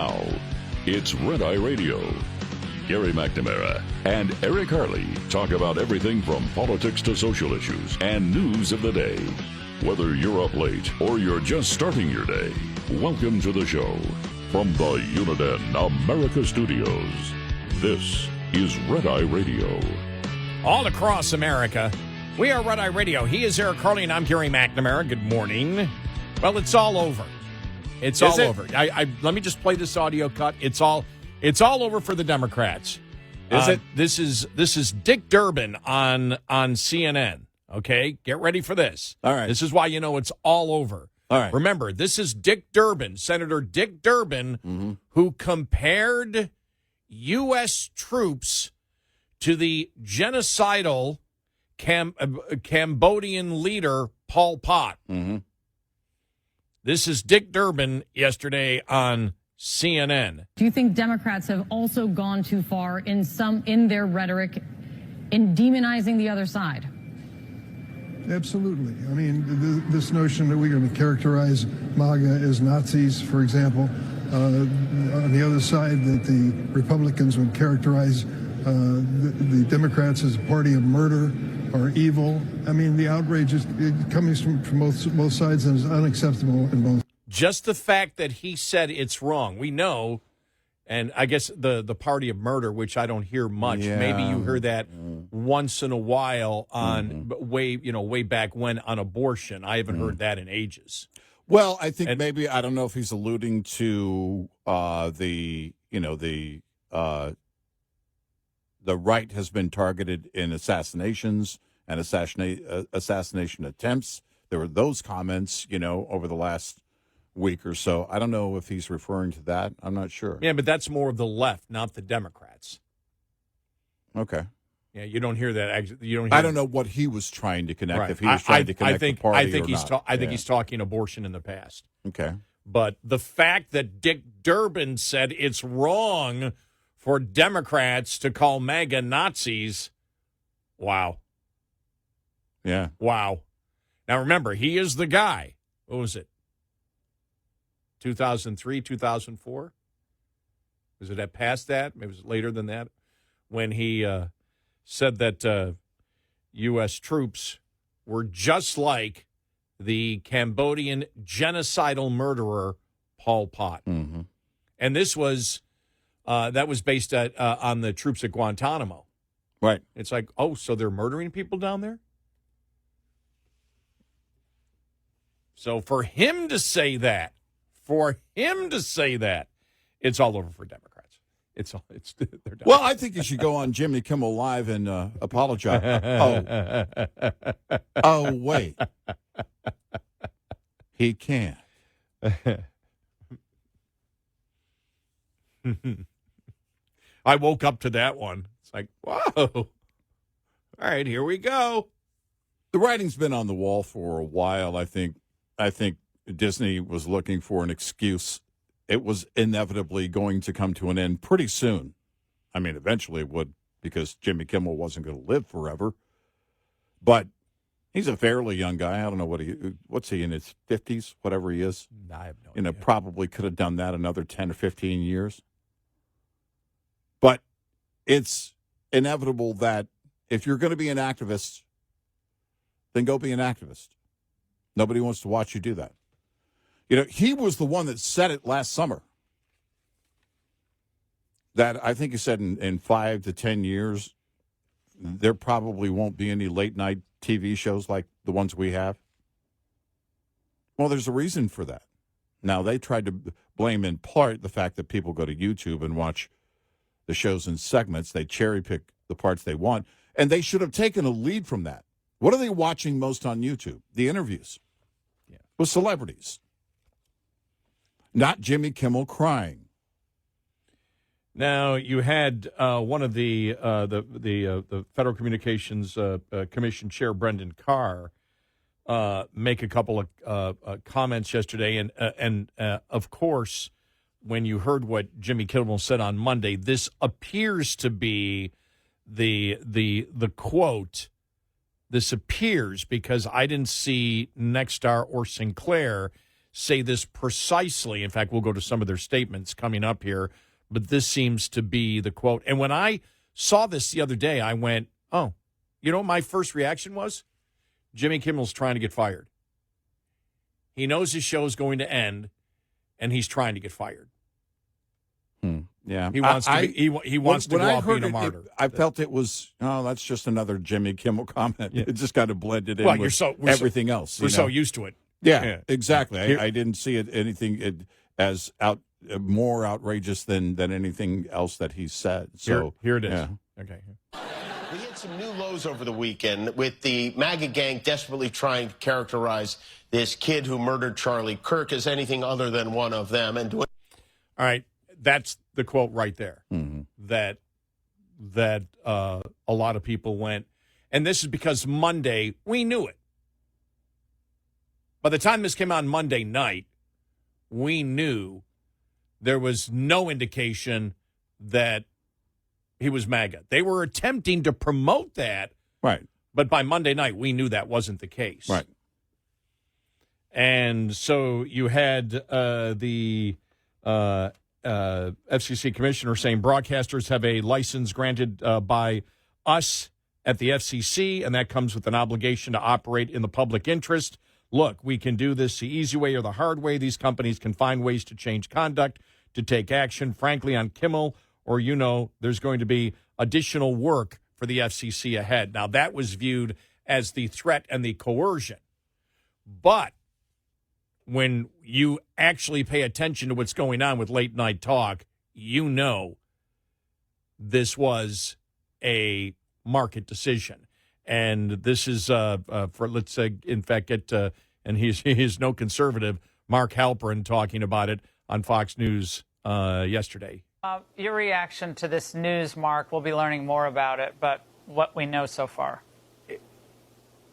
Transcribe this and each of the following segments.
Now, it's Red Eye Radio. Gary McNamara and Eric Harley talk about everything from politics to social issues and news of the day. Whether you're up late or you're just starting your day, welcome to the show. From the Uniden America Studios, this is Red Eye Radio. All across America, we are Red Eye Radio. He is Eric Harley, and I'm Gary McNamara. Good morning. Well, it's all over. It's all over. Let me just play this audio cut. It's all over for the Democrats. Is it? This is Dick Durbin on CNN. Okay, get ready for this. All right. This is why you know it's all over. All right. Remember, this is Dick Durbin, Senator Dick Durbin, who compared U.S. troops to the genocidal Cambodian leader Pol Pot. Mm-hmm. This is Dick Durbin yesterday on CNN. Do you think Democrats have also gone too far in their rhetoric in demonizing the other side? Absolutely. I mean, this notion that we're going to characterize MAGA as Nazis, for example, on the other side, that the Republicans would characterize the Democrats as a party of murder or evil. I mean, the outrage is coming from both sides and is unacceptable in both. Just the fact that he said it's wrong. We know, and I guess the party of murder, which I don't hear much. Yeah. Maybe you hear that once in a while on way back when on abortion. I haven't heard that in ages. Well, I think maybe, I don't know if he's alluding to the right has been targeted in assassinations and assassination attempts. There were those comments, over the last week or so. I don't know if he's referring to that. I'm not sure. Yeah, but that's more of the left, not the Democrats. Okay. Yeah, you don't hear that. I don't know what he was trying to connect. Right. If he was trying to connect the party I think or not. I think he's talking abortion in the past. Okay. But the fact that Dick Durbin said it's wrong for Democrats to call MAGA Nazis, wow. Yeah. Wow. Now, remember, he is the guy. What was it? 2003, 2004? Was it past that? Maybe it was later than that? When he said that U.S. troops were just like the Cambodian genocidal murderer Pol Pot. Mm-hmm. And this was, that was based on the troops at Guantanamo. Right. It's like, oh, so they're murdering people down there? So for him to say that, it's all over for Democrats. They're done. Well, I think you should go on Jimmy Kimmel Live and apologize. Oh, wait. He can't. I woke up to that one. It's like, whoa. All right, here we go. The writing's been on the wall for a while. I think Disney was looking for an excuse. It was inevitably going to come to an end pretty soon. I mean, eventually it would, because Jimmy Kimmel wasn't going to live forever. But he's a fairly young guy. I don't know what's he, in his 50s, whatever he is. I have no idea. Probably could have done that another 10 or 15 years. But it's inevitable that if you're going to be an activist, then go be an activist. Nobody wants to watch you do that. He was the one that said it last summer. That I think he said in 5 to 10 years, there probably won't be any late night TV shows like the ones we have. Well, there's a reason for that. Now, they tried to blame in part the fact that people go to YouTube and watch the shows in segments. They cherry pick the parts they want. And they should have taken a lead from that. What are they watching most on YouTube? The interviews with celebrities. Not Jimmy Kimmel crying. Now, you had one of the Federal Communications Commission Chair, Brendan Carr, make a couple of comments yesterday. And of course, when you heard what Jimmy Kimmel said on Monday, this appears to be the quote. This appears, because I didn't see Nexstar or Sinclair say this precisely. In fact, we'll go to some of their statements coming up here, but this seems to be the quote. And when I saw this the other day, I went, oh, you know what my first reaction was? Jimmy Kimmel's trying to get fired. He knows his show is going to end, and he's trying to get fired. Yeah, he wants to. He wants to go out being a martyr. I felt it was. Oh, that's just another Jimmy Kimmel comment. Yeah. It just kind of blended in with everything else. We're so used to it. Yeah. Exactly. I didn't see it anything as more outrageous than anything else that he said. So here it is. Yeah. Okay. We hit some new lows over the weekend with the MAGA gang desperately trying to characterize this kid who murdered Charlie Kirk as anything other than one of them. And all right, that's the quote right there. Mm-hmm. That a lot of people went, and this is because Monday we knew it. By the time this came out Monday night, we knew there was no indication that he was MAGA. They were attempting to promote that, right? But by Monday night, we knew that wasn't the case, right? And so you had the FCC commissioner saying broadcasters have a license granted by us at the FCC, and that comes with an obligation to operate in the public interest. Look, we can do this the easy way or the hard way. These companies can find ways to change conduct, to take action. Frankly, on Kimmel, or there's going to be additional work for the FCC ahead. Now, that was viewed as the threat and the coercion. But when you actually pay attention to what's going on with late night talk, this was a market decision. And this is let's say, in fact, and he's no conservative, Mark Halperin talking about it on Fox News yesterday. Your reaction to this news, Mark, we'll be learning more about it, but what we know so far.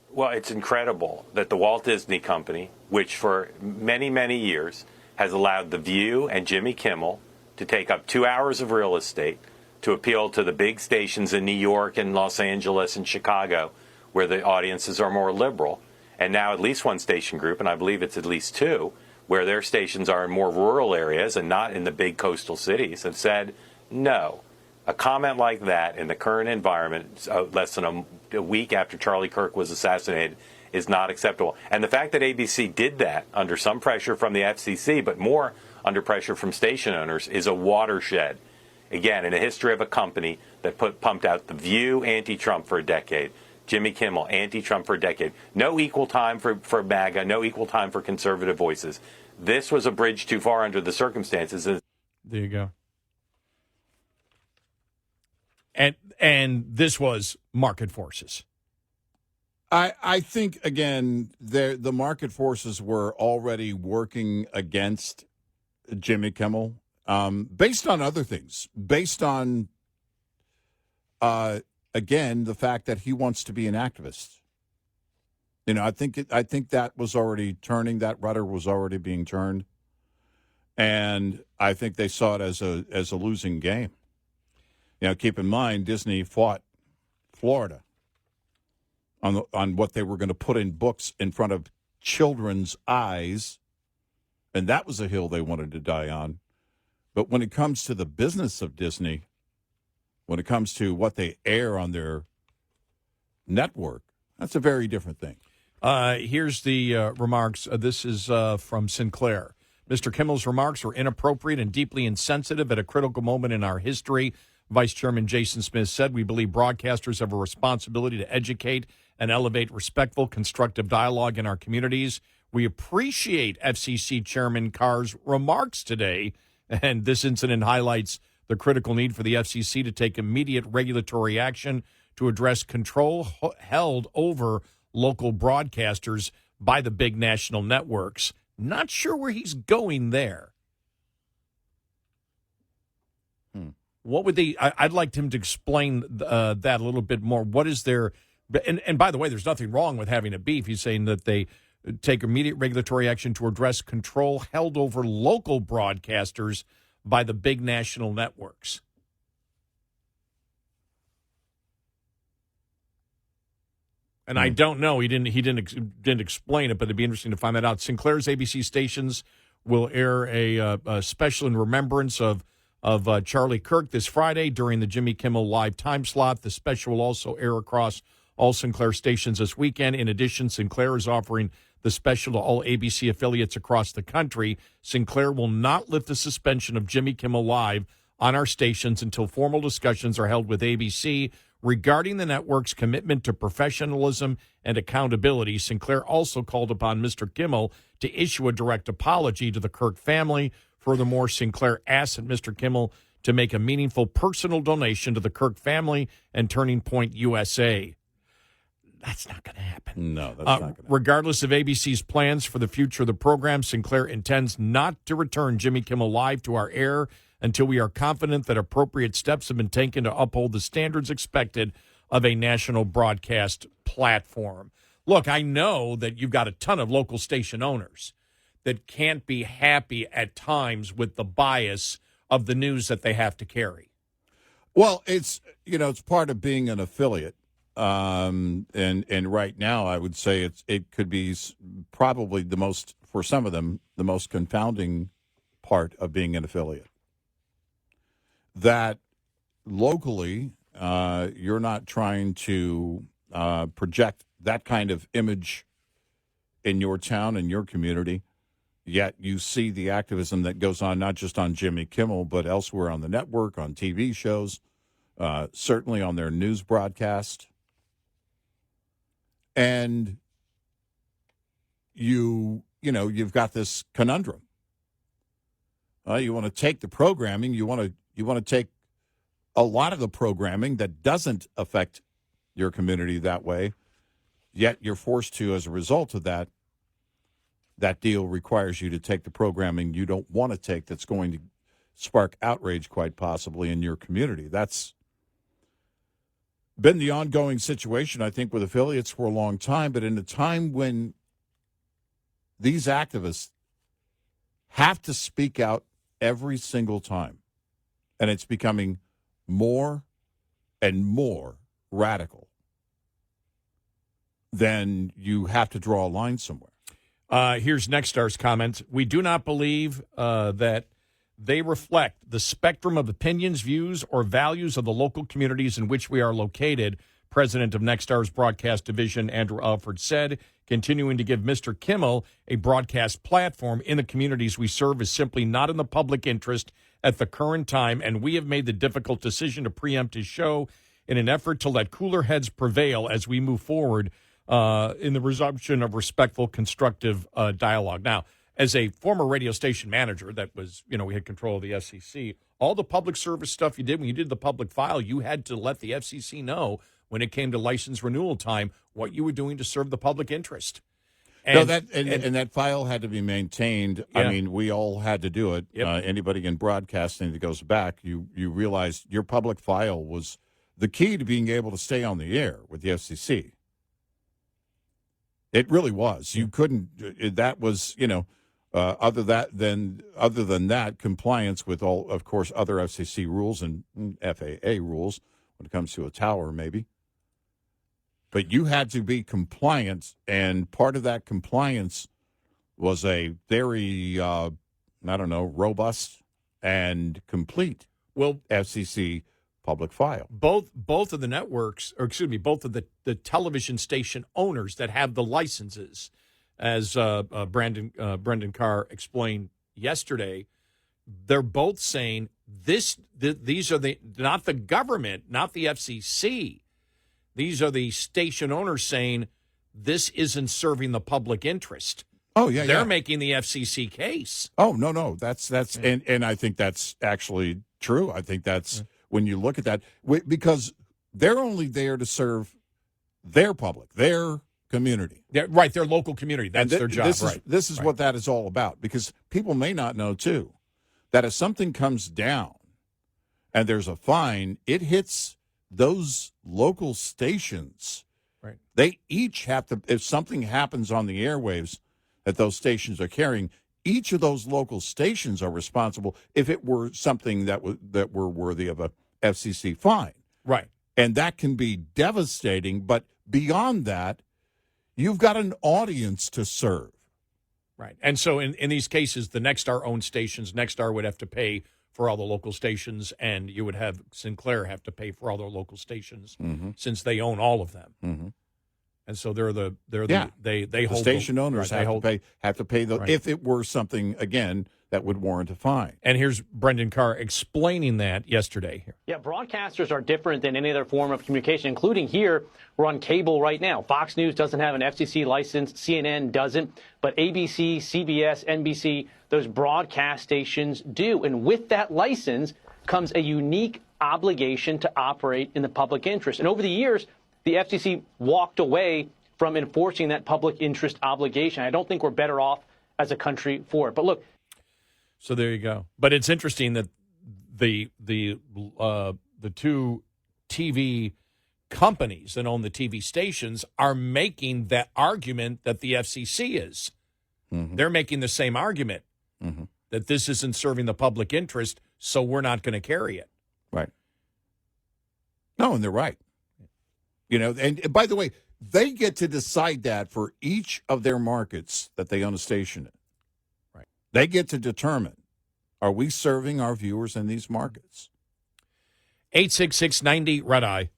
Well, it's incredible that the Walt Disney Company, which for many, many years has allowed The View and Jimmy Kimmel to take up 2 hours of real estate to appeal to the big stations in New York and Los Angeles and Chicago, where the audiences are more liberal, and now at least one station group, and I believe it's at least two, where their stations are in more rural areas and not in the big coastal cities, have said, no, a comment like that in the current environment, less than a week after Charlie Kirk was assassinated, is not acceptable. And the fact that ABC did that under some pressure from the FCC, but more under pressure from station owners, is a watershed. Again, in a history of a company that pumped out The View anti-Trump for a decade, Jimmy Kimmel anti-Trump for a decade, no equal time for MAGA, no equal time for conservative voices. This was a bridge too far under the circumstances. There you go. And this was market forces. I think, again, the market forces were already working against Jimmy Kimmel based on other things, based on, again, the fact that he wants to be an activist. I think that was already turning, that rudder was already being turned. And I think they saw it as a losing game. Keep in mind, Disney fought Florida on what they were going to put in books in front of children's eyes, and that was a hill they wanted to die on. But when it comes to the business of Disney, when it comes to what they air on their network, that's a very different thing. Here's the remarks. This is from Sinclair. Mr. Kimmel's remarks were inappropriate and deeply insensitive at a critical moment in our history. Vice Chairman Jason Smith said, we believe broadcasters have a responsibility to educate and elevate respectful, constructive dialogue in our communities. We appreciate FCC Chairman Carr's remarks today, and this incident highlights the critical need for the FCC to take immediate regulatory action to address control held over local broadcasters by the big national networks. Not sure where he's going there. What would I'd like him to explain that a little bit more. What is there? And by the way, there's nothing wrong with having a beef. He's saying that they take immediate regulatory action to address control held over local broadcasters by the big national networks. and I don't know. He didn't explain it, but it'd be interesting to find that out. Sinclair's ABC stations will air a special in remembrance of Charlie Kirk this Friday during the Jimmy Kimmel Live time slot. The special will also air across all Sinclair stations this weekend. In addition, Sinclair is offering the special to all ABC affiliates across the country. Sinclair will not lift the suspension of Jimmy Kimmel Live on our stations until formal discussions are held with ABC regarding the network's commitment to professionalism and accountability. Sinclair also called upon Mr. Kimmel to issue a direct apology to the Kirk family. Furthermore, Sinclair asked Mr. Kimmel to make a meaningful personal donation to the Kirk family and Turning Point USA. That's not going to happen. No, that's not going to happen. Regardless of ABC's plans for the future of the program, Sinclair intends not to return Jimmy Kimmel Live to our air until we are confident that appropriate steps have been taken to uphold the standards expected of a national broadcast platform. Look, I know that you've got a ton of local station owners that can't be happy at times with the bias of the news that they have to carry. Well, it's part of being an affiliate. And right now, I would say it could be probably for some of them, the most confounding part of being an affiliate. That locally, you're not trying to project that kind of image in your town and your community, yet you see the activism that goes on not just on Jimmy Kimmel, but elsewhere on the network, on TV shows, certainly on their news broadcast. And you've got this conundrum. You want to take the programming, you want to take a lot of the programming that doesn't affect your community that way, yet you're forced to, as a result of that deal requires you to take the programming you don't want to take that's going to spark outrage quite possibly in your community. That's been the ongoing situation, I think, with affiliates for a long time, but in a time when these activists have to speak out every single time, and it's becoming more and more radical, then you have to draw a line somewhere. Here's Nextstar's comment. We do not believe that they reflect the spectrum of opinions, views, or values of the local communities in which we are located, President of Nextstar's broadcast division, Andrew Alford, said. Continuing to give Mr. Kimmel a broadcast platform in the communities we serve is simply not in the public interest at the current time, and we have made the difficult decision to preempt his show in an effort to let cooler heads prevail as we move forward in the resumption of respectful, constructive dialogue. Now, as a former radio station manager that was, we had control of the FCC, all the public service stuff you did when you did the public file, you had to let the FCC know when it came to license renewal time what you were doing to serve the public interest. And that file had to be maintained. Yeah. I mean, we all had to do it. Yep. Anybody in broadcasting that goes back, you realize your public file was the key to being able to stay on the air with the FCC. It really was. You couldn't. That was, other than that, compliance with all, of course, other FCC rules and FAA rules when it comes to a tower, maybe. But you had to be compliant, and part of that compliance was a very, robust and complete FCC public file. Both of the networks, both of the television station owners that have the licenses, as Brendan Carr explained yesterday, they're both saying these are not the government, not the FCC. These are the station owners saying this isn't serving the public interest. Oh, yeah, They're making the FCC case. Oh, no. That's and I think that's actually true. I think that's when you look at that, because they're only there to serve their public, their community. Their local community. That's their job. This is what that is all about, because people may not know, too, that if something comes down and there's a fine, it hits those local stations. Right. They each have to, if something happens on the airwaves that those stations are carrying, each of those local stations are responsible if it were something that were worthy of a FCC fine. Right. And that can be devastating. But beyond that, you've got an audience to serve. Right. And so in these cases, the Nexstar-owned stations, Nexstar would have to pay for all the local stations, and you would have Sinclair have to pay for all their local stations since they own all of them. Mm-hmm. And so they hold the station owners have to pay right. if it were something, again, that would warrant a fine. And here's Brendan Carr explaining that yesterday. Yeah, broadcasters are different than any other form of communication, including here. We're on cable right now. Fox News doesn't have an FCC license. CNN doesn't. But ABC, CBS, NBC, those broadcast stations do. And with that license comes a unique obligation to operate in the public interest. And over the years, the FCC walked away from enforcing that public interest obligation. I don't think we're better off as a country for it. But look. So there you go. But it's interesting that the two TV companies that own the TV stations are making that argument that the FCC is. Mm-hmm. They're making the same argument that this isn't serving the public interest, so we're not going to carry it. Right. No, and they're right. You know, and by the way, they get to decide that for each of their markets that they own a station in. Right. They get to determine, are we serving our viewers in these markets? 866-90 Red Eye.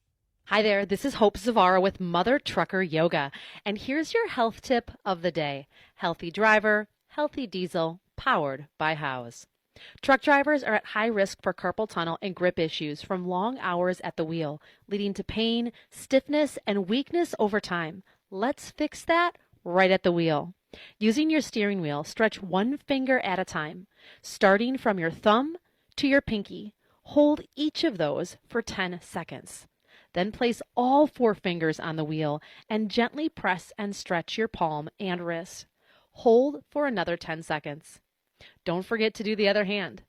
Hi there, this is Hope Zavara with Mother Trucker Yoga. And here's your health tip of the day. Healthy driver, healthy diesel, powered by Howes. Truck drivers are at high risk for carpal tunnel and grip issues from long hours at the wheel, leading to pain, stiffness, and weakness over time. Let's fix that right at the wheel. Using your steering wheel, stretch one finger at a time, starting from your thumb to your pinky. Hold each of those for 10 seconds. Then place all 4 fingers on the wheel and gently press and stretch your palm and wrist. Hold for another 10 seconds. Don't forget to do the other hand.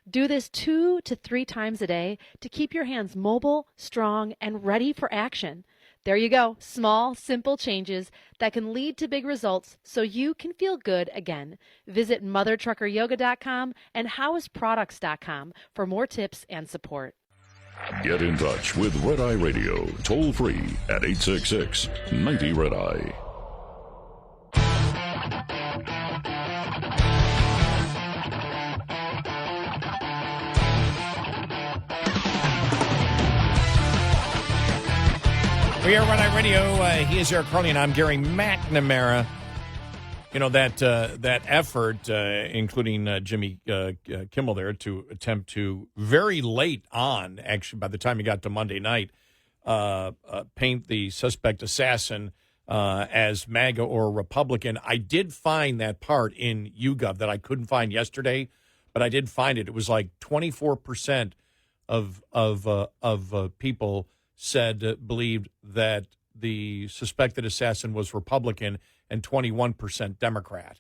Do this 2 to 3 times a day to keep your hands mobile, strong, and ready for action. There you go. Small, simple changes that can lead to big results so you can feel good again. Visit mothertruckeryoga.com and howesproducts.com for more tips and support. Get in touch with Red Eye Radio, toll free at 866-90 Red Eye. We are Red Eye Radio. He is Eric Carly, and I'm Gary McNamara. You know, that effort, including Jimmy Kimmel there, to attempt to, very late on, actually, by the time he got to Monday night, paint the suspect assassin as MAGA or Republican. I did find that part in YouGov that I couldn't find yesterday, but I did find it. It was like 24% of people believed that the suspected assassin was Republican and 21% Democrat.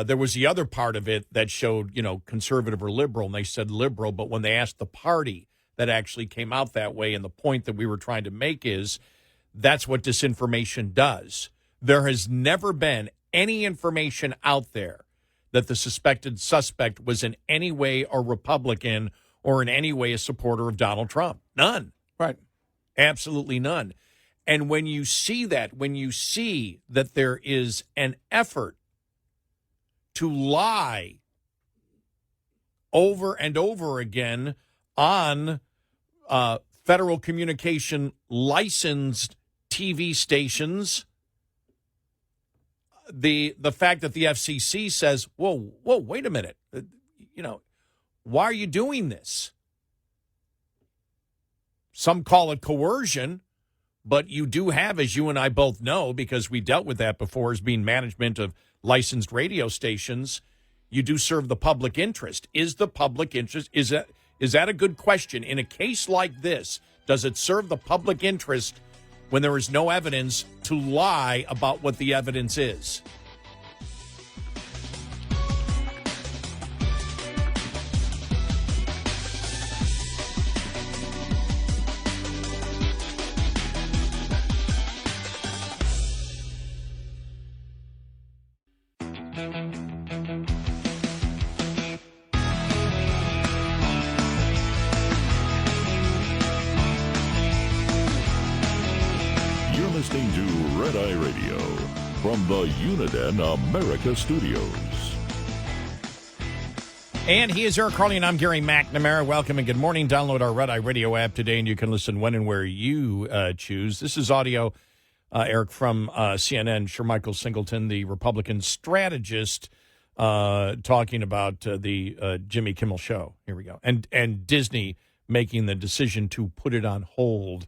There was the other part of it that showed, conservative or liberal, and they said liberal, but when they asked the party, that actually came out that way. And the point that we were trying to make is that's what disinformation does. There has never been any information out there that the suspect was in any way a Republican or in any way a supporter of Donald Trump. None. Right. Absolutely none. And when you see that there is an effort to lie over and over again on federal communication licensed TV stations, the fact that the FCC says, whoa, wait a minute, why are you doing this? Some call it coercion, but you do have, as you and I both know, because we dealt with that before as being management of licensed radio stations, you do serve the public interest. Is the public interest, is that a good question? In a case like this, does it serve the public interest when there is no evidence to lie about what the evidence is? Red Eye Radio from the Uniden America Studios. And he is Eric Carly, and I'm Gary McNamara. Welcome and good morning. Download our Red Eye Radio app today, and you can listen when and where you choose. This is audio, Eric, from CNN. Shermichael Singleton, the Republican strategist, talking about the Jimmy Kimmel show. Here we go. And Disney making the decision to put it on hold.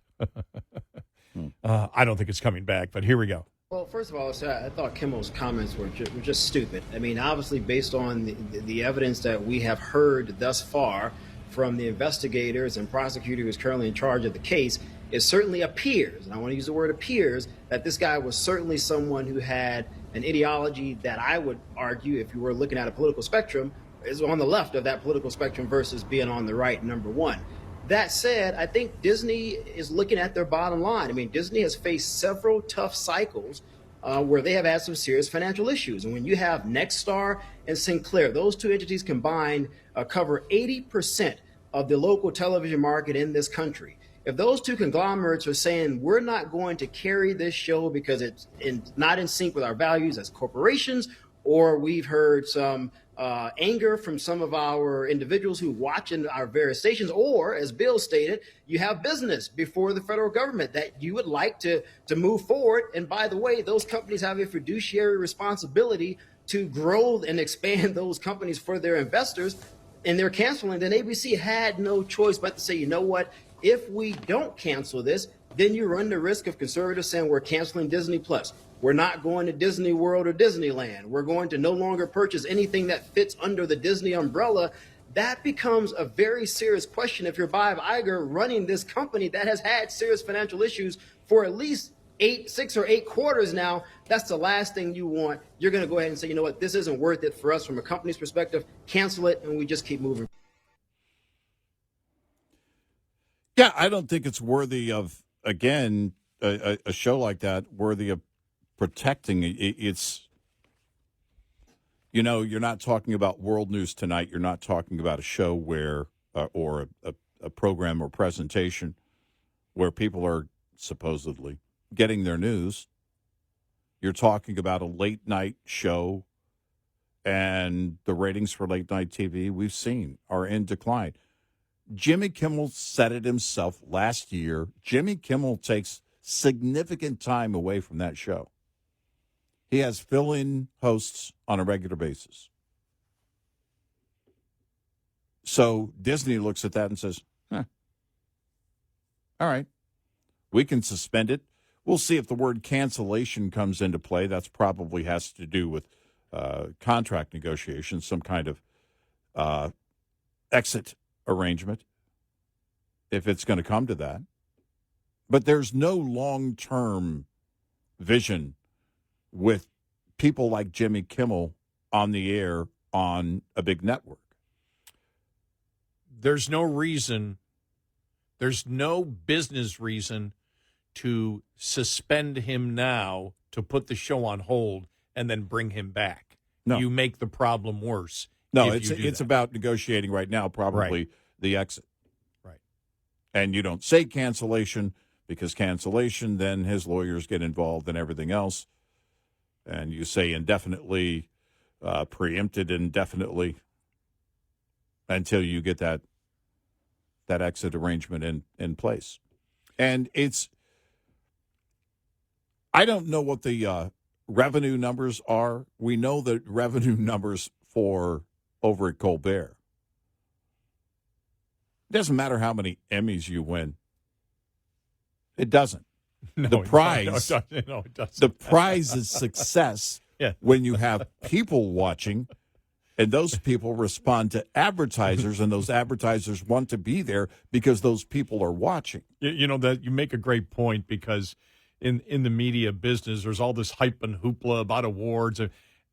I don't think it's coming back, but here we go. Well, first of all, I thought Kimmel's comments were just stupid. I mean, obviously, based on the evidence that we have heard thus far from the investigators and prosecutor who is currently in charge of the case, it certainly appears, and I want to use the word appears, that this guy was certainly someone who had an ideology that I would argue, if you were looking at a political spectrum, is on the left of that political spectrum versus being on the right, number one. That said, I think Disney is looking at their bottom line. I mean, Disney has faced several tough cycles where they have had some serious financial issues. And when you have Nexstar and Sinclair, those two entities combined cover 80% of the local television market in this country. If those two conglomerates are saying we're not going to carry this show because it's not in sync with our values as corporations, or we've heard some anger from some of our individuals who watch in our various stations, or as Bill stated, you have business before the federal government that you would like to move forward. And by the way, those companies have a fiduciary responsibility to grow and expand those companies for their investors, and they're canceling. Then ABC had no choice but to say, you know what, if we don't cancel this, then you run the risk of conservatives saying we're canceling Disney Plus. We're not going to Disney World or Disneyland. We're going to no longer purchase anything that fits under the Disney umbrella. That becomes a very serious question if you're Bob Iger running this company that has had serious financial issues for at least 6 or 8 quarters now. That's the last thing you want. You're going to go ahead and say, you know what, this isn't worth it for us from a company's perspective. Cancel it, and we just keep moving. Yeah, I don't think it's worthy of, again, a show like that, worthy of protecting. It's, you know, you're not talking about World News Tonight. You're not talking about a show where, or a program or presentation where people are supposedly getting their news. You're talking about a late night show, and the ratings for late night TV we've seen are in decline. Jimmy Kimmel said it himself last year. Jimmy Kimmel takes significant time away from that show. He has fill-in hosts on a regular basis. So Disney looks at that and says, all right, we can suspend it. We'll see if the word cancellation comes into play. That's probably has to do with contract negotiations, some kind of exit arrangement, if it's going to come to that. But there's no long-term vision with people like Jimmy Kimmel on the air on a big network. There's no reason, there's no business reason to suspend him now, to put the show on hold, and then bring him back. No. You make the problem worse. No, it's about negotiating right now, probably the exit. Right. And you don't say cancellation, because cancellation, then his lawyers get involved and everything else. And you say indefinitely, preempted indefinitely, until you get that exit arrangement in place. And I don't know what the revenue numbers are. We know the revenue numbers for over at Colbert. It doesn't matter how many Emmys you win. It doesn't. The prize, it doesn't. The prize is success when you have people watching, and those people respond to advertisers, and those advertisers want to be there because those people are watching. You know, that you make a great point, because in the media business, there's all this hype and hoopla about awards,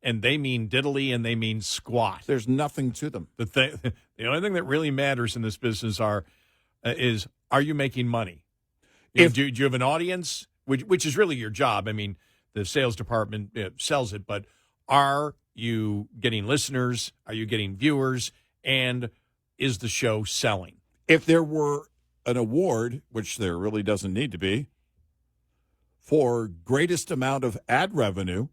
and they mean diddly and they mean squat. There's nothing to them. The only thing that really matters in this business is are you making money? Do you have an audience, which is really your job? I mean, the sales department sells it, but are you getting listeners? Are you getting viewers? And is the show selling? If there were an award, which there really doesn't need to be, for greatest amount of ad revenue,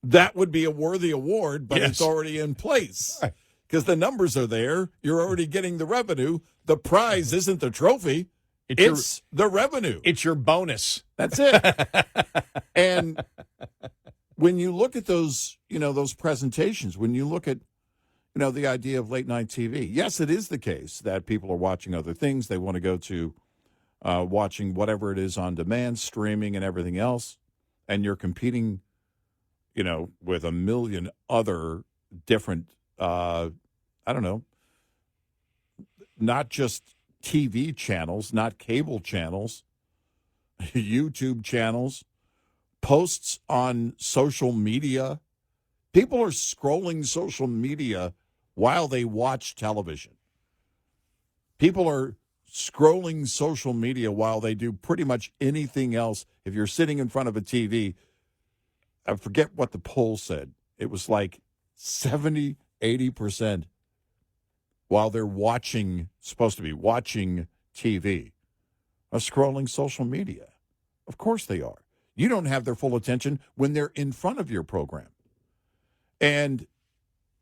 that would be a worthy award, but it's already in place. Because the numbers are there. You're already getting the revenue. The prize isn't the trophy. It's the revenue. It's your bonus. That's it. And when you look at those, those presentations, when you look at, the idea of late night TV, yes, it is the case that people are watching other things. They want to go to watching whatever it is on demand, streaming and everything else. And you're competing, with a million other different, not just TV channels, not cable channels, YouTube channels, posts on social media. People are scrolling social media while they watch television. People are scrolling social media while they do pretty much anything else. If you're sitting in front of a TV, I forget what the poll said. It was like 70, 80% while they're supposed to be watching TV, are scrolling social media. Of course they are. You don't have their full attention when they're in front of your program. And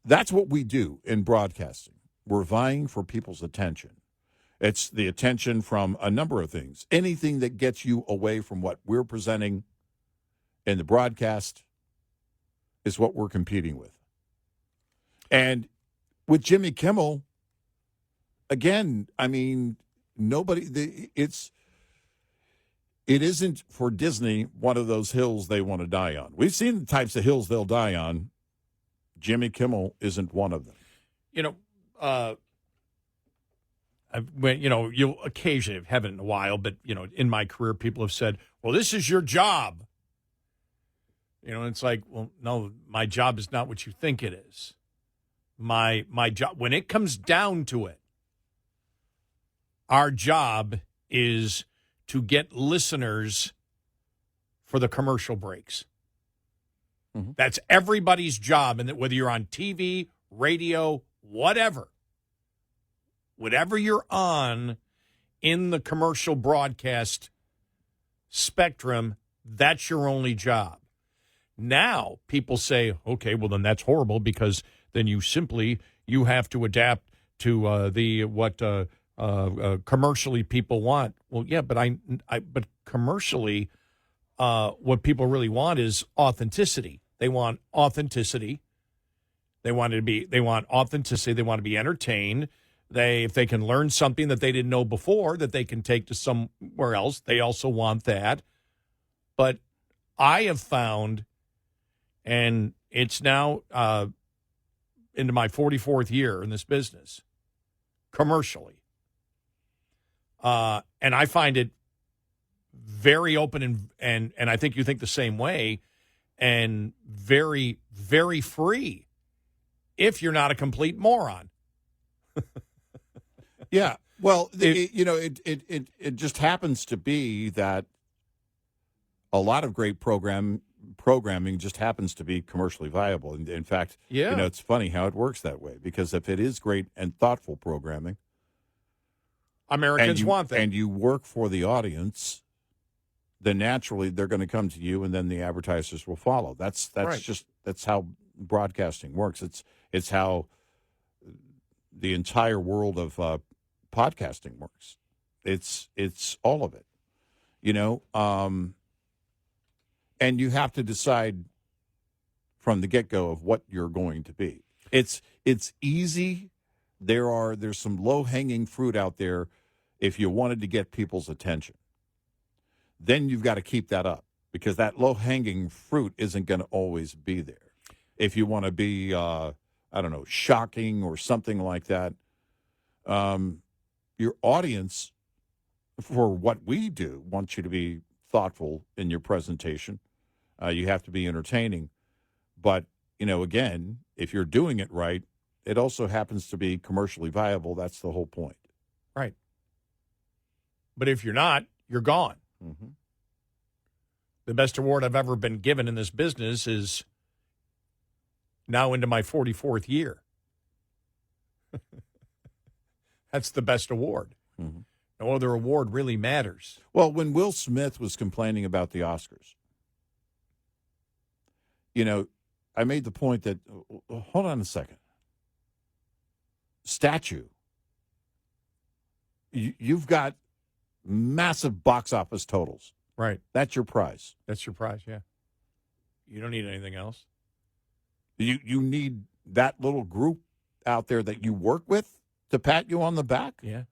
that's what we do in broadcasting. We're vying for people's attention. It's the attention from a number of things. Anything that gets you away from what we're presenting in the broadcast is what we're competing with. And with Jimmy Kimmel, again, I mean, it isn't for Disney one of those hills they want to die on. We've seen the types of hills they'll die on. Jimmy Kimmel isn't one of them. You'll occasionally, haven't in a while, but, in my career, people have said, well, this is your job. It's like, well, no, my job is not what you think it is. My job, when it comes down to it, our job is to get listeners for the commercial breaks. Mm-hmm. That's everybody's job, and that whether you're on TV, radio, whatever you're on in the commercial broadcast spectrum, that's your only job. Now, people say, okay, well, then that's horrible because then you have to adapt to what commercially people want. Well, yeah, but commercially, what people really want is authenticity. They want authenticity. They want authenticity. They want to be entertained. If they can learn something that they didn't know before that they can take to somewhere else, they also want that. But I have found, and it's now into my 44th year in this business, commercially, and I find it very open and I think you think the same way, and very, very free if you're not a complete moron. Yeah. Well, it just happens to be that a lot of great programming just happens to be commercially viable. And in fact, it's funny how it works that way, because if it is great and thoughtful programming, Americans want that. And you work for the audience, then naturally they're going to come to you, and then the advertisers will follow. That's right. That's how broadcasting works. It's how the entire world of podcasting works. It's all of it, and you have to decide from the get-go of what you're going to be. It's easy. There's some low-hanging fruit out there if you wanted to get people's attention. Then you've got to keep that up, because that low-hanging fruit isn't going to always be there. If you want to be, shocking or something like that, your audience, for what we do, wants you to be thoughtful in your presentation. You have to be entertaining. But, again, if you're doing it right, it also happens to be commercially viable. That's the whole point. Right. But if you're not, you're gone. Mm-hmm. The best award I've ever been given in this business is now into my 44th year. That's the best award. Mm-hmm. No other award really matters. Well, when Will Smith was complaining about the Oscars, I made the point that, hold on a second. Statue. You've got massive box office totals. Right. That's your prize. That's your prize, yeah. You don't need anything else. You need that little group out there that you work with to pat you on the back. Yeah.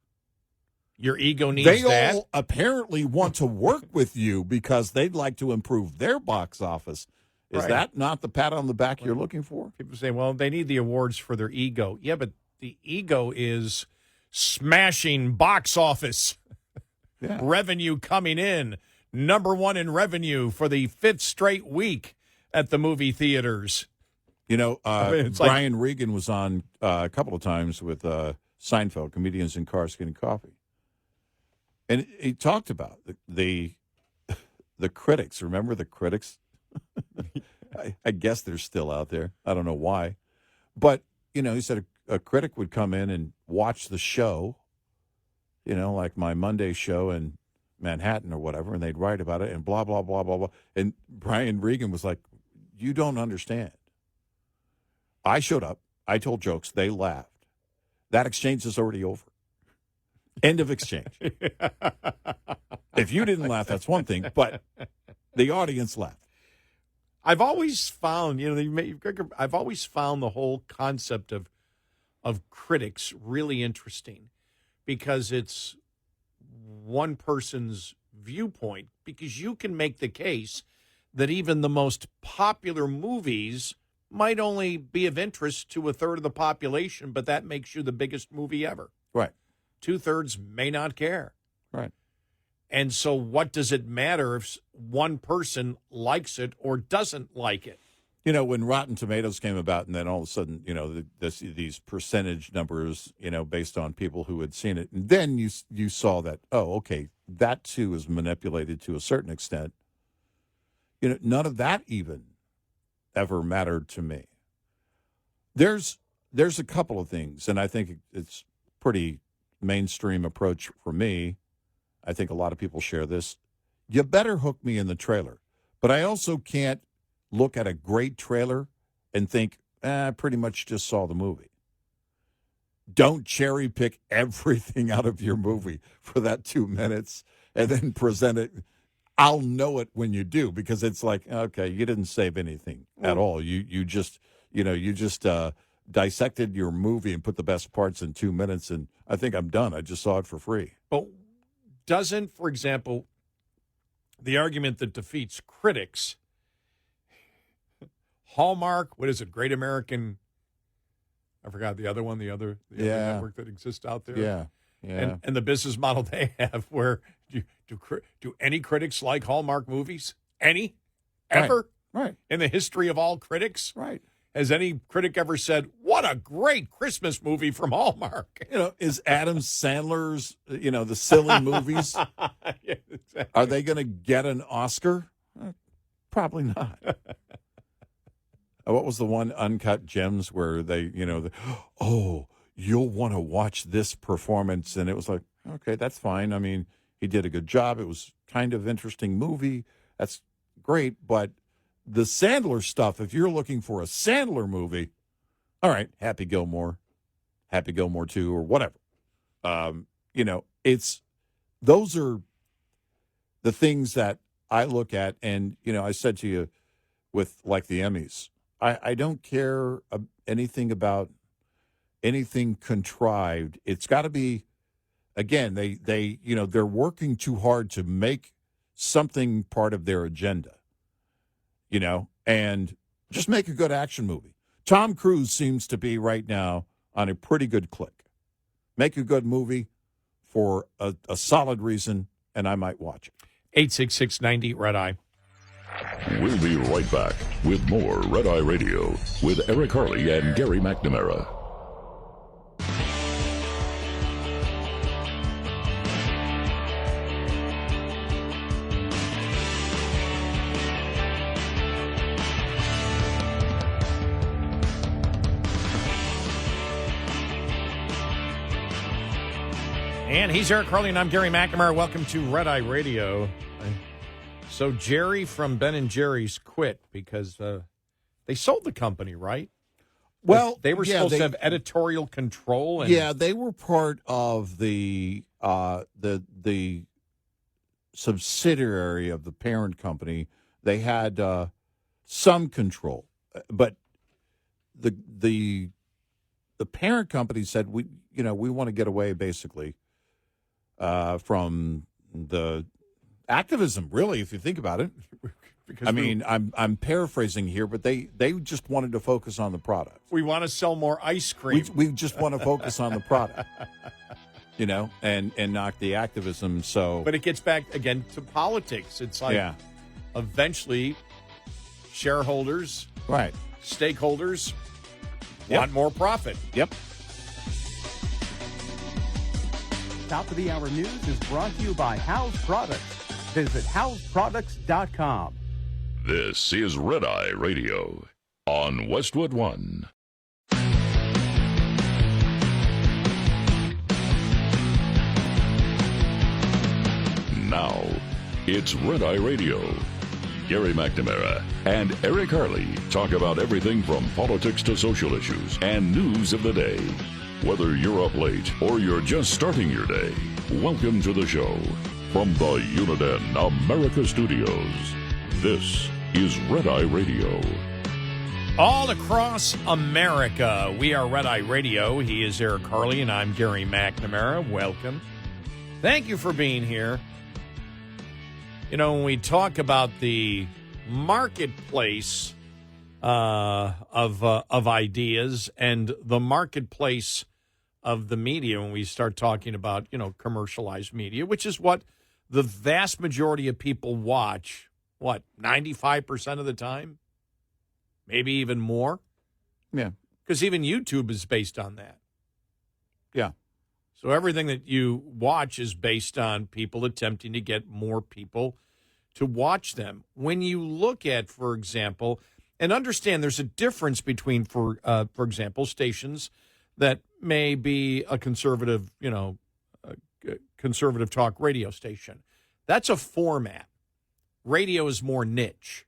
Your ego needs they that. They all apparently want to work with you because they'd like to improve their box office. Is that not the pat on the back you're looking for? People say, well, they need the awards for their ego. Yeah, but the ego is smashing box office. Yeah. Revenue coming in. Number one in revenue for the 5th straight week at the movie theaters. Brian Regan was on a couple of times with Seinfeld, Comedians in Cars Getting Coffee. And he talked about the critics. Remember the critics? I guess they're still out there. I don't know why. But, he said a critic would come in and watch the show, like my Monday show in Manhattan or whatever, and they'd write about it and blah, blah, blah, blah, blah. And Brian Regan was like, you don't understand. I showed up. I told jokes. They laughed. That exchange is already over. End of exchange. If you didn't laugh, that's one thing, but the audience laughed. I've always found, I've always found the whole concept of critics really interesting because it's one person's viewpoint, because you can make the case that even the most popular movies might only be of interest to a third of the population, but that makes you the biggest movie ever. Right. 2/3 may not care. Right. And so what does it matter if one person likes it or doesn't like it? When Rotten Tomatoes came about and then all of a sudden, these percentage numbers, based on people who had seen it. And then you saw that, oh, okay, that too is manipulated to a certain extent. None of that even ever mattered to me. There's a couple of things, and I think it's pretty mainstream approach for me. I think a lot of people share this. You better hook me in the trailer. But I also can't look at a great trailer and think, I pretty much just saw the movie. Don't cherry pick everything out of your movie for that 2 minutes and then present it. I'll know it when you do, because it's like, okay, you didn't save anything at all. You just dissected your movie and put the best parts in 2 minutes, and I think I'm done. I just saw it for free. But doesn't, for example, the argument that defeats critics, Hallmark, what is it, Great American, I forgot the other one, the other network that exists out there. Yeah. And the business model they have, where do any critics like Hallmark movies? Any? Ever? Right. In the history of all critics? Right. Has any critic ever said, what a great Christmas movie from Hallmark? Is Adam Sandler's, the silly movies, Yeah, exactly. are they going to get an Oscar? Probably not. What was the one, Uncut Gems, where they, you'll want to watch this performance. And it was like, okay, that's fine. I mean, he did a good job. It was kind of interesting movie. That's great. But the Sandler stuff, if you're looking for a Sandler movie, all right, Happy Gilmore 2 or whatever. Those are the things that I look at. And, I said to you with like the Emmys, I don't care anything about anything contrived. It's got to be, again, they're working too hard to make something part of their agenda, and just make a good action movie. Tom Cruise seems to be right now on a pretty good click. Make a good movie for a solid reason, and I might watch it. 866-90 Red Eye. We'll be right back with more Red Eye Radio with Eric Harley and Gary McNamara. And he's Eric Harley, and I'm Gary McNamara. Welcome to Red Eye Radio. So Jerry from Ben & Jerry's quit because they sold the company, right? Well, they were supposed to have editorial control. And yeah, they were part of the subsidiary of the parent company. They had some control, but the parent company said we want to get away basically from the activism. Really, if you think about it. Because I'm paraphrasing here, but they just wanted to focus on the product. We want to sell more ice cream. We just want to focus on the product, and knock the activism. So, but it gets back again to politics. It's like eventually shareholders, right, stakeholders want more profit. Yep. Top of the Hour News is brought to you by House Products. Visit houseproducts.com. This is Red Eye Radio on Westwood One. Now, it's Red Eye Radio. Gary McNamara and Eric Harley talk about everything from politics to social issues and news of the day. Whether you're up late or you're just starting your day, welcome to the show. From the Uniden America Studios, this is Red Eye Radio. All across America, we are Red Eye Radio. He is Eric Harley, and I'm Gary McNamara. Welcome. Thank you for being here. When we talk about the marketplace of ideas and the marketplace of the media, when we start talking about, commercialized media, which is what the vast majority of people watch, 95% of the time? Maybe even more? Yeah. Because even YouTube is based on that. Yeah. So everything that you watch is based on people attempting to get more people to watch them. When you look at, for example, and understand there's a difference between, for example, stations that may be a conservative, conservative talk radio station. That's a format. Radio is more niche.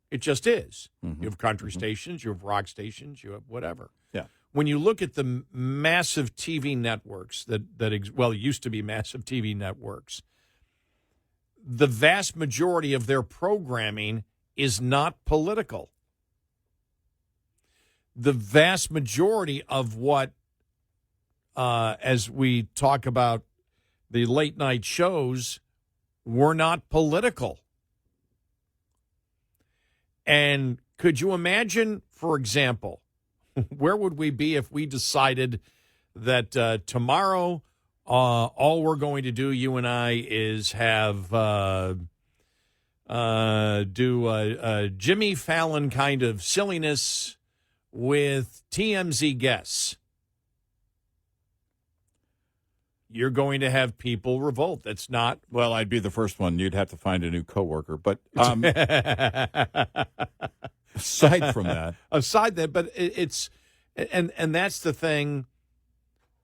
It just is. Mm-hmm. You have country stations, you have rock stations, you have whatever. Yeah. When you look at the massive TV networks that used to be massive TV networks, the vast majority of their programming is not political. The vast majority of what, as we talk about the late night shows, were not political. And could you imagine, for example, where would we be if we decided that tomorrow all we're going to do, you and I, is have do Jimmy Fallon kind of silliness with TMZ guests? You're going to have people revolt. That's not... Well, I'd be the first one. You'd have to find a new coworker. But aside from that... but it's... And that's the thing,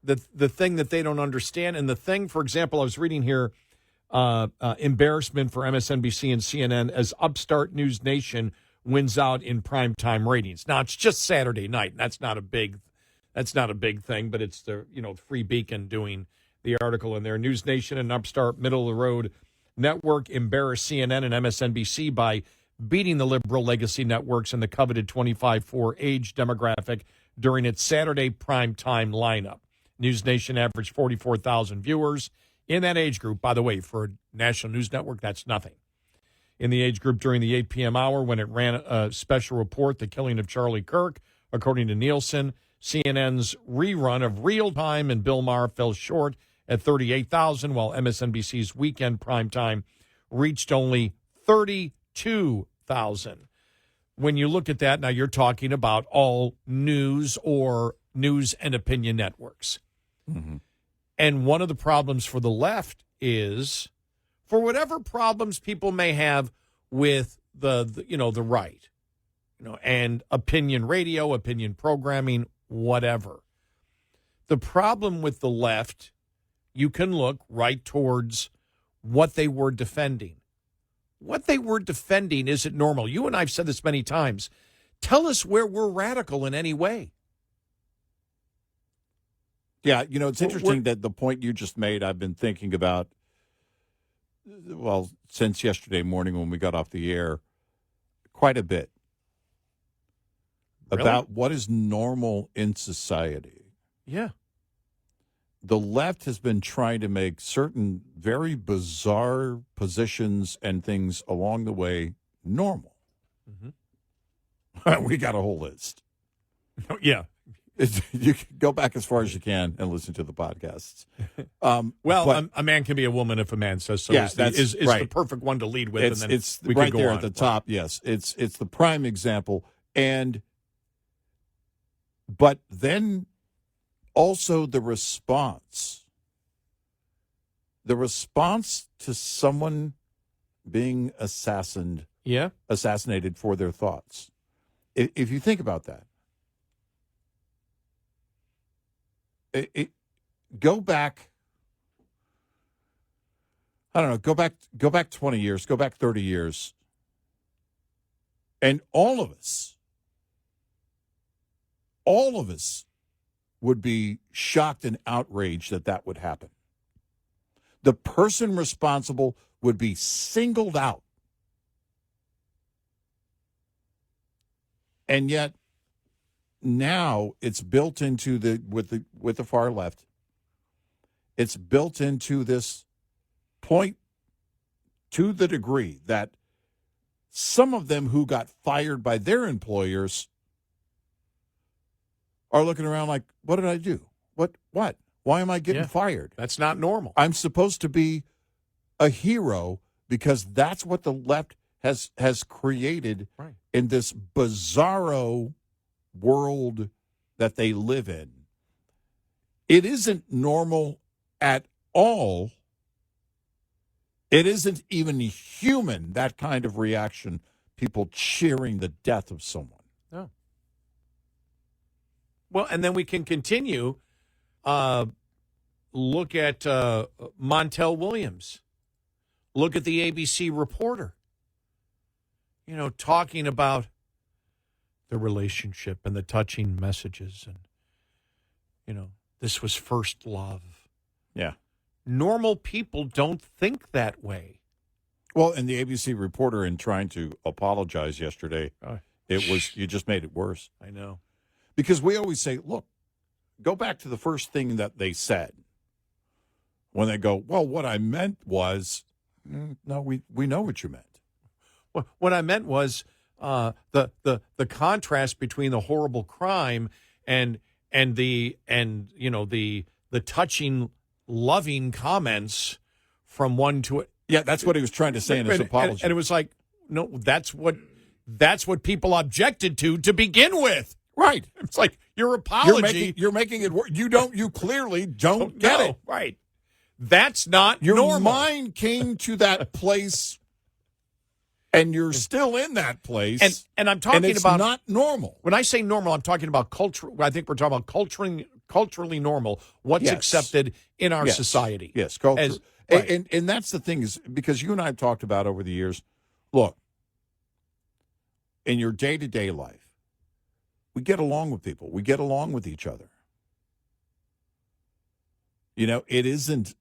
the thing that they don't understand. And the thing, for example, I was reading here, embarrassment for MSNBC and CNN as upstart News Nation wins out in primetime ratings. Now, it's just Saturday night, and that's not a big thing, but it's the Free Beacon doing the article in there. News Nation and upstart middle-of-the-road network embarrass CNN and MSNBC by beating the liberal legacy networks in the coveted 25-4 age demographic during its Saturday primetime lineup. News Nation averaged 44,000 viewers in that age group. By the way, for a national news network, that's nothing. In the age group during the 8 p.m. hour when it ran a special report, The Killing of Charlie Kirk, according to Nielsen, CNN's rerun of Real Time and Bill Maher fell short at 38,000, while MSNBC's weekend primetime reached only 32,000. When you look at that, now you're talking about all news or news and opinion networks. Mm-hmm. And one of the problems for the left is, for whatever problems people may have with the right, and opinion radio, opinion programming, whatever. The problem with the left you can look right towards what they were defending. What they were defending isn't normal. You and I have said this many times. Tell us where we're radical in any way. Yeah, it's interesting that the point you just made, I've been thinking about, well, since yesterday morning when we got off the air, quite a bit. Really? About what is normal in society. Yeah. The left has been trying to make certain very bizarre positions and things along the way normal. Mm-hmm. We got a whole list. Yeah. You can go back as far as you can and listen to the podcasts. A man can be a woman if a man says so. Yeah, is right. the perfect one to lead with. It's, and then it's we right can go there on. at the top. Yes, it's the prime example. But then also the response to someone being assassinated for their thoughts. If you think about that, go back. I don't know. Go back 20 years. Go back 30 years, and all of us would be shocked and outraged that would happen. The person responsible would be singled out. And yet now it's built into with the far left. It's built into this point to the degree that some of them who got fired by their employers are looking around like, what did I do? What? Why am I getting fired? That's not normal. I'm supposed to be a hero because that's what the left has created in this bizarro world that they live in. It isn't normal at all. It isn't even human, that kind of reaction, people cheering the death of someone. No. Well, and then we can continue. Look at Montel Williams. Look at the ABC reporter. Talking about the relationship and the touching messages. And, this was first love. Yeah. Normal people don't think that way. Well, and the ABC reporter, in trying to apologize yesterday, you just made it worse. I know. Because we always say, look, go back to the first thing that they said. When they go, well, what I meant was, no, we know what you meant. Well, what I meant was the contrast between the horrible crime and the touching, loving comments from one to it. Yeah, that's what he was trying to say in his apology. And it was like, no, that's what people objected to begin with. Right. It's like your apology. You're making it work. You clearly don't get it. Right. That's not your normal. mind came to that place, and you're still in that place. And I'm talking and it's about not normal. When I say normal, I'm talking about culture. I think we're talking about culturally normal. What's accepted in our society? Yes, culture. And that's the thing, is because you and I have talked about over the years. Look, in your day-to-day life, we get along with people. We get along with each other. It isn't.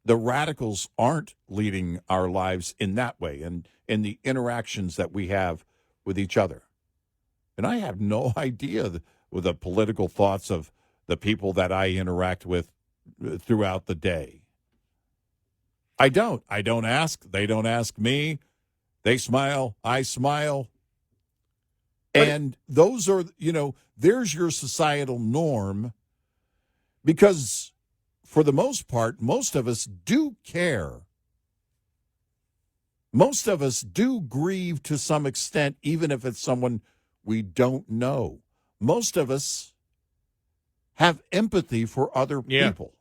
The radicals aren't leading our lives in that way, and in the interactions that we have with each other. And I have no idea with the political thoughts of the people that I interact with throughout the day. I don't ask. They don't ask me. They smile. I smile. And those are, there's your societal norm, because for the most part, most of us do care. Most of us do grieve to some extent, even if it's someone we don't know. Most of us have empathy for other people.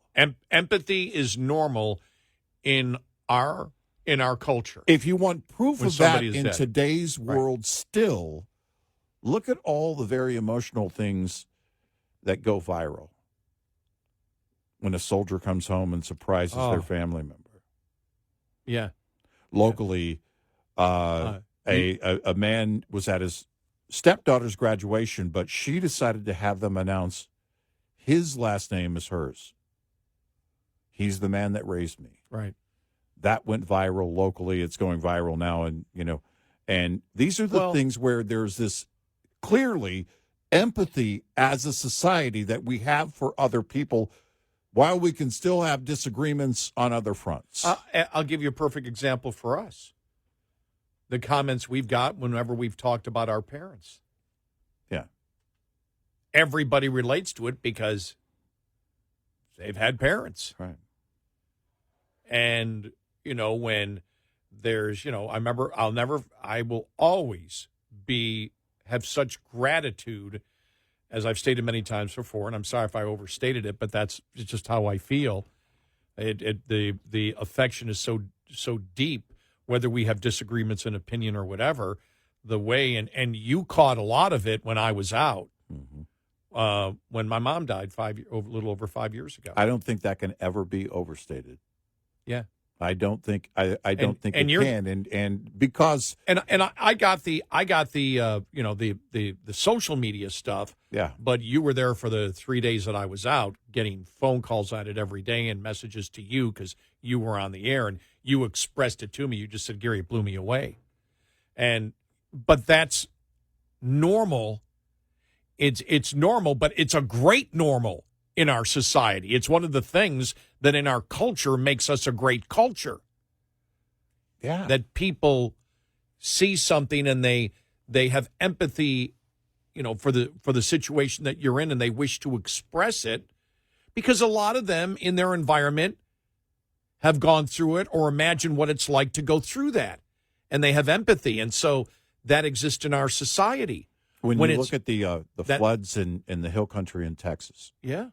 Empathy is normal in our culture. If you want proof of that in today's world still, look at all the very emotional things that go viral. when a soldier comes home and surprises their family member. Yeah. Locally, a man was at his stepdaughter's graduation, but she decided to have them announce his last name is hers. He's the man that raised me. Right. That went viral locally. It's going viral now. And, and these are the things where there's this clearly empathy as a society that we have for other people while we can still have disagreements on other fronts. I'll give you a perfect example for us. The comments we've got whenever we've talked about our parents. Yeah. Everybody relates to it because they've had parents. Right. And, when there's, I will always have such gratitude, as I've stated many times before, and I'm sorry if I overstated it, but that's just how I feel. The affection is so deep, whether we have disagreements in opinion or whatever, the way, and you caught a lot of it when I was out, when my mom died a little over 5 years ago. I don't think that can ever be overstated. Yeah. I don't think it can, and because I got the social media stuff. Yeah. But you were there for the 3 days that I was out, getting phone calls at it every day and messages to you because you were on the air and you expressed it to me. You just said, Gary, it blew me away, but that's normal. It's normal, but it's a great normal in our society. It's one of the things that in our culture makes us a great culture. Yeah. That people see something and they have empathy, for the situation that you're in, and they wish to express it because a lot of them in their environment have gone through it or imagine what it's like to go through that. And they have empathy. And so that exists in our society. When you look at the floods in the hill country in Texas. Yeah.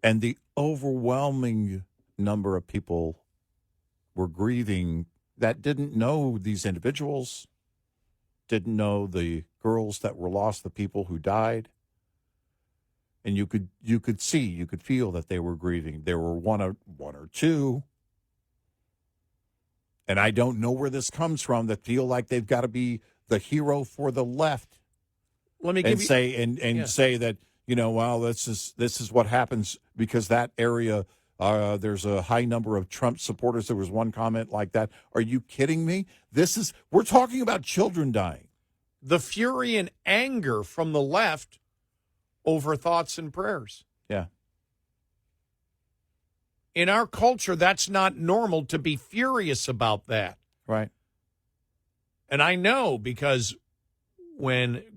And the overwhelming number of people were grieving that didn't know these individuals, didn't know the girls that were lost, the people who died. And you could feel that they were grieving. There were one or two. And I don't know where this comes from, that feel like they've got to be the hero for the left. Let me give you say that, well, this is what happens because that area, there's a high number of Trump supporters. There was one comment like that. Are you kidding me? We're talking about children dying. The fury and anger from the left over thoughts and prayers. Yeah. In our culture, that's not normal to be furious about that. Right. And I know because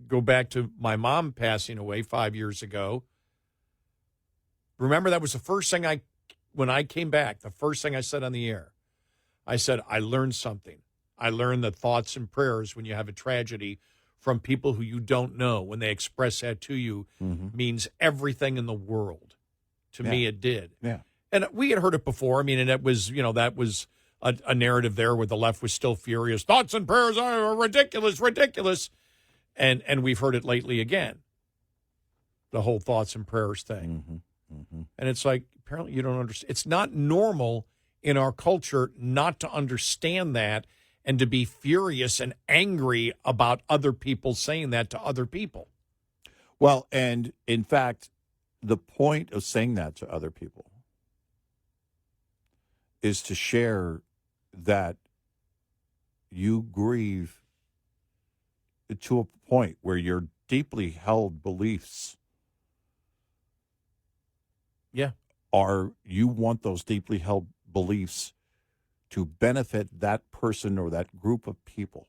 go back to my mom passing away 5 years ago, remember that was the first thing when I came back, the first thing I said on the air, I said, I learned something. I learned that thoughts and prayers when you have a tragedy from people who you don't know, when they express that to you, means everything in the world. To me, it did. Yeah. And we had heard it before. I mean, and it was, that was a narrative there where the left was still furious. Thoughts and prayers are ridiculous. And we've heard it lately again. The whole thoughts and prayers thing. And it's like, apparently you don't understand. It's not normal in our culture not to understand that and to be furious and angry about other people saying that to other people. Well, and in fact, the point of saying that to other people is to share that you grieve to a point where your deeply held beliefs you want those deeply held beliefs to benefit that person or that group of people,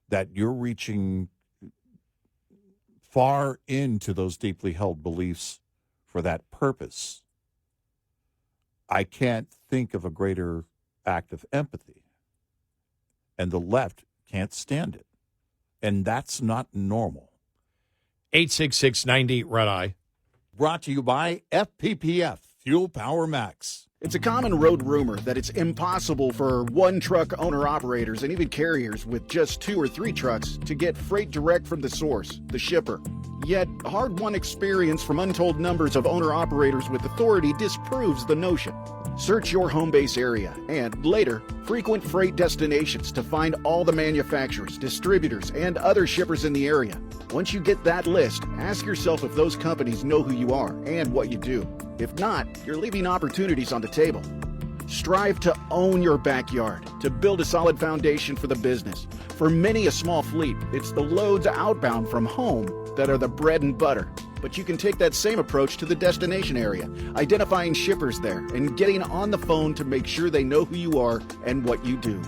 that you're reaching far into those deeply held beliefs for that purpose. I can't think of a greater act of empathy. And the left can't stand it. And that's not normal. 866-98-RED-EYE. Brought to you by FPPF, Fuel Power Max. It's a common road rumor that it's impossible for one-truck owner-operators and even carriers with just 2 or 3 trucks to get freight direct from the source, the shipper. Yet, hard-won experience from untold numbers of owner-operators with authority disproves the notion. Search your home base area and, later, frequent freight destinations to find all the manufacturers, distributors, and other shippers in the area. Once you get that list, ask yourself if those companies know who you are and what you do. If not, you're leaving opportunities on the table. Strive to own your backyard, to build a solid foundation for the business. For many a small fleet, it's the loads outbound from home that are the bread and butter. But you can take that same approach to the destination area, identifying shippers there and getting on the phone to make sure they know who you are and what you do.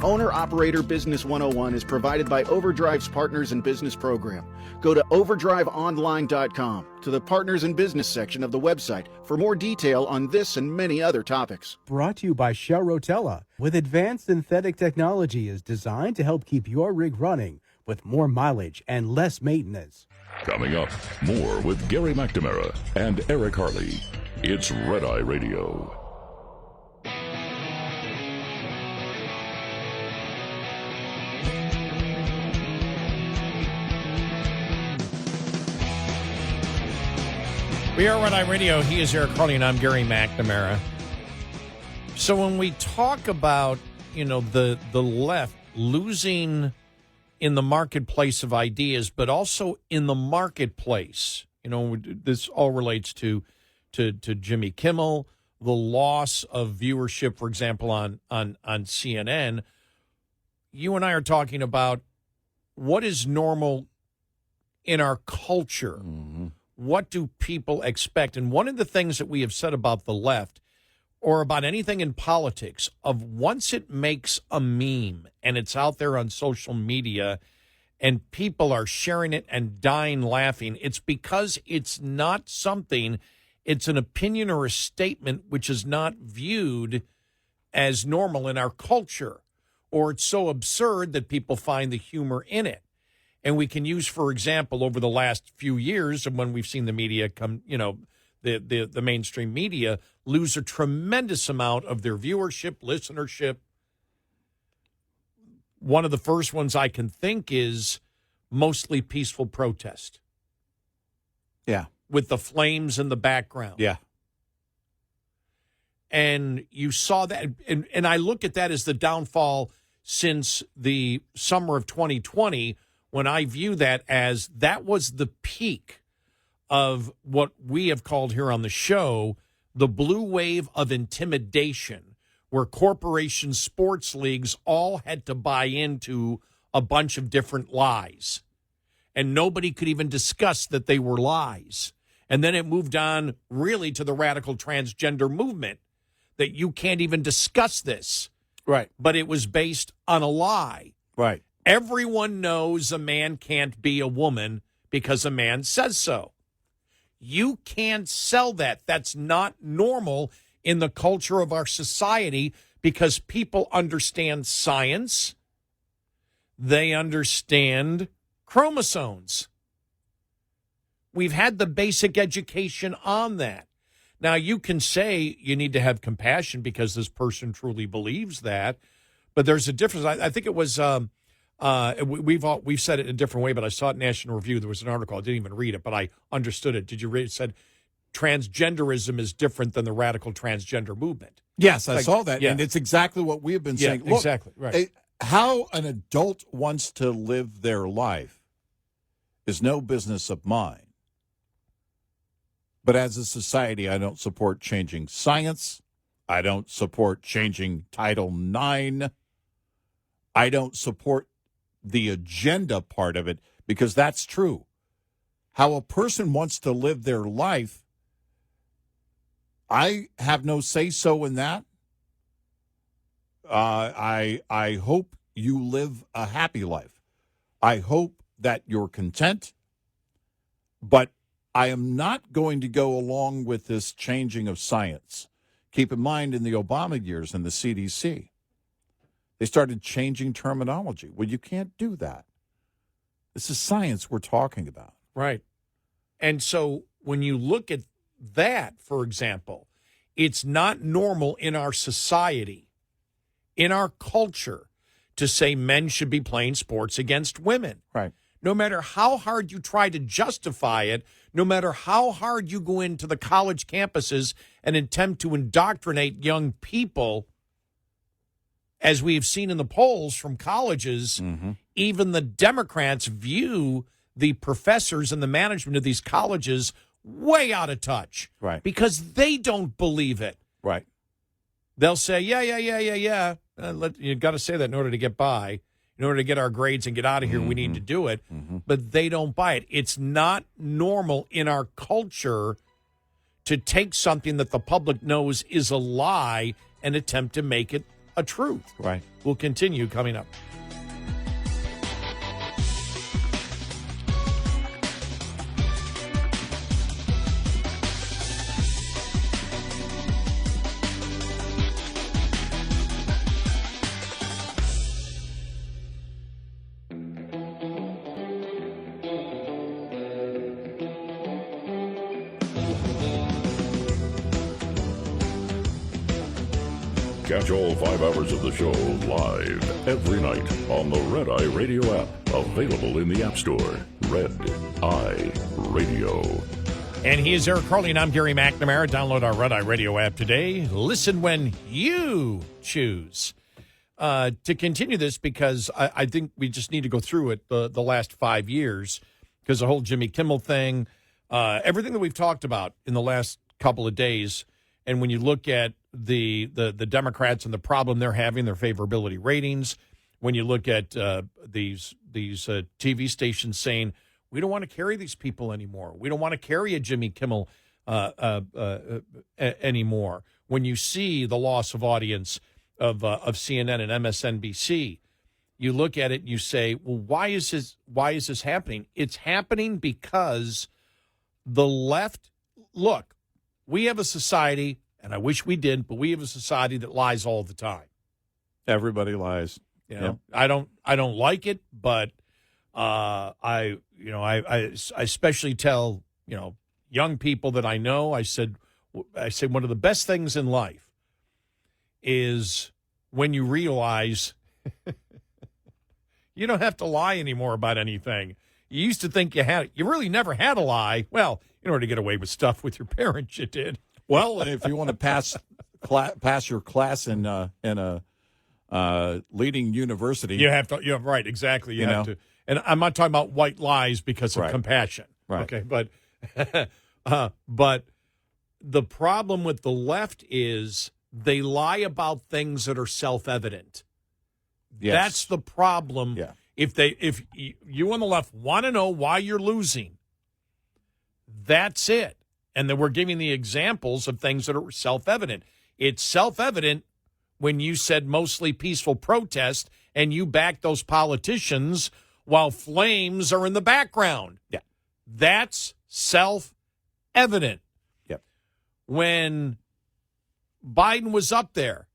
Owner-Operator Business 101 is provided by Overdrive's Partners in Business program. Go to overdriveonline.com to the Partners in Business section of the website for more detail on this and many other topics. Brought to you by Shell Rotella, with advanced synthetic technology is designed to help keep your rig running with more mileage and less maintenance. Coming up, more with Gary McNamara and Eric Harley. It's Red Eye Radio. We are Red Eye Radio. He is Eric Harley, and I'm Gary McNamara. So when we talk about, the left losing in the marketplace of ideas, but also in the marketplace, this all relates to Jimmy Kimmel, the loss of viewership, for example, on CNN. You and I are talking about what is normal in our culture. Mm-hmm. What do people expect? And one of the things that we have said about the left or about anything in politics, of once it makes a meme and it's out there on social media and people are sharing it and dying laughing, it's because it's not something, it's an opinion or a statement which is not viewed as normal in our culture, or it's so absurd that people find the humor in it. And we can use, for example, over the last few years, and when we've seen the media come, the mainstream media lose a tremendous amount of their viewership, listenership. One of the first ones I can think is mostly peaceful protest. Yeah. With the flames in the background. Yeah. And you saw that, and I look at that as the downfall since the summer of 2020, when I view that as that was the peak of what we have called here on the show the blue wave of intimidation, where corporations, sports leagues all had to buy into a bunch of different lies. And nobody could even discuss that they were lies. And then it moved on really to the radical transgender movement, that you can't even discuss this. Right. But it was based on a lie. Right. Everyone knows a man can't be a woman because a man says so. You can't sell that. That's not normal in the culture of our society, because people understand science. They understand chromosomes. We've had the basic education on that. Now, you can say you need to have compassion because this person truly believes that, but there's a difference. I think it was we've said it in a different way, but I saw it in National Review. There was an article. I didn't even read it, but I understood it. Did you read it? It said transgenderism is different than the radical transgender movement. Yes, I saw that, yeah. and it's exactly what we have been saying. Look, exactly. Right. How an adult wants to live their life is no business of mine. But as a society, I don't support changing science. I don't support changing Title IX. I don't support the agenda part of it, because that's true. How a person wants to live their life, I have no say-so in that. I hope you live a happy life. I hope that you're content, but I am not going to go along with this changing of science. Keep in mind, in the Obama years in the CDC, they started changing terminology. Well, you can't do that. This is science we're talking about. Right. And so when you look at that, for example, It's not normal in our society, in our culture, to say men should be playing sports against women. Right. No matter how hard you try to justify it, no matter how hard you go into the college campuses and attempt to indoctrinate young people, as we've seen in the polls from colleges, even the Democrats view the professors and the management of these colleges way out of touch. Right. Because they don't believe it. Right. They'll say, yeah. You got to say that in order to get by. In order to get our grades and get out of here, we need to do it. But they don't buy it. It's not normal in our culture to take something that the public knows is a lie and attempt to make it a truth. Right. We'll continue coming up. Catch all 5 hours of the show live every night on the Red Eye Radio app. Available in the App Store. Red Eye Radio. And he is Eric Carly, and I'm Gary McNamara. Download our Red Eye Radio app today. Listen when you choose. To continue this, because I think we just need to go through it the last 5 years, because the whole Jimmy Kimmel thing, everything that we've talked about in the last couple of days, and when you look at the Democrats and the problem they're having, their favorability ratings, when you look at these TV stations saying, we don't want to carry these people anymore. We don't want to carry a Jimmy Kimmel anymore. When you see the loss of audience of CNN and MSNBC, you look at it and you say, well, why is this happening? It's happening because the left, look, we have a society, and I wish we did, but we have a society that lies all the time. Everybody lies. You know, I don't like it, but I especially tell, young people that I know, I say one of the best things in life is when you realize you don't have to lie anymore about anything. You used to think you really never had to lie. Well, in order to get away with stuff with your parents, you did. Well, if you want to pass your class in a leading university, you have to. You're right, exactly. You have to. And I'm not talking about white lies because of compassion. Right. Okay, but the problem with the left is they lie about things that are self-evident. Yes. That's the problem. Yeah. If you on the left want to know why you're losing, that's it. And then we're giving the examples of things that are self-evident. It's self-evident when you said mostly peaceful protest and you back those politicians while flames are in the background. Yeah. That's self-evident. Yep. When Biden was up there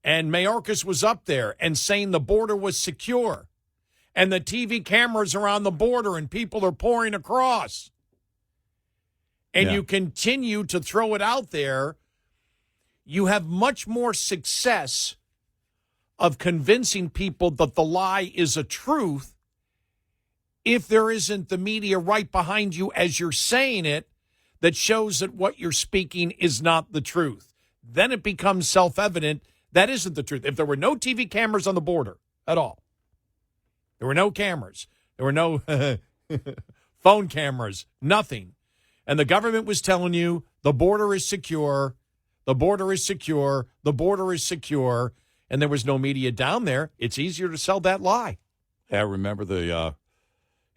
and Mayorkas was up there and saying the border was secure and the TV cameras are on the border and people are pouring across, and you continue to throw it out there, you have much more success of convincing people that the lie is a truth if there isn't the media right behind you as you're saying it that shows that what you're speaking is not the truth. Then it becomes self-evident that isn't the truth. If there were no TV cameras on the border at all, there were no cameras, there were no phone cameras, nothing, and the government was telling you the border is secure, the border is secure, the border is secure, and there was no media down there, it's easier to sell that lie. Yeah, I remember the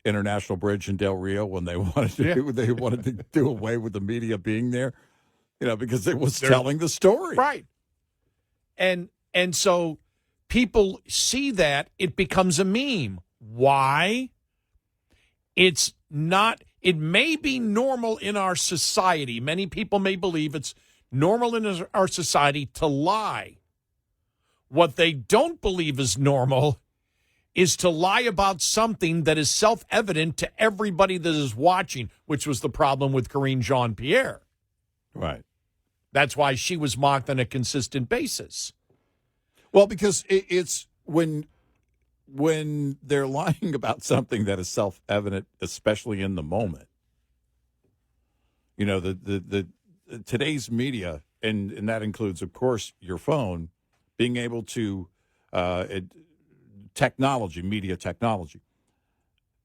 International Bridge in Del Rio when they wanted to do away with the media being there, because it was telling the story. Right. And so people see that, it becomes a meme. Why? It's not. It may be normal in our society. Many people may believe it's normal in our society to lie. What they don't believe is normal is to lie about something that is self-evident to everybody that is watching, which was the problem with Karine Jean-Pierre. Right. That's why she was mocked on a consistent basis. Well, because it's when they're lying about something that is self-evident, especially in the moment. You know, the today's media, and that includes, of course, your phone, being able to media technology,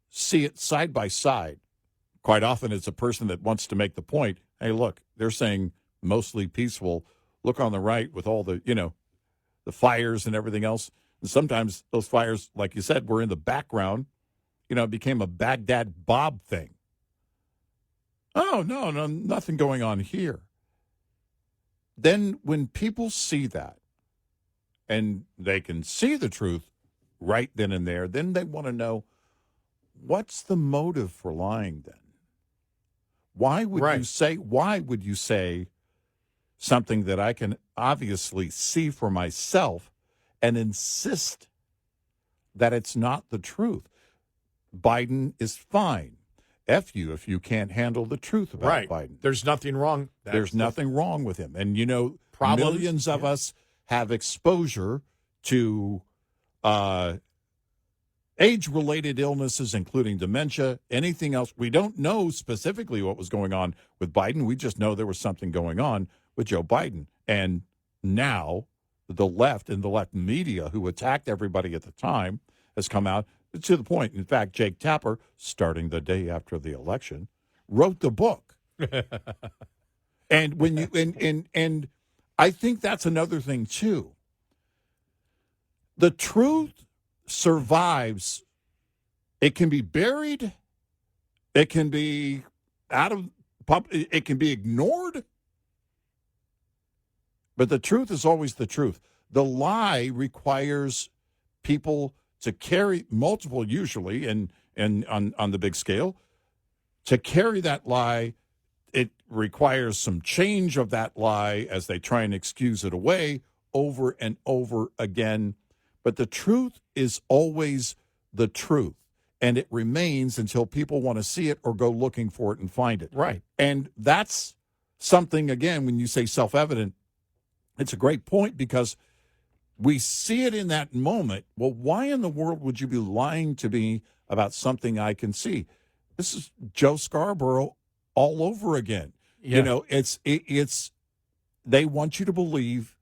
see it side by side. Quite often, it's a person that wants to make the point. Hey, look, they're saying mostly peaceful. Look on the right with all the the fires and everything else. And sometimes those fires, like you said, were in the background. It became a Baghdad Bob thing. Oh, no, nothing going on here. Then when people see that and they can see the truth right then and there, then they want to know, what's the motive for lying then? Why would you say something that I can obviously see for myself and insist that it's not the truth? Biden is fine. F you if you can't handle the truth about Biden. There's nothing wrong. There's nothing wrong with him. And, Problems, millions of us have exposure to age-related illnesses, including dementia, anything else. We don't know specifically what was going on with Biden. We just know there was something going on with Joe Biden. And now the left and the left media, who attacked everybody at the time, has come out to the point. In fact, Jake Tapper, starting the day after the election, wrote the book. And when you and I think that's another thing too. The truth survives. It can be buried. It can be it can be ignored. But the truth is always the truth. The lie requires people to carry multiple, usually, and on the big scale. To carry that lie, it requires some change of that lie as they try and excuse it away over and over again. But the truth is always the truth, and it remains until people want to see it or go looking for it and find it. Right. And that's something, again, when you say self-evident, it's a great point because we see it in that moment. Well, why in the world would you be lying to me about something I can see? This is Joe Scarborough all over again. Yeah. It's they want you to believe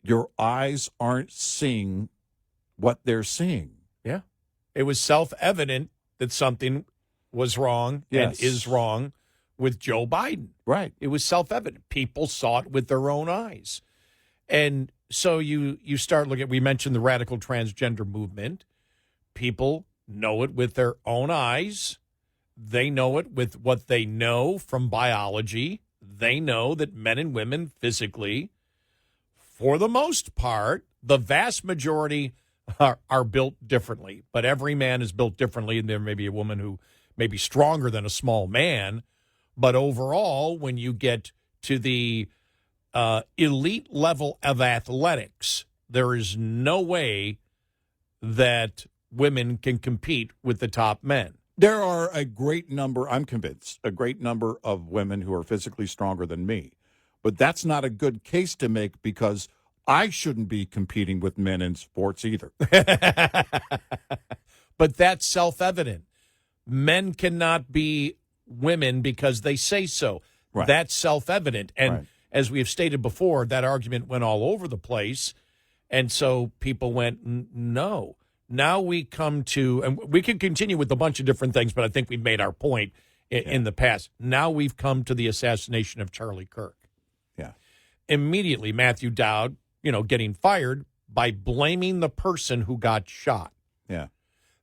your eyes aren't seeing what they're seeing. Yeah. It was self-evident that something was wrong and is wrong with Joe Biden. Right. It was self-evident. People saw it with their own eyes. And so you start looking at, we mentioned the radical transgender movement. People know it with their own eyes. They know it with what they know from biology. They know that men and women physically, for the most part, the vast majority are built differently. But every man is built differently, and there may be a woman who may be stronger than a small man. But overall, when you get to the elite level of athletics, there is no way that women can compete with the top men. There are a great number, I'm convinced, a great number of women who are physically stronger than me. But that's not a good case to make because I shouldn't be competing with men in sports either. But that's self-evident. Men cannot be women because they say so. Right. That's self-evident. And as we have stated before, that argument went all over the place. And so people went, no. Now we come to, and we can continue with a bunch of different things, but I think we've made our point in the past. Now we've come to the assassination of Charlie Kirk. Yeah. Immediately, Matthew Dowd, getting fired by blaming the person who got shot. Yeah.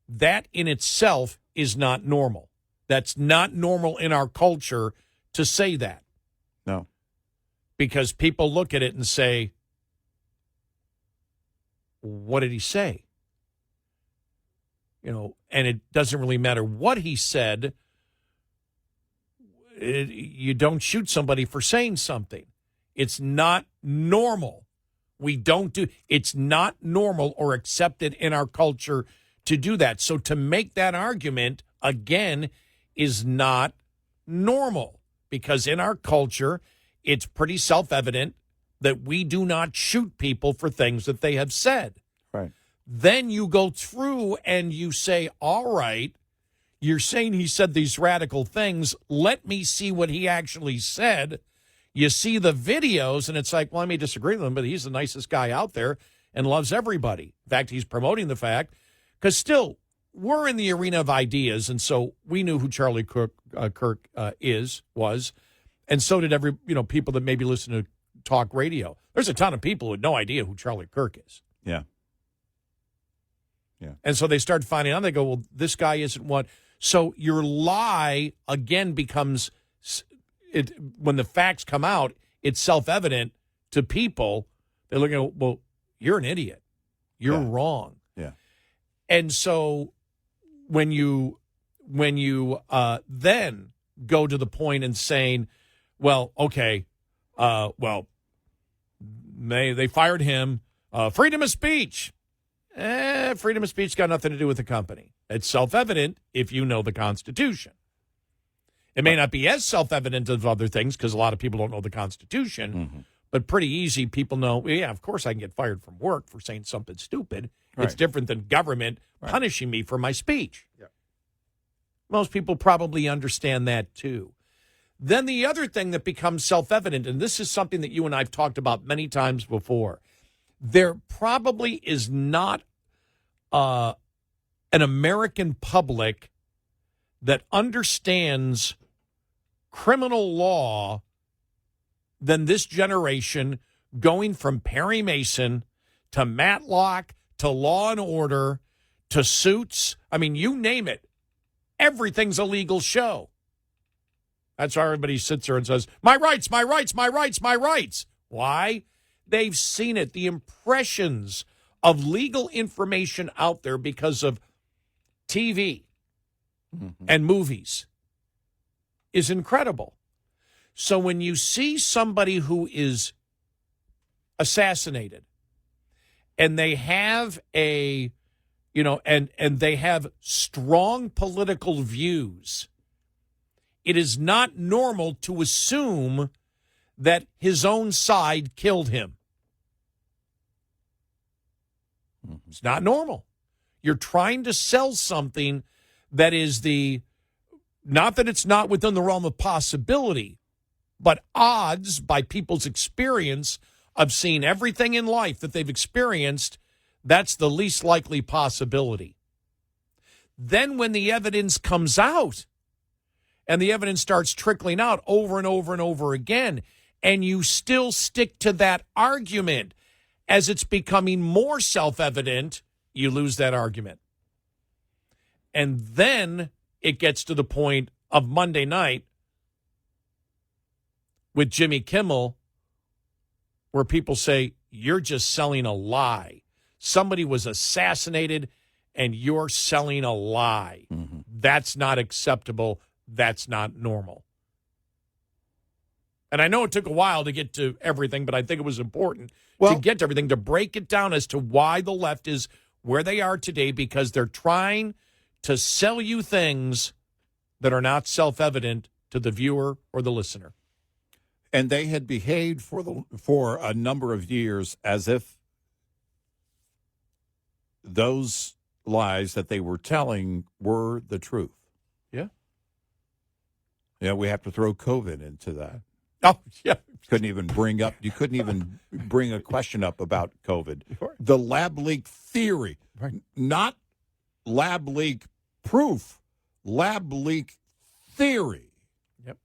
That in itself is not normal. That's not normal in our culture to say that. No. Because people look at it and say, what did he say? And it doesn't really matter what he said. You don't shoot somebody for saying something. It's not normal. It's not normal or accepted in our culture to do that. So to make that argument, again, is not normal because in our culture, it's pretty self-evident that we do not shoot people for things that they have said. Right. Then you go through and you say, all right, you're saying he said these radical things. Let me see what he actually said. You see the videos, and it's like, well, I may disagree with him, but he's the nicest guy out there and loves everybody. In fact, he's promoting the fact, because still, we're in the arena of ideas, and so we knew who Charlie Kirk was, and so did people that maybe listen to talk radio. There's a ton of people who had no idea who Charlie Kirk is. Yeah. Yeah. And so they start finding out, they go, well, this guy isn't what. So your lie, again, becomes, when the facts come out, it's self-evident to people. They're looking at, well, you're an idiot. You're wrong. Yeah. And so when you then go to the point and saying, well, okay, they fired him. Freedom of speech. Freedom of speech got nothing to do with the company. It's self-evident if you know the Constitution. It may not be as self-evident as other things because a lot of people don't know the Constitution, but pretty easy. People know, well, yeah, of course I can get fired from work for saying something stupid. Right. It's different than government punishing me for my speech. Yep. Most people probably understand that too. Then the other thing that becomes self-evident, and this is something that you and I have talked about many times before, there probably is not an American public that understands criminal law than this generation, going from Perry Mason to Matlock to Law and Order to Suits. I mean, you name it. Everything's a legal show. That's why everybody sits there and says, my rights, my rights, my rights, my rights. Why? They've seen it. The impressions of legal information out there because of TV and movies is incredible. So when you see somebody who is assassinated and they have and they have strong political views, it is not normal to assume that his own side killed him. It's not normal. You're trying to sell something that is not that it's not within the realm of possibility, but odds by people's experience of seeing everything in life that they've experienced, that's the least likely possibility. Then when the evidence comes out, and the evidence starts trickling out over and over and over again, and you still stick to that argument as it's becoming more self-evident, you lose that argument. And then it gets to the point of Monday night with Jimmy Kimmel where people say, you're just selling a lie. Somebody was assassinated and you're selling a lie. That's not acceptable. That's not normal. And I know it took a while to get to everything, but I think it was important to get to everything, to break it down as to why the left is where they are today, because they're trying to sell you things that are not self-evident to the viewer or the listener. And they had behaved for a number of years as if those lies that they were telling were the truth. Yeah. Yeah, we have to throw COVID into that. Oh, yeah. You couldn't even bring a question up about COVID. The lab leak theory, not lab leak proof, lab leak theory. Yep.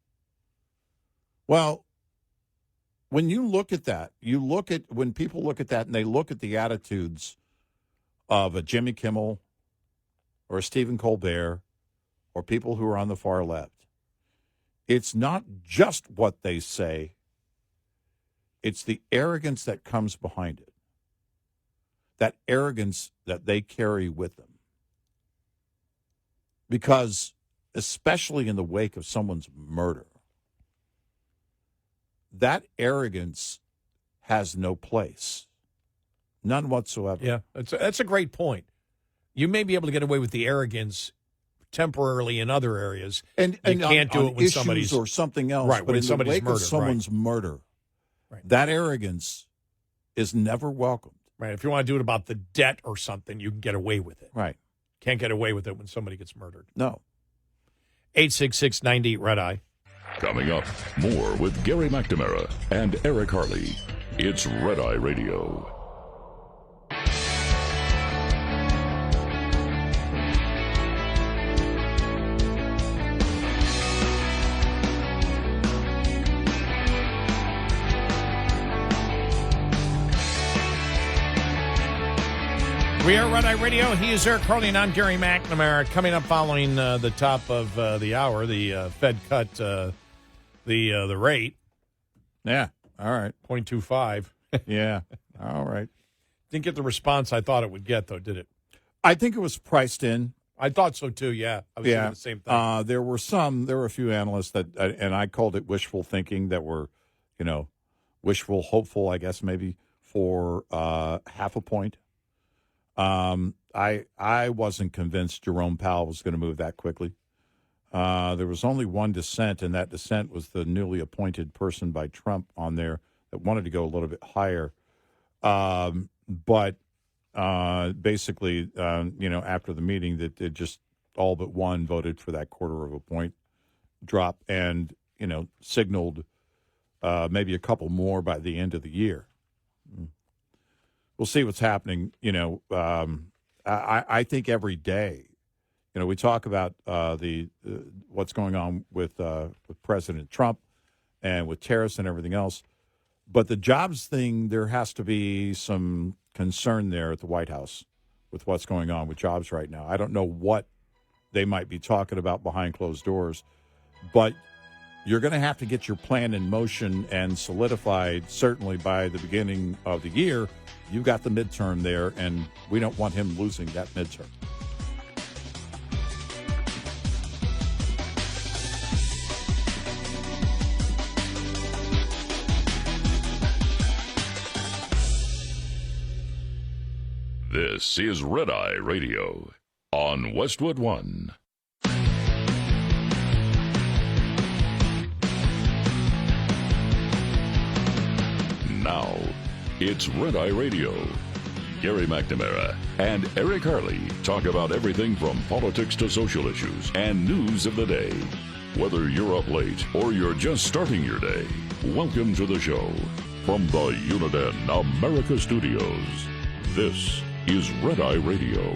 Well, when you look at that, when people look at that and they look at the attitudes of a Jimmy Kimmel or a Stephen Colbert or people who are on the far left, it's not just what they say, it's the arrogance that comes behind it. That arrogance that they carry with them. Because, especially in the wake of someone's murder, that arrogance has no place. None whatsoever. Yeah, that's a great point. You may be able to get away with the arrogance temporarily in other areas. And you can't do on it when issues somebody's or something else. right. But When in the somebody's wake murdered, of someone's murder, that arrogance is never welcomed. Right. If you want to do it about the debt or something, you can get away with it. Right. Can't get away with it when somebody gets murdered. No. 866-98 Red Eye. Coming up, more with Gary McNamara and Eric Harley. It's Red Eye Radio. We are Red Eye Radio. He is Eric Harley, and I'm Gary McNamara. Coming up following the top of the hour, the Fed cut the rate. Yeah. All right. 0.25. Yeah. All right. Didn't get the response I thought it would get, though, did it? I think it was priced in. I thought so, too, yeah. I was thinking the same thing. There were a few analysts that, and I called it wishful thinking, that were, wishful, hopeful, I guess, maybe for half a point. I wasn't convinced Jerome Powell was going to move that quickly. There was only one dissent, and that dissent was the newly appointed person by Trump on there that wanted to go a little bit higher. But basically, after the meeting, that it just all but one voted for that quarter of a point drop and, signaled maybe a couple more by the end of the year. We'll see what's happening. I think every day, we talk about what's going on with President Trump and with tariffs and everything else. But the jobs thing, there has to be some concern there at the White House with what's going on with jobs right now. I don't know what they might be talking about behind closed doors, but you're going to have to get your plan in motion and solidified certainly by the beginning of the year. You've got the midterm there, and we don't want him losing that midterm. This is Red Eye Radio on Westwood One. Now, it's Red Eye Radio. Gary McNamara and Eric Harley talk about everything from politics to social issues and news of the day. Whether you're up late or you're just starting your day, welcome to the show. From the Uniden America Studios, this is Red Eye Radio.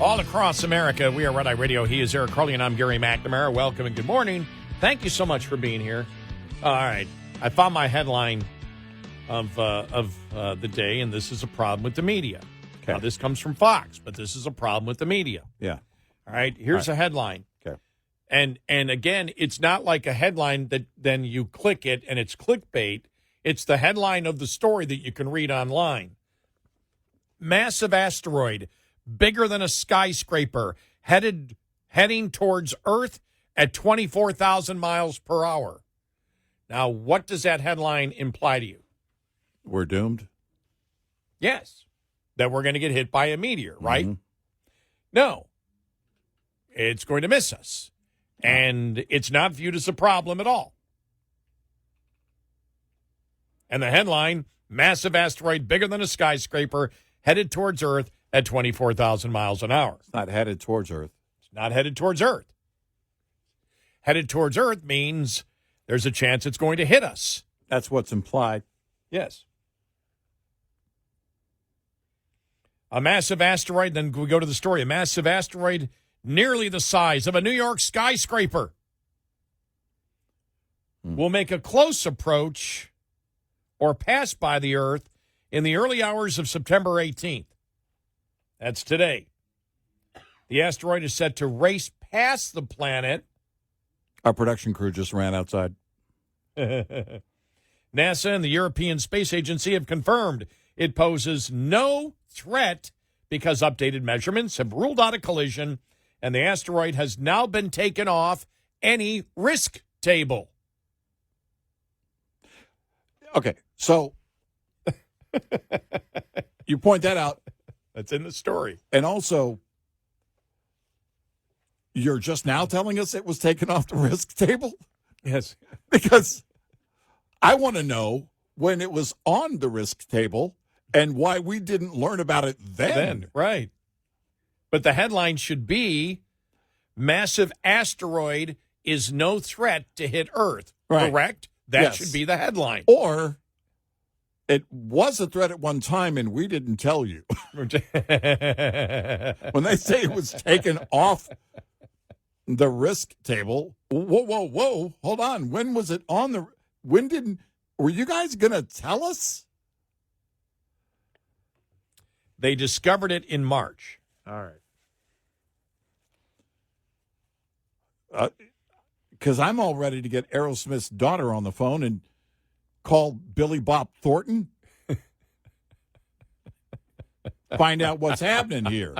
All across America, we are Red Eye Radio. He is Eric Harley, and I'm Gary McNamara. Welcome and good morning. Thank you so much for being here. All right. I found my headline of the day, and this is a problem with the media. Okay. Now, this comes from Fox, but this is a problem with the media. Yeah. All right. Here's a headline. Okay. And again, it's not like a headline that then you click it and it's clickbait. It's the headline of the story that you can read online. Massive asteroid, bigger than a skyscraper, heading towards Earth at 24,000 miles per hour. Now, what does that headline imply to you? We're doomed? Yes. That we're going to get hit by a meteor, right? Mm-hmm. No. It's going to miss us. And it's not viewed as a problem at all. And the headline, massive asteroid bigger than a skyscraper headed towards Earth at 24,000 miles an hour. It's not headed towards Earth. It's not headed towards Earth. Headed towards Earth means there's a chance it's going to hit us. That's what's implied. Yes. A massive asteroid, then we go to the story. A massive asteroid nearly the size of a New York skyscraper will make a close approach or pass by the Earth in the early hours of September 18th. That's today. The asteroid is set to race past the planet. Our production crew just ran outside. NASA and the European Space Agency have confirmed it poses no threat because updated measurements have ruled out a collision, and the asteroid has now been taken off any risk table. Okay, so you point that out. That's in the story. And also, you're just now telling us it was taken off the risk table? Yes. Because I want to know when it was on the risk table and why we didn't learn about it then. Right. But the headline should be, massive asteroid is no threat to hit Earth. Right. Correct? That Yes. should be the headline. Or it was a threat at one time and we didn't tell you. When they say it was taken off the risk table, whoa, hold on. When was it on the, were you guys going to tell us? They discovered it in March. All right. Because I'm all ready to get Aerosmith's daughter on the phone and call Billy Bob Thornton. Find out what's happening here.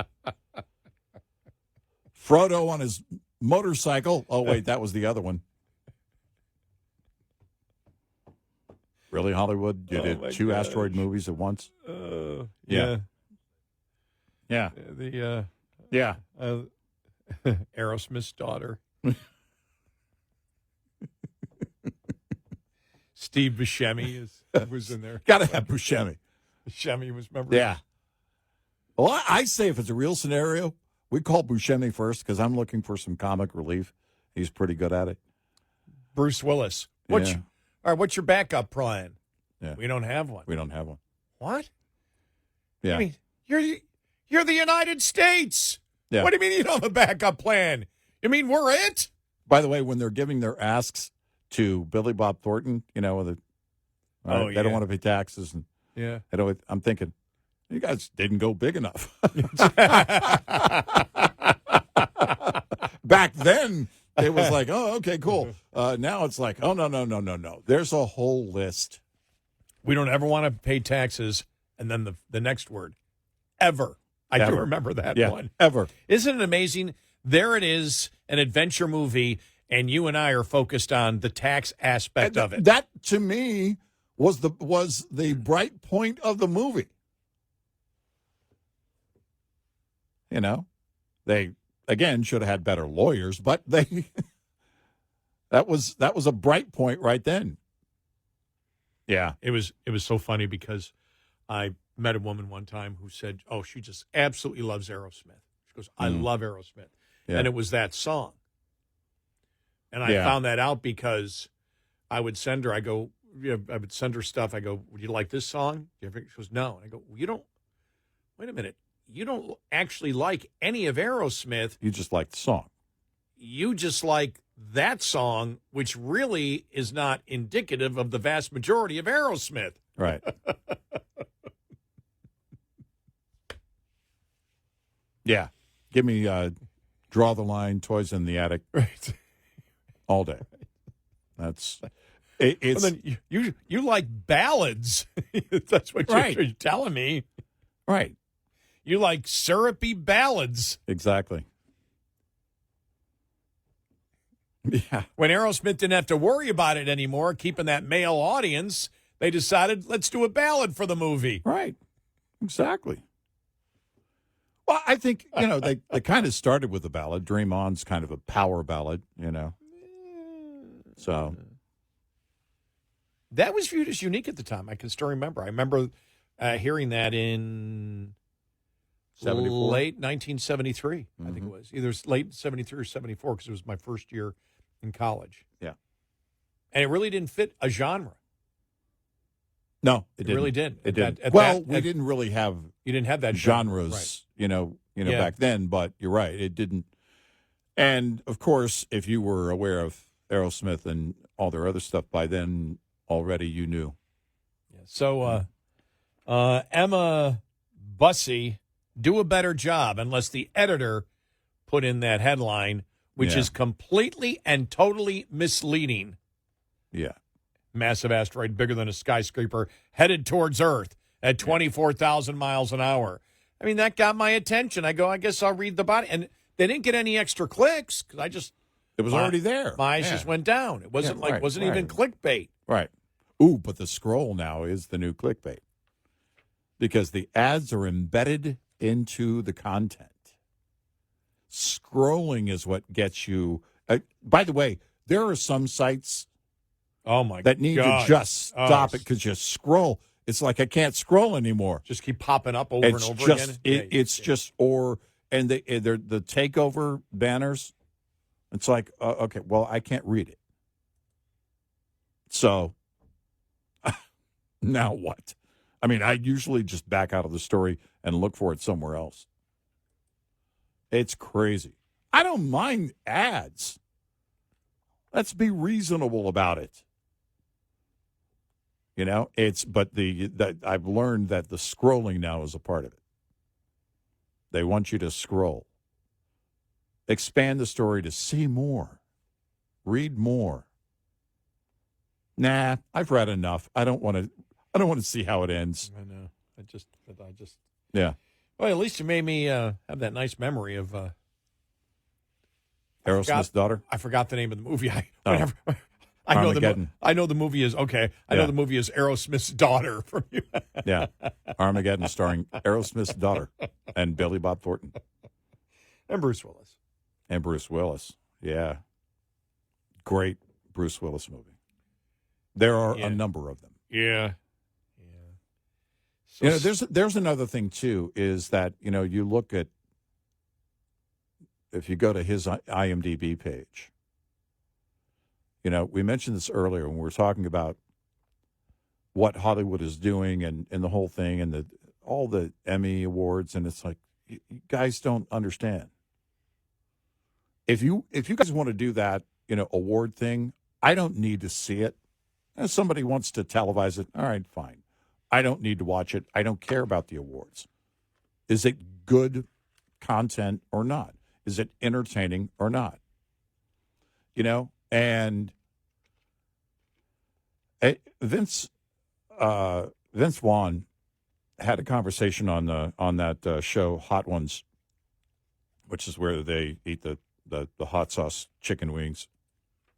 Frodo on his motorcycle. Oh, wait, that was the other one. Really, Hollywood? You did two asteroid movies at once? Yeah. Yeah. Yeah. Aerosmith's daughter. Steve Buscemi was in there. Got to have Buscemi. Buscemi was member. Yeah. Well, I say if it's a real scenario, we call Buscemi first because I'm looking for some comic relief. He's pretty good at it. Bruce Willis. All right, what's your backup plan? Yeah. We don't have one. We don't have one. What? Yeah. I mean, you're the United States. Yeah. What do you mean you don't have a backup plan? You mean we're it? By the way, when they're giving their asks to Billy Bob Thornton, they don't want to pay taxes. And I'm thinking, you guys didn't go big enough. Back then, it was like, oh, okay, cool. Now it's like, oh, no. There's a whole list. We don't ever want to pay taxes. And then the next word, ever. I do remember that one. Ever. Isn't it amazing? There it is, an adventure movie, and you and I are focused on the tax aspect of it. That, to me, was the bright point of the movie. They, again, should have had better lawyers, but that was a bright point right then. Yeah. It was so funny because I met a woman one time who said, oh, she just absolutely loves Aerosmith. She goes, I love Aerosmith. Yeah. And it was that song. And I found that out because I would send her, I would send her stuff. I go, would you like this song? She goes, no. And I go, well, wait a minute. You don't actually like any of Aerosmith. You just like the song. You just like that song, which really is not indicative of the vast majority of Aerosmith. Right. Yeah. Give me Draw the Line, Toys in the Attic. Right. All day. That's it's. Well, then you like ballads. That's what you're telling me. Right. You like syrupy ballads. Exactly. Yeah. When Aerosmith didn't have to worry about it anymore, keeping that male audience, they decided, let's do a ballad for the movie. Right. Exactly. Well, I think, they kind of started with a ballad. Dream On's kind of a power ballad, So. That was viewed as unique at the time. I can still remember. I remember hearing that in 74? late 1973, I think it was. Either late 73 or 74, because it was my first year in college. Yeah. And it really didn't fit a genre. No, it really didn't. It didn't. We didn't really have. You didn't have that genres, genre. Right. Back then. But you're right, it didn't. And of course, if you were aware of Aerosmith and all their other stuff by then, already you knew. Yeah. So, Emma Bussey, do a better job, unless the editor put in that headline, which is completely and totally misleading. Yeah. Massive asteroid bigger than a skyscraper headed towards Earth at 24,000 miles an hour. I mean, that got my attention. I go, I guess I'll read the body. And they didn't get any extra clicks because it was already there. My eyes just went down. It wasn't wasn't even clickbait. Right. Ooh, but the scroll now is the new clickbait because the ads are embedded into the content. scrolling is what gets you. By the way, there are some sites that need to just stop it because you scroll. It's like I can't scroll anymore. Just keep popping up over and over again. It's just and they're the takeover banners. It's like okay, well I can't read it. So now what? I mean, I usually just back out of the story and look for it somewhere else. It's crazy. I don't mind ads. Let's be reasonable about it. You know, but I've learned that the scrolling now is a part of it. They want you to scroll. Expand the story to see more. Read more. Nah, I've read enough. I don't want to see how it ends. I know. I just. Yeah. Well, at least you made me have that nice memory of Aerosmith's daughter. I forgot the name of the movie. I know the movie is okay. I know the movie is Aerosmith's daughter from you. Yeah, Armageddon, starring Aerosmith's daughter and Billy Bob Thornton and Bruce Willis. Yeah, great Bruce Willis movie. There are a number of them. Yeah. So, there's another thing too, is that you look at, if you go to his IMDb page. We mentioned this earlier when we were talking about what Hollywood is doing and the whole thing and all the Emmy awards, and it's like, you guys don't understand. If you guys want to do that, award thing, I don't need to see it. If somebody wants to televise it, all right, fine. I don't need to watch it. I don't care about the awards. Is it good content or not? Is it entertaining or not? And Vince Vaughn had a conversation on that show Hot Ones, which is where they eat the hot sauce chicken wings,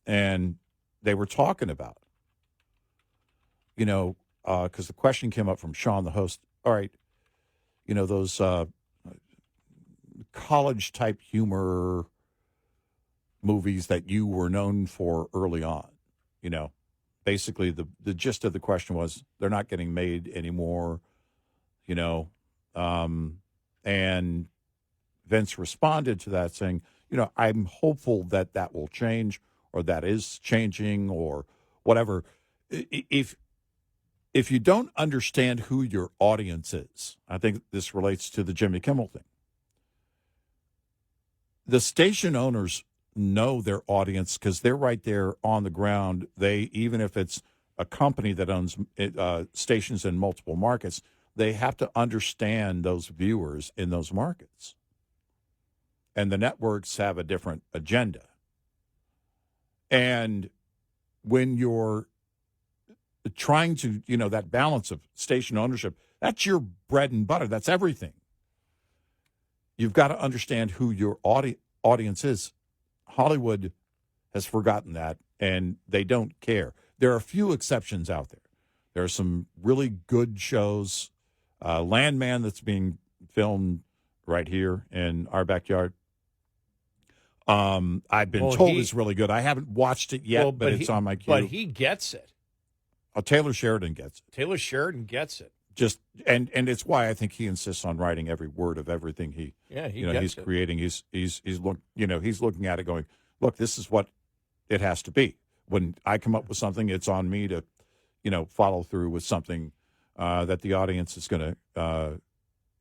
and they were talking about, because the question came up from Sean, the host. All right, those college type humor movies that you were known for early on, basically the gist of the question was they're not getting made anymore, and Vince responded to that saying, I'm hopeful that will change, or that is changing, or whatever. If you don't understand who your audience is, I think this relates to the Jimmy Kimmel thing. The station owners know their audience because they're right there on the ground. Even if it's a company that owns stations in multiple markets, they have to understand those viewers in those markets. And the networks have a different agenda. And when you're trying to, that balance of station ownership, that's your bread and butter. That's everything. You've got to understand who your audience is. Hollywood has forgotten that, and they don't care. There are a few exceptions out there. There are some really good shows. Landman, that's being filmed right here in our backyard. I've been told it's really good. I haven't watched it yet, but it's on my queue. But he gets it. Taylor Sheridan gets it. Taylor Sheridan gets it. Just and it's why I think he insists on writing every word of everything he's creating. He's looking at it going, look, this is what it has to be. When I come up with something, it's on me to, follow through with something that the audience is going to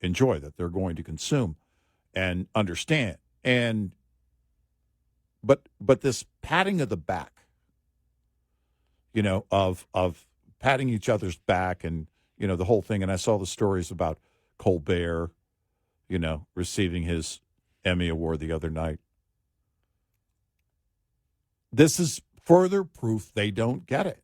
enjoy, that they're going to consume and understand. And but this patting of the back, of patting each other's back and, the whole thing. And I saw the stories about Colbert, receiving his Emmy Award the other night. This is further proof they don't get it.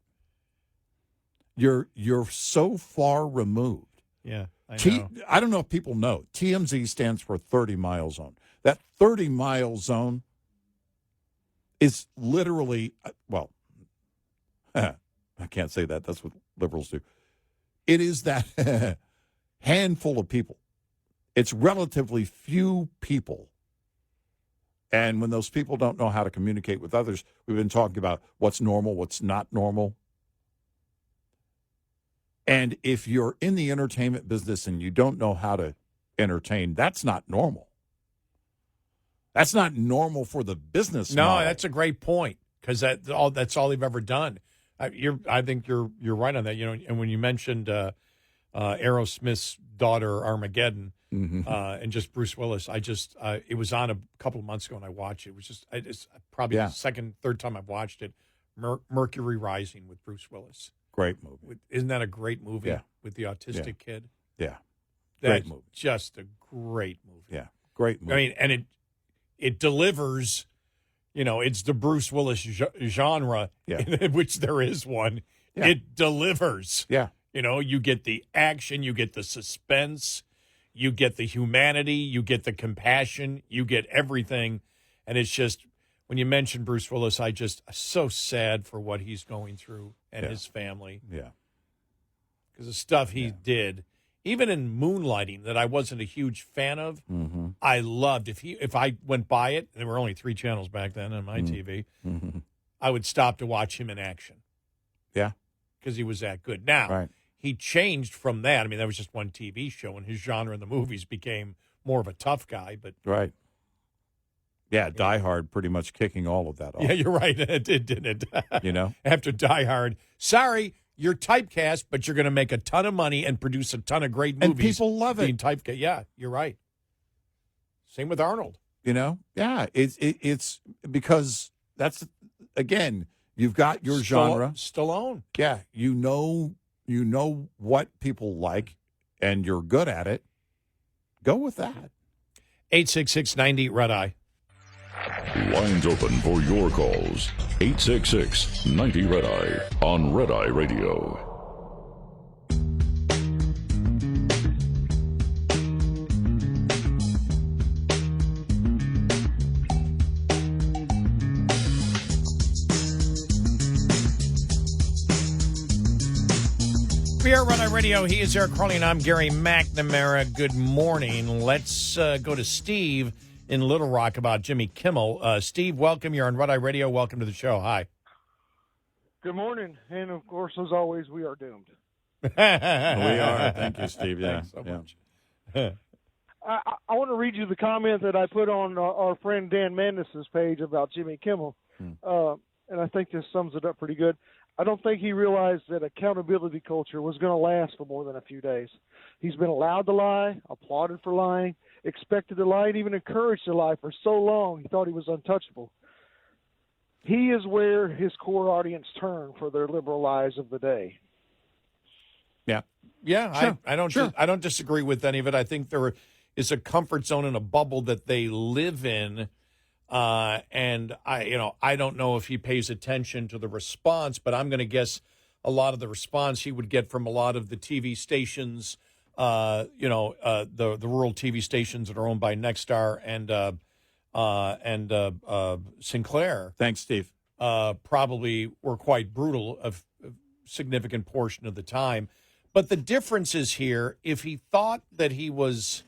You're so far removed. Yeah, I know. I don't know if people know. TMZ stands for 30-mile zone. That 30-mile zone is literally, I can't say that. That's what liberals do. It is that handful of people. It's relatively few people And when those people don't know how to communicate with others, we've been talking about what's normal, what's not normal. And if you're in the entertainment business and you don't know how to entertain, that's not normal. That's not normal for the business No, model. that's a great point, because that's all they've ever done. I think you're right on that. And when you mentioned Aerosmith's daughter Armageddon, and just Bruce Willis, it was on a couple of months ago and I watched it. It was it's probably the third time I've watched it. Mercury Rising with Bruce Willis. Great movie. Isn't that a great movie? Yeah. With the autistic kid. Yeah. That's Great movie. just a great movie. Yeah. Great movie. I mean, and it delivers. It's the Bruce Willis genre, in which there is one. Yeah. It delivers. Yeah. You get the action, you get the suspense, you get the humanity, you get the compassion, you get everything. And it's just, when you mention Bruce Willis, so sad for what he's going through and his family. Yeah. Because the stuff he did, even in Moonlighting, that I wasn't a huge fan of, I loved. If I went by it, and there were only 3 channels back then on my TV, I would stop to watch him in action. Yeah. Because he was that good. Now, he changed from that. I mean, that was just one TV show, and his genre in the movies became more of a tough guy. But Yeah, Die Hard pretty much kicking all of that off. Yeah, you're right. It did, didn't it? After Die Hard, sorry, you're typecast, but you're going to make a ton of money and produce a ton of great movies. And people love it. Being typecast. Yeah, you're right. Same with Arnold. Yeah, it's because that's, again, you've got your genre. Stallone. Yeah, you know what people like, and you're good at it. Go with that. 866-90 Red Eye. Lines open for your calls. 866-90 Red Eye on Red Eye Radio. We are Red Eye Radio. He is Eric Carly, and I'm Gary McNamara. Good morning. Let's go to Steve in Little Rock about Jimmy Kimmel. Steve, welcome. You're on Red Eye Radio. Welcome to the show. Hi. Good morning. And, of course, as always, we are doomed. We are. Thank you, Steve. Yeah. Thanks so much. I want to read you the comment that I put on our friend Dan Mandis' page about Jimmy Kimmel. And I think this sums it up pretty good. I don't think he realized that accountability culture was going to last for more than a few days. He's been allowed to lie, applauded for lying, expected to lie, and even encouraged to lie for so long he thought he was untouchable. He is where his core audience turn for their liberal lies of the day. Yeah. Yeah, Sure. I don't disagree with any of it. I think there is a comfort zone and a bubble that they live in. And I don't know if he pays attention to the response, but I'm going to guess a lot of the response he would get from a lot of the TV stations, the rural TV stations that are owned by Nexstar and Sinclair. Thanks, Steve. Probably were quite brutal a significant portion of the time. But the difference is here, if he thought that he was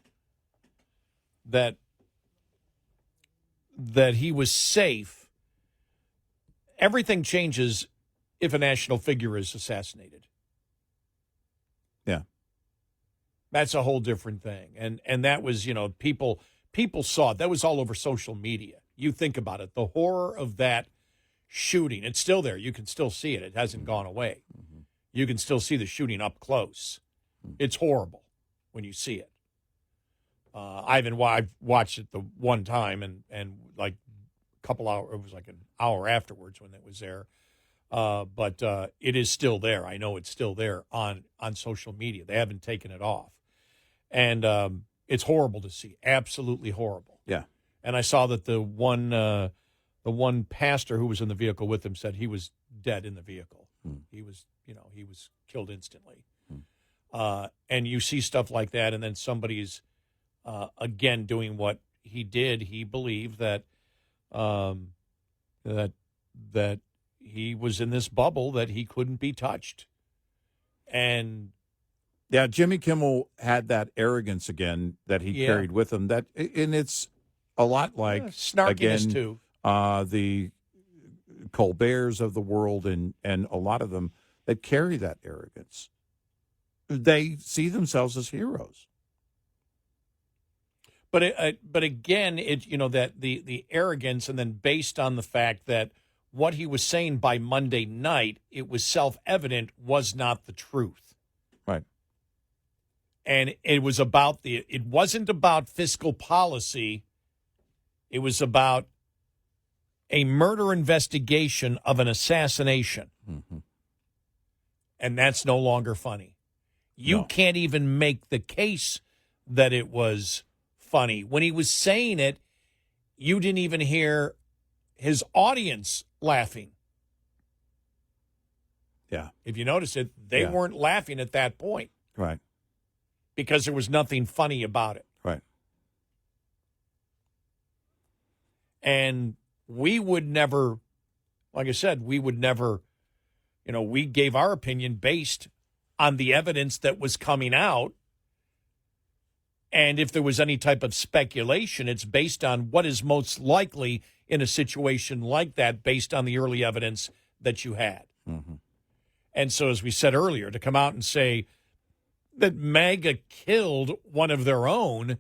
that he was safe, everything changes if a national figure is assassinated. Yeah. That's a whole different thing. And that was, people saw it. That was all over social media. You think about it. The horror of that shooting, it's still there. You can still see it. It hasn't gone away. You can still see the shooting up close. It's horrible when you see it. I've watched it the one time and like a couple hours, it was like an hour afterwards when it was there. But it is still there. I know it's still there on social media. They haven't taken it off. And it's horrible to see. Absolutely horrible. Yeah. And I saw that the one pastor who was in the vehicle with him said he was dead in the vehicle. He was killed instantly. And you see stuff like that, and then somebody's again doing what he did. He believed that that he was in this bubble that he couldn't be touched. And yeah, Jimmy Kimmel had that arrogance again that he carried with him. And it's A lot like, snarkiness again, too. The Colberts of the world and a lot of them that carry that arrogance. They see themselves as heroes. But again, that the arrogance, and then based on the fact that what he was saying by Monday night, it was self-evident was not the truth. Right. And it wasn't about fiscal policy. It was about a murder investigation of an assassination. Mm-hmm. And that's no longer funny. You can't even make the case that it was funny. When he was saying it, you didn't even hear his audience laughing. Yeah. If you notice it, they weren't laughing at that point. Right. Because there was nothing funny about it. Right. And we would never, like I said, we gave our opinion based on the evidence that was coming out. And if there was any type of speculation, it's based on what is most likely in a situation like that based on the early evidence that you had. Mm-hmm. And so, as we said earlier, to come out and say that MAGA killed one of their own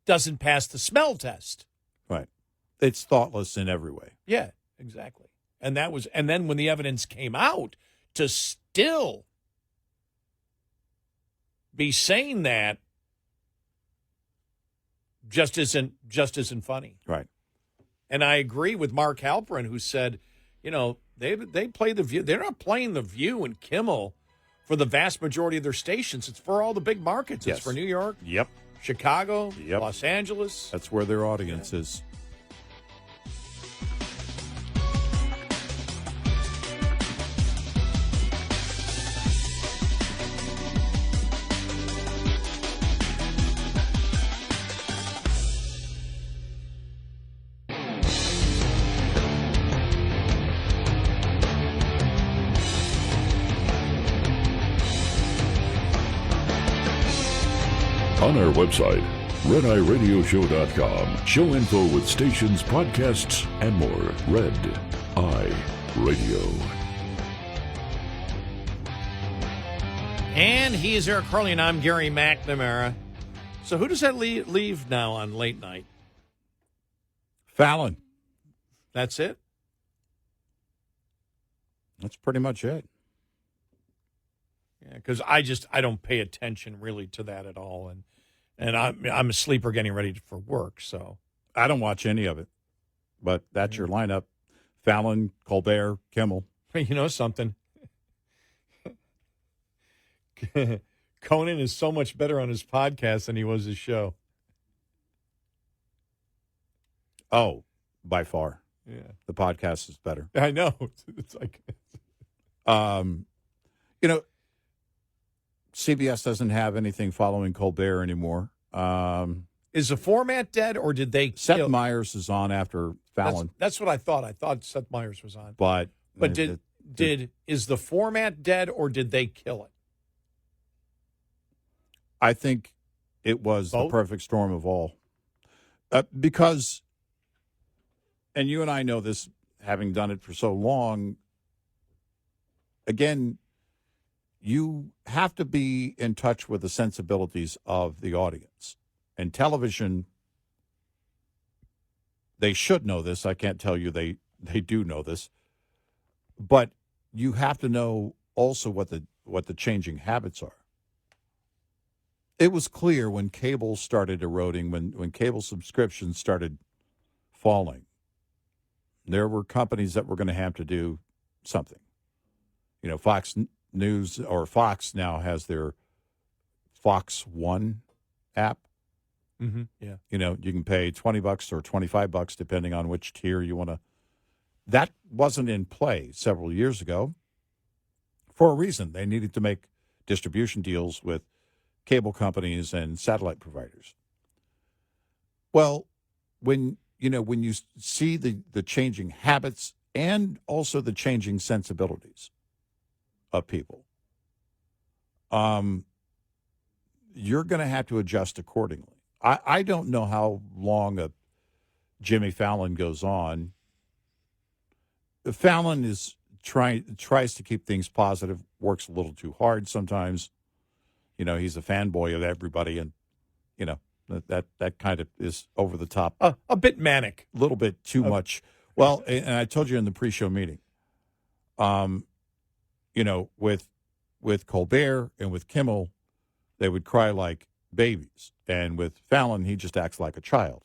doesn't pass the smell test. Right. It's thoughtless in every way. Yeah, exactly. And then when the evidence came out, to still be saying that just isn't funny. Right. And I agree with Mark Halperin, who said, they play The View. They're not playing The View and Kimmel for the vast majority of their stations. It's for all the big markets. Yes. It's for New York, Yep. Chicago, Los Angeles. That's where their audience is. On our website, rediradioshow.com. Show info with stations, podcasts, and more. Red Eye Radio. And he is Eric Carly, and I'm Gary McNamara. So who does that leave now on late night? Fallon. That's it? That's pretty much it. Yeah, because I don't pay attention really to that at all, and I'm a sleeper getting ready for work, so I don't watch any of it. But that's your lineup: Fallon, Colbert, Kimmel. You know something? Conan is so much better on his podcast than he was his show. Oh, by far. Yeah, the podcast is better. I know. It's like, CBS doesn't have anything following Colbert anymore. Is the format dead, or did they? Seth Meyers is on after Fallon. That's what I thought. I thought Seth Meyers was on. But is the format dead, or did they kill it? I think it was Both? the perfect storm of all. Because, and you and I know this, having done it for so long, again, you have to be in touch with the sensibilities of the audience. And television, they should know this. I can't tell you they do know this. But you have to know also what the changing habits are. It was clear when cable started eroding, when cable subscriptions started falling, there were companies that were going to have to do something. Fox News, or Fox now has their Fox One app. Mm-hmm. Yeah. You can pay $20 or $25 depending on which tier you want to. That wasn't in play several years ago for a reason. They needed to make distribution deals with cable companies and satellite providers. Well, when you see the changing habits and also the changing sensibilities of people, you're going to have to adjust accordingly. I don't know how long a Jimmy Fallon goes on. Fallon tries to keep things positive, works a little too hard sometimes. He's a fanboy of everybody, and that kind of is over the top, a bit manic, a little bit too much. Well, and I told you in the pre-show meeting, with Colbert and with Kimmel, they would cry like babies, and with Fallon, he just acts like a child.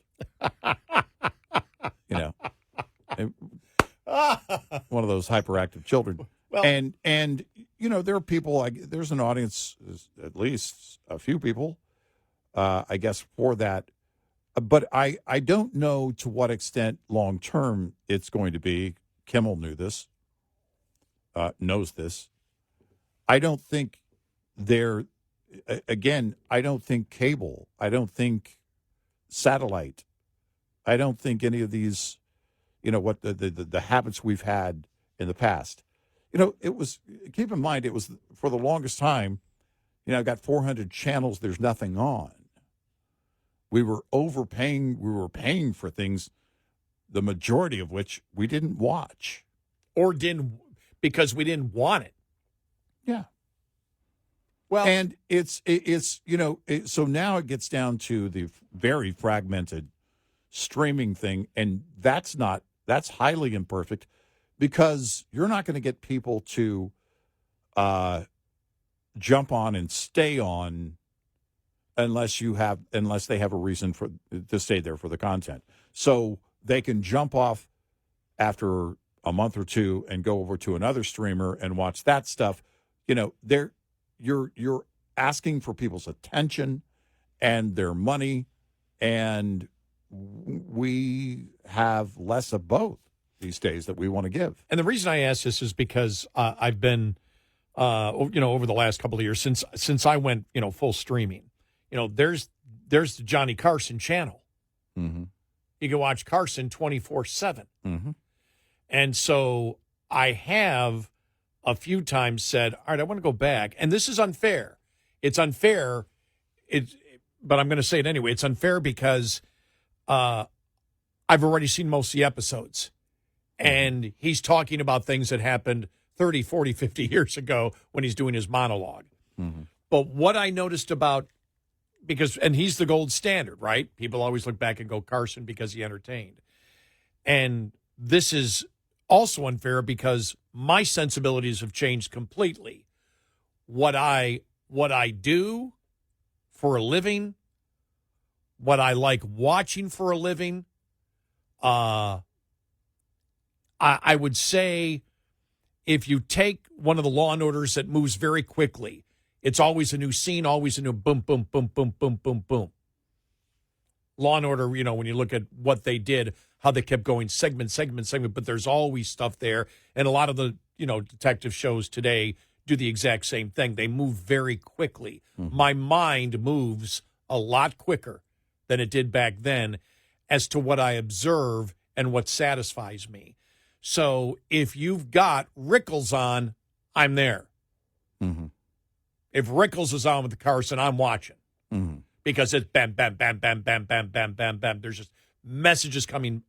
One of those hyperactive children. Well, and there are people. There's an audience, at least a few people, I guess, for that. But I don't know to what extent long term it's going to be. Kimmel knows this. I don't think I don't think cable. I don't think satellite. I don't think any of these, what the habits we've had in the past. Keep in mind, it was for the longest time, I've got 400 channels, there's nothing on. We were overpaying, we were paying for things, the majority of which we didn't watch. Or didn't, because we didn't want it. Yeah. Well, and so now it gets down to the very fragmented streaming thing, and that's highly imperfect, because you're not going to get people to jump on and stay on unless they have a reason to stay there for the content. So they can jump off after a month or two and go over to another streamer and watch that stuff. You're asking for people's attention and their money, and we have less of both these days that we want to give. And the reason I ask this is because I've been, over the last couple of years since I went, full streaming. There's the Johnny Carson channel. Mm-hmm. You can watch Carson 24/7. Mm-hmm. And so I have a few times said, all right, I want to go back. And this is unfair. It's unfair, but I'm going to say it anyway. It's unfair because I've already seen most of the episodes. And he's talking about things that happened 30, 40, 50 years ago when he's doing his monologue. Mm-hmm. But what I noticed and he's the gold standard, right? People always look back and go Carson because he entertained. And this is also unfair because my sensibilities have changed completely. What I do for a living, what I like watching for a living, I would say if you take one of the Law and Orders that moves very quickly, it's always a new scene, always a new boom, boom, boom, boom, boom, boom, boom. Law and Order, when you look at what they did, how they kept going segment, but there's always stuff there. And a lot of the, detective shows today do the exact same thing. They move very quickly. Mm-hmm. My mind moves a lot quicker than it did back then as to what I observe and what satisfies me. So if you've got Rickles on, I'm there. Mm-hmm. If Rickles is on with the Carson, I'm watching. Mm-hmm. Because it's bam, bam, bam, bam, bam, bam, bam, bam, bam. There's just messages coming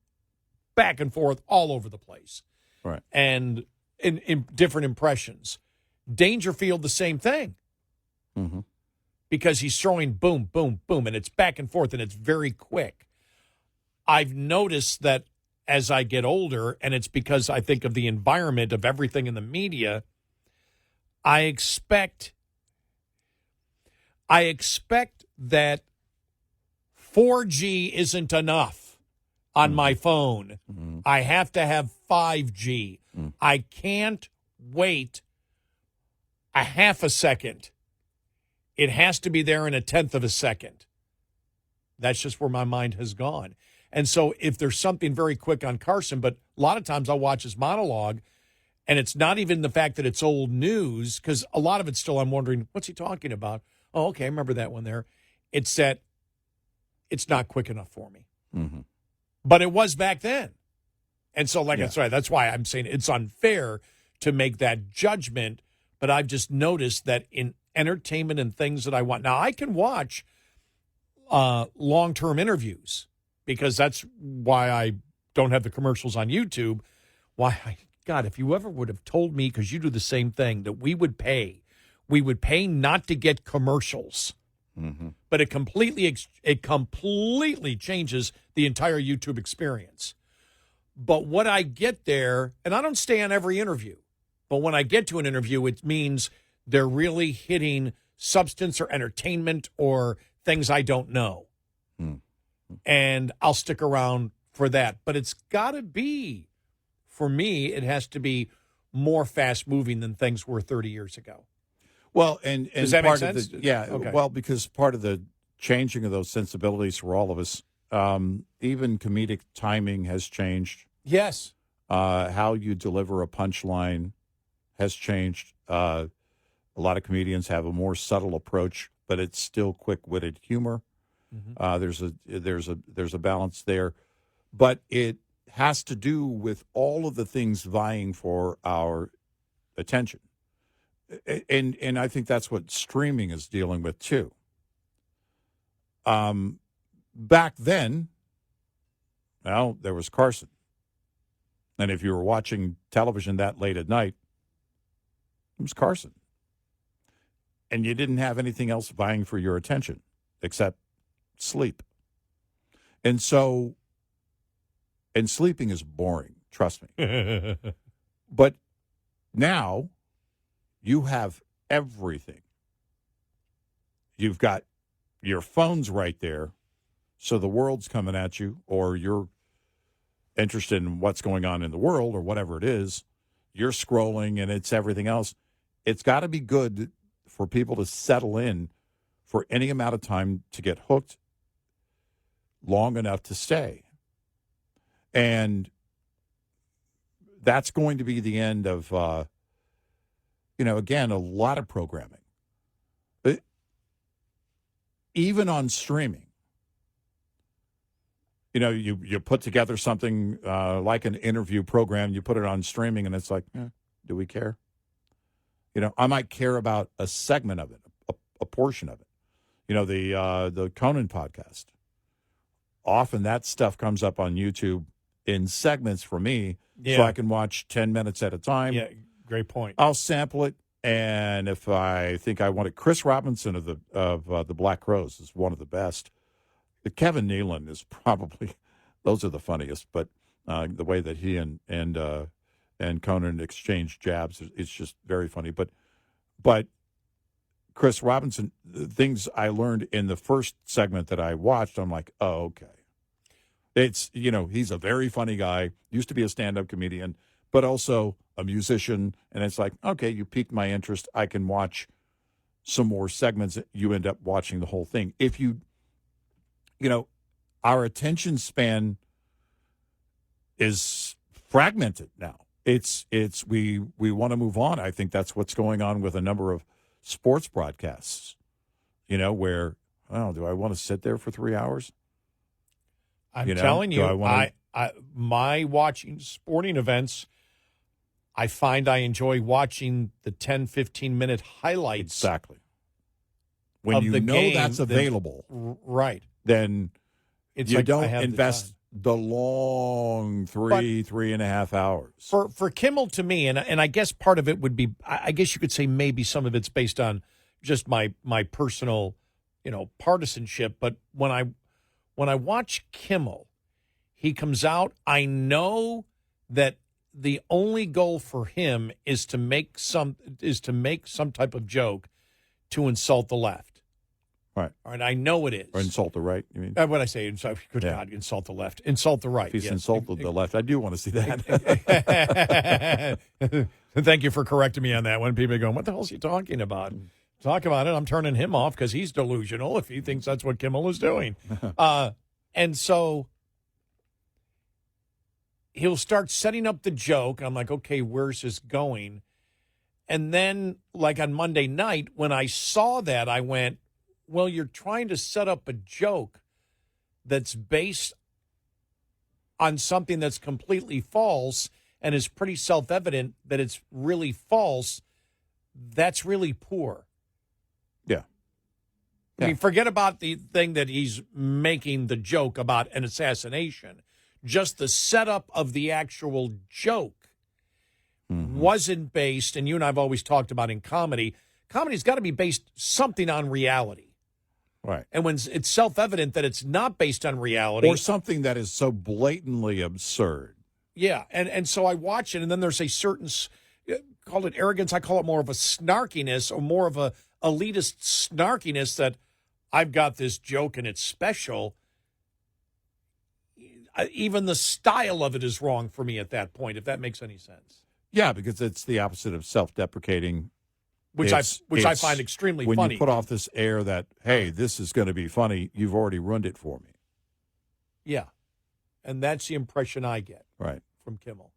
back and forth all over the place. Right. And in different impressions. Dangerfield, the same thing. Mm-hmm. Because he's throwing boom, boom, boom, and it's back and forth, and it's very quick. I've noticed that as I get older, and it's because I think of the environment of everything in the media, I expect that 4G isn't enough on my phone. Mm-hmm. I have to have 5G. Mm-hmm. I can't wait a half a second. It has to be there in a tenth of a second. That's just where my mind has gone. And so if there's something very quick on Carson, but a lot of times I'll watch his monologue, and it's not even the fact that it's old news, because a lot of it's still I'm wondering, what's he talking about? Oh, okay, I remember that one there. It's that it's not quick enough for me. Mm-hmm. But it was back then. And so, that's why I'm saying it's unfair to make that judgment. But I've just noticed that in entertainment and things that I want. Now, I can watch, long-term interviews, because that's why I don't have the commercials on YouTube. God, if you ever would have told me, because you do the same thing, that we would pay not to get commercials. Mm-hmm. But it completely changes the entire YouTube experience. But what I get there, and I don't stay on every interview, but when I get to an interview, it means they're really hitting substance or entertainment or things I don't know. Mm-hmm. And I'll stick around for that. But it's got to be, for me, it has to be more fast-moving than things were 30 years ago. Well, and does that part make of sense? Okay. Well, because part of the changing of those sensibilities for all of us, even comedic timing has changed. Yes. How you deliver a punchline has changed. A lot of comedians have a more subtle approach, but it's still quick-witted humor. Mm-hmm. There's a balance there, but it has to do with all of the things vying for our attention. And I think that's what streaming is dealing with too. Back then, well, there was Carson. And if you were watching television that late at night, it was Carson. And you didn't have anything else vying for your attention except sleep. And sleeping is boring, trust me. But now you have everything. You've got your phone's right there, so the world's coming at you, or you're interested in what's going on in the world or whatever it is. You're scrolling, and it's everything else. It's got to be good for people to settle in for any amount of time to get hooked long enough to stay. And that's going to be the end of again, a lot of programming. But even on streaming, you put together something like an interview program, you put it on streaming, and it's like, do we care? I might care about a segment of it, a portion of it. The Conan podcast. Often that stuff comes up on YouTube in segments for me, so I can watch 10 minutes at a time. Yeah. Great point. I'll sample it, and if I think I want it, Chris Robinson of the Black Crowes is one of the best. Kevin Nealon is probably, those are the funniest. But the way that he and Conan exchange jabs, it's just very funny. But Chris Robinson, the things I learned in the first segment that I watched, I'm like, oh, okay. It's he's a very funny guy. Used to be a stand-up comedian, but also a musician, and it's like, okay, you piqued my interest. I can watch some more segments. You end up watching the whole thing. If our attention span is fragmented now. We want to move on. I think that's what's going on with a number of sports broadcasts, where, do I want to sit there for 3 hours? I'm telling you, my watching sporting events, I find I enjoy watching the 10, 15-minute highlights. Exactly. When you know that's available, right, then it's you like don't invest the long 3.5 hours. For Kimmel, to me, and I guess part of it would be, I guess you could say maybe some of it's based on just my personal, partisanship. But when I watch Kimmel, he comes out, I know that the only goal for him is to make some type of joke to insult the left. Right. All right. I know it is. Or insult the right, you mean? What I say, good God, insult the left. Insult the right. If he's yes. insulted the left, I do want to see that. Thank you for correcting me on that one. People are going, what the hell is he talking about? Talk about it. I'm turning him off because he's delusional if he thinks that's what Kimmel is doing. And so he'll start setting up the joke. I'm like, okay, where's this going? And then, like on Monday night, when I saw that, I went, well, you're trying to set up a joke that's based on something that's completely false and is pretty self-evident that it's really false. That's really poor. Yeah. I mean, forget about the thing that he's making the joke about an assassination. Just the setup of the actual joke wasn't based, and you and I have always talked about in comedy's got to be based something on reality. Right. And when it's self-evident that it's not based on reality. Or something that is so blatantly absurd. Yeah, and so I watch it, and then there's a certain, call it arrogance, I call it more of a snarkiness, or more of a elitist snarkiness that I've got this joke and it's special. Even the style of it is wrong for me at that point, if that makes any sense. Yeah, because it's the opposite of self-deprecating. Which I find extremely funny. When you put off this air that, hey, this is going to be funny, you've already ruined it for me. Yeah. And that's the impression I get from Kimmel.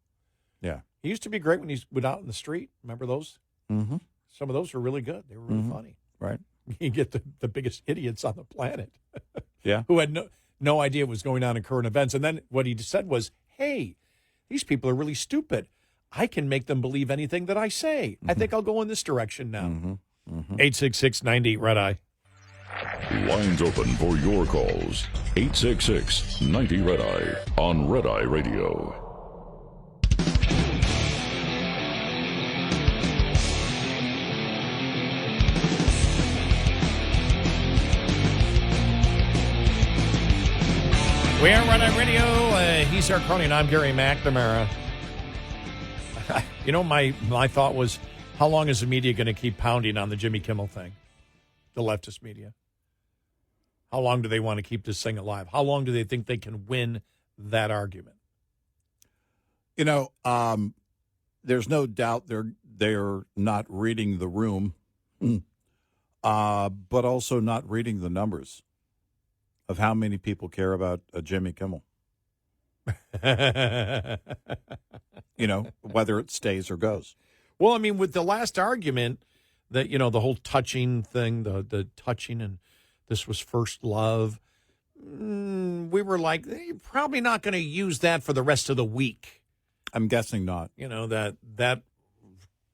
Yeah. He used to be great when he went out in the street. Remember those? Mm-hmm. Some of those were really good. They were really funny. Right. You get the biggest idiots on the planet. Yeah. Who had no idea what was going on in current events. And then what he said was, hey, these people are really stupid. I can make them believe anything that I say. I think I'll go in this direction now. 866-98 Red Eye. Lines open for your calls. 866-90 Red Eye on Red Eye Radio. We are Red Eye Radio. He's Eric Carney, and I'm Gary McNamara. You know, my thought was, how long is the media going to keep pounding on the Jimmy Kimmel thing? The leftist media. How long do they want to keep this thing alive? How long do they think they can win that argument? You know, there's no doubt they're not reading the room, but also not reading the numbers of how many people care about Jimmy Kimmel. You know, whether it stays or goes. Well, I mean, with the last argument, that, you know, the whole touching thing, the touching, and this was first love, we were like, you're probably not going to use that for the rest of the week. I'm guessing not. You know, that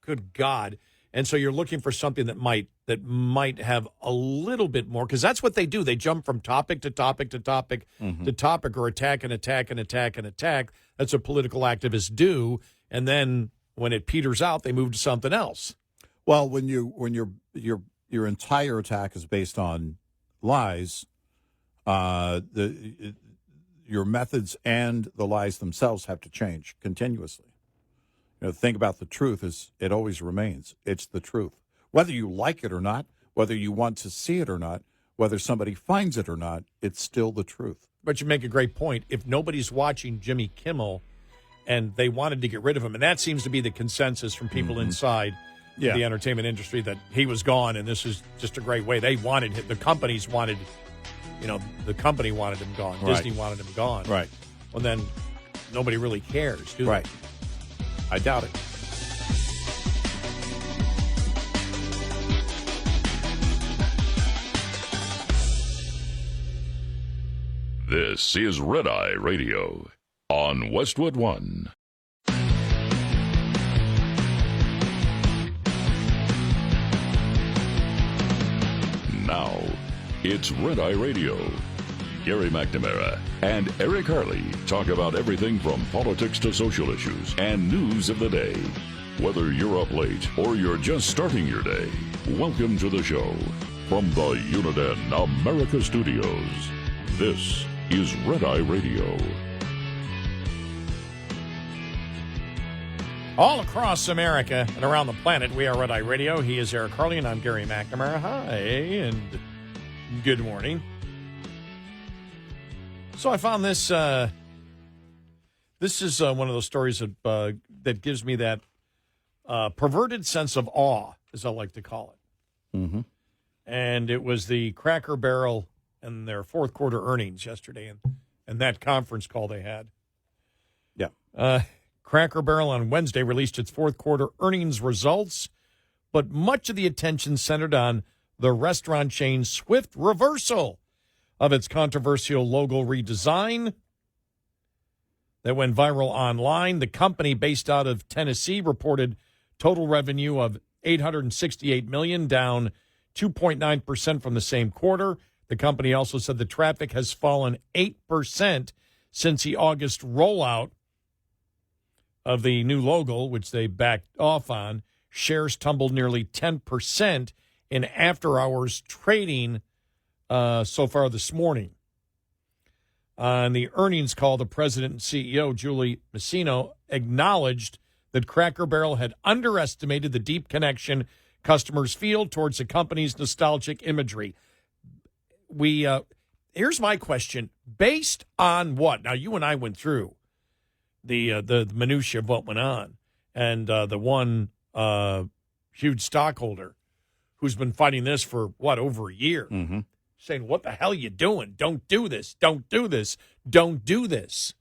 good God. And so you're looking for something that might have a little bit more, because that's what they do. They jump from topic to topic to topic to topic, or attack and attack and attack and attack. That's what political activists do. And then when it peters out, they move to something else. Well, when your entire attack is based on lies, your methods and the lies themselves have to change continuously. You know, the thing about the truth is it always remains. It's the truth. Whether you like it or not, whether you want to see it or not, whether somebody finds it or not, it's still the truth. But you make a great point. If nobody's watching Jimmy Kimmel and they wanted to get rid of him, and that seems to be the consensus from people inside the entertainment industry, that he was gone, and this is just a great way. They wanted him. The companies wanted, the company wanted him gone. Right. Disney wanted him gone. Right. Well, then nobody really cares, do they? Right. I doubt it. This is Red Eye Radio on Westwood One. Now, it's Red Eye Radio. Gary McNamara and Eric Harley talk about everything from politics to social issues and news of the day. Whether you're up late or you're just starting your day, welcome to the show. From the Uniden America Studios, this is Red Eye Radio. All across America and around the planet, we are Red Eye Radio. He is Eric Harley, and I'm Gary McNamara. Hi, and good morning. So I found this. This is one of those stories that gives me that perverted sense of awe, as I like to call it. Mm-hmm. And it was the Cracker Barrel and their fourth quarter earnings yesterday, and that conference call they had. Yeah. Cracker Barrel on Wednesday released its fourth quarter earnings results, but much of the attention centered on the restaurant chain's swift reversal of its controversial logo redesign that went viral online. The company, based out of Tennessee, reported total revenue of $868 million, down 2.9% from the same quarter. The company also said the traffic has fallen 8% since the August rollout of the new logo, which they backed off on. Shares tumbled nearly 10% in after-hours trading so far this morning. On the earnings call, the president and CEO, Julie Masino, acknowledged that Cracker Barrel had underestimated the deep connection customers feel towards the company's nostalgic imagery. Here's my question. Based on what? Now, you and I went through the minutiae of what went on, and the one huge stockholder who's been fighting this for, over a year, saying, what the hell are you doing? Don't do this. Don't do this. Don't do this.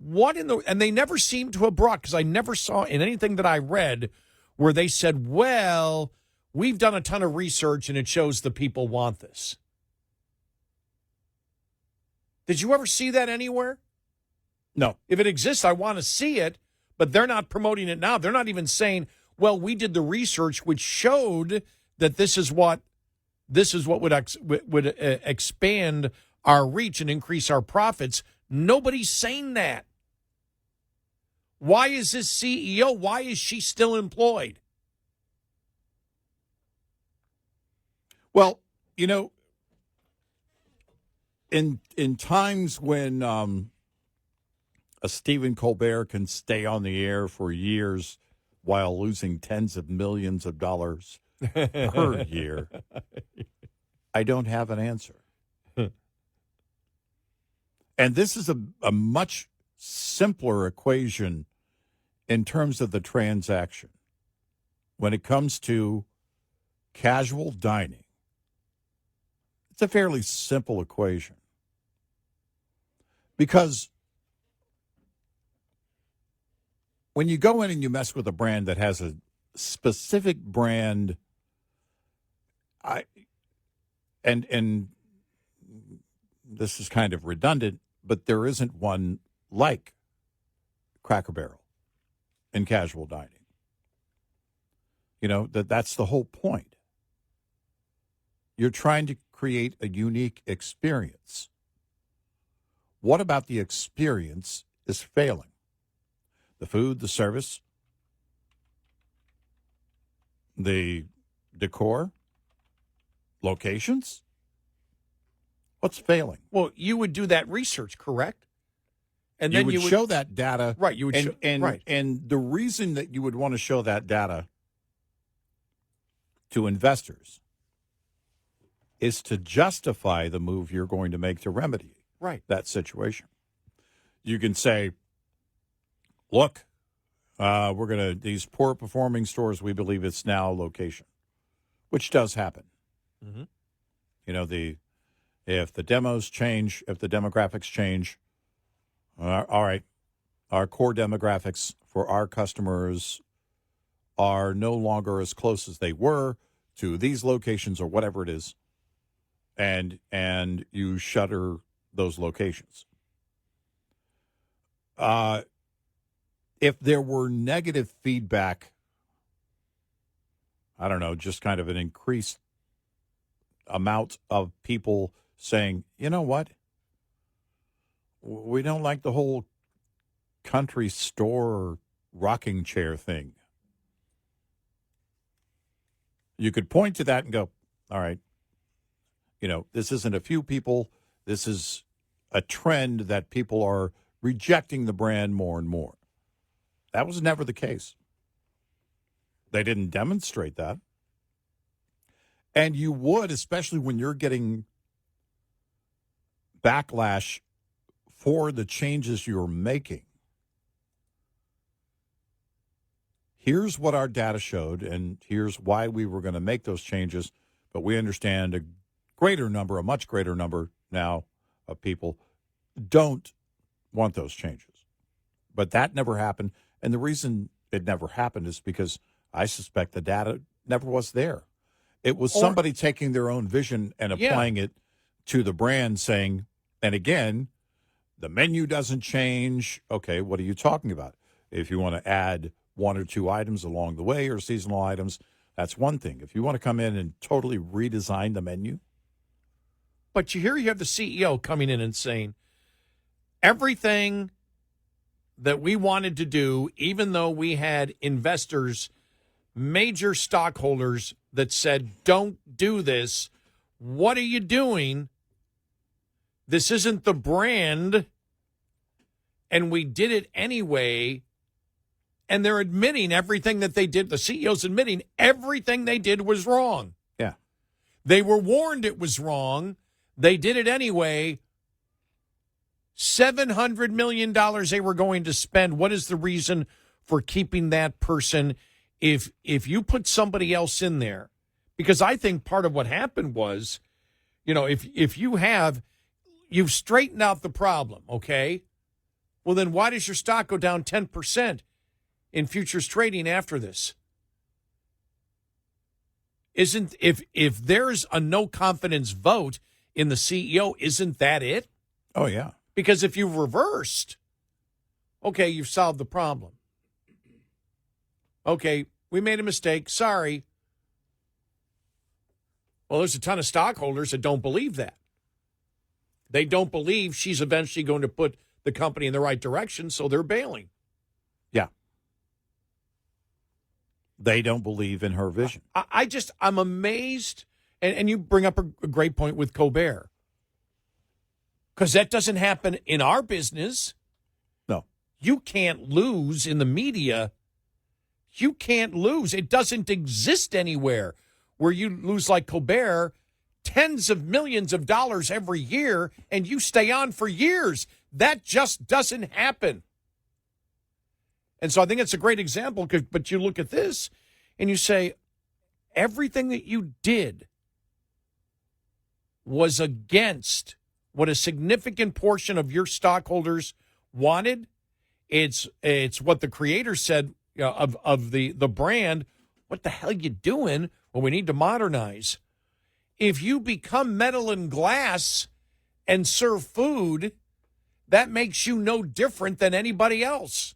And they never seem to have brought, because I never saw in anything that I read where they said, well, we've done a ton of research and it shows the people want this. Did you ever see that anywhere? No. If it exists, I want to see it, but they're not promoting it now. They're not even saying, well, we did the research which showed that this is what would expand our reach and increase our profits. Nobody's saying that. Why is this CEO, why is she still employed? Well, in times when a Stephen Colbert can stay on the air for years while losing tens of millions of dollars per year, I don't have an answer. And this is a much simpler equation in terms of the transaction. When it comes to casual dining, it's a fairly simple equation. Because when you go in and you mess with a brand that has a specific brand, and this is kind of redundant, but there isn't one like Cracker Barrel in casual dining. That's the whole point. You're trying to create a unique experience. What about the experience is failing? The food, the service, the decor, locations? What's failing? Well, you would do that research, correct? And you then would show that data. Right, you would right. And the reason that you would want to show that data to investors is to justify the move you're going to make to remedy that situation. You can say, look, these poor performing stores, we believe it's now location, which does happen. Mm-hmm. If the demos change, if the demographics change, all right, our core demographics for our customers are no longer as close as they were to these locations or whatever it is, and you shutter those locations. If there were negative feedback, I don't know, just kind of an increased amount of people saying, you know what, we don't like the whole country store rocking chair thing. You could point to that and go, all right, this isn't a few people. This is a trend that people are rejecting the brand more and more. That was never the case. They didn't demonstrate that. And you would, especially when you're getting backlash for the changes you're making. Here's what our data showed, and here's why we were going to make those changes, but we understand a much greater number now of people don't want those changes. But that never happened, and the reason it never happened is because I suspect the data never was there. It was somebody taking their own vision and applying it to the brand, saying, and again, the menu doesn't change. Okay, what are you talking about? If you want to add one or two items along the way or seasonal items, That's one thing. If you want to come in and totally redesign the menu. But you have the CEO coming in and saying, everything that we wanted to do, even though we had investors, major stockholders that said, don't do this. What are you doing? This isn't the brand. And we did it anyway. And they're admitting everything that they did. The CEO's admitting everything they did was wrong. Yeah. They were warned it was wrong. They did it anyway. $700 million they were going to spend. What is the reason for keeping that person if you put somebody else in there? Because I think part of what happened was, if you've straightened out the problem, okay? Well, then why does your stock go down 10% in futures trading after this? If there's a no confidence vote in the CEO, isn't that it? Oh, yeah. Because if you've reversed, okay, you've solved the problem. Okay, we made a mistake. Sorry. Well, there's a ton of stockholders that don't believe that. They don't believe she's eventually going to put the company in the right direction, so they're bailing. Yeah. They don't believe in her vision. I'm amazed, and you bring up a great point with Colbert. Because that doesn't happen in our business. No. You can't lose in the media. You can't lose. It doesn't exist anywhere where you lose like Colbert tens of millions of dollars every year and you stay on for years. That just doesn't happen. And so I think it's a great example, but you look at this and you say, everything that you did was against what a significant portion of your stockholders wanted. It's what the creator said of the brand. What the hell are you doing? Well, we need to modernize. If you become metal and glass and serve food, that makes you no different than anybody else.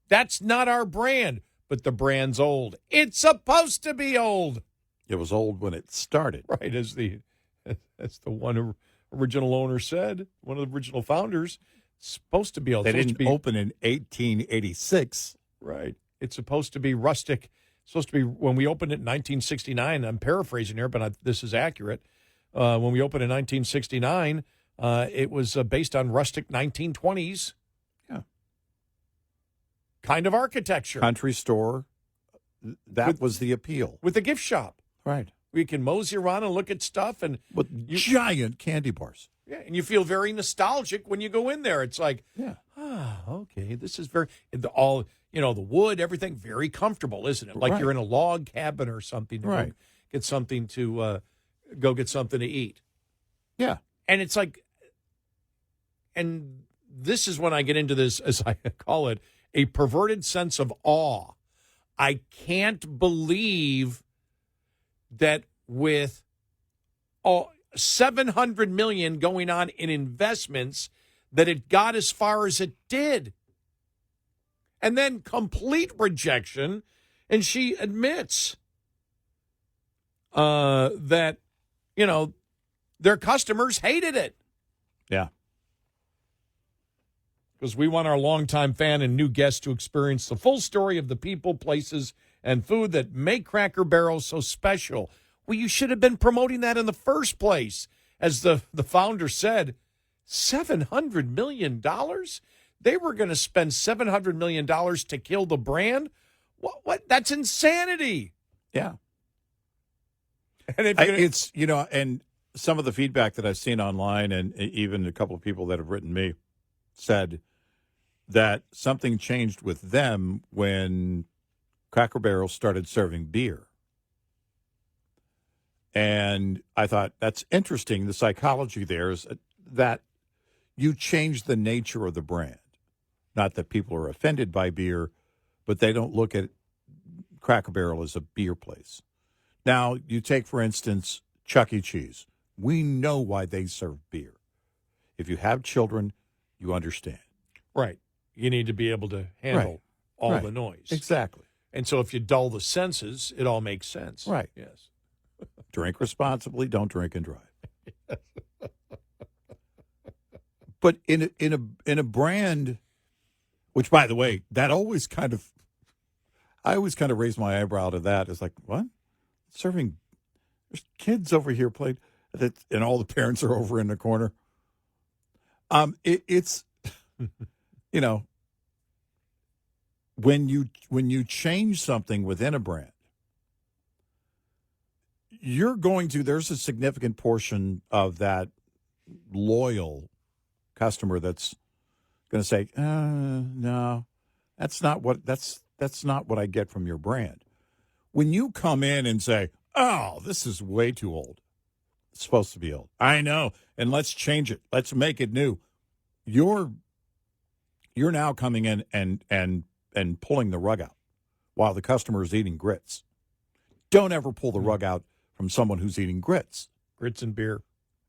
That's not our brand, but the brand's old. It's supposed to be old. It was old when it started. Right, as the one original owner said, one of the original founders, it's supposed to be old. They didn't open in 1886. Right. It's supposed to be rustic. It's supposed to be, when we opened it in 1969, I'm paraphrasing here, but this is accurate. When we opened in 1969, it was based on rustic 1920s kind of architecture. Country store. That was the appeal. With a gift shop. Right. We can mosey around and look at stuff. And giant candy bars. Yeah, and you feel very nostalgic when you go in there. It's like, okay, this is very, the wood, everything, very comfortable, isn't it? Like you're in a log cabin or something. To get something to eat. Yeah. And it's like, and this is when I get into this, as I call it, a perverted sense of awe. I can't believe that with $700 million going on in investments that it got as far as it did. And then complete rejection. And she admits that, their customers hated it. Yeah. Because we want our longtime fan and new guest to experience the full story of the people, places, and food that make Cracker Barrel so special. Well, you should have been promoting that in the first place. As the founder said, $700 million? They were going to spend $700 million to kill the brand? What? That's insanity. Yeah. And it's, and some of the feedback that I've seen online, and even a couple of people that have written me, said that something changed with them when Cracker Barrel started serving beer. And I thought, that's interesting. The psychology there is that you change the nature of the brand. Not that people are offended by beer, but they don't look at Cracker Barrel as a beer place. Now, you take, for instance, Chuck E. Cheese. We know why they serve beer. If you have children, you understand. Right. You need to be able to handle all the noise. Exactly. And so if you dull the senses, it all makes sense. Right. Yes. Drink responsibly. Don't drink and drive. But in a brand, which, by the way, that always kind of, I always kind of raise my eyebrow to that. It's like, what? Serving, there's kids over here playing, and all the parents are over in the corner. It's, you know, when you change something within a brand, there's a significant portion of that loyal customer that's going to say, no, that's not what I get from your brand. When you come in and say, oh, this is way too old. It's supposed to be old. I know. And let's change it. Let's make it new. You're now coming in and pulling the rug out while the customer is eating grits. Don't ever pull the rug out from someone who's eating grits. Grits and beer.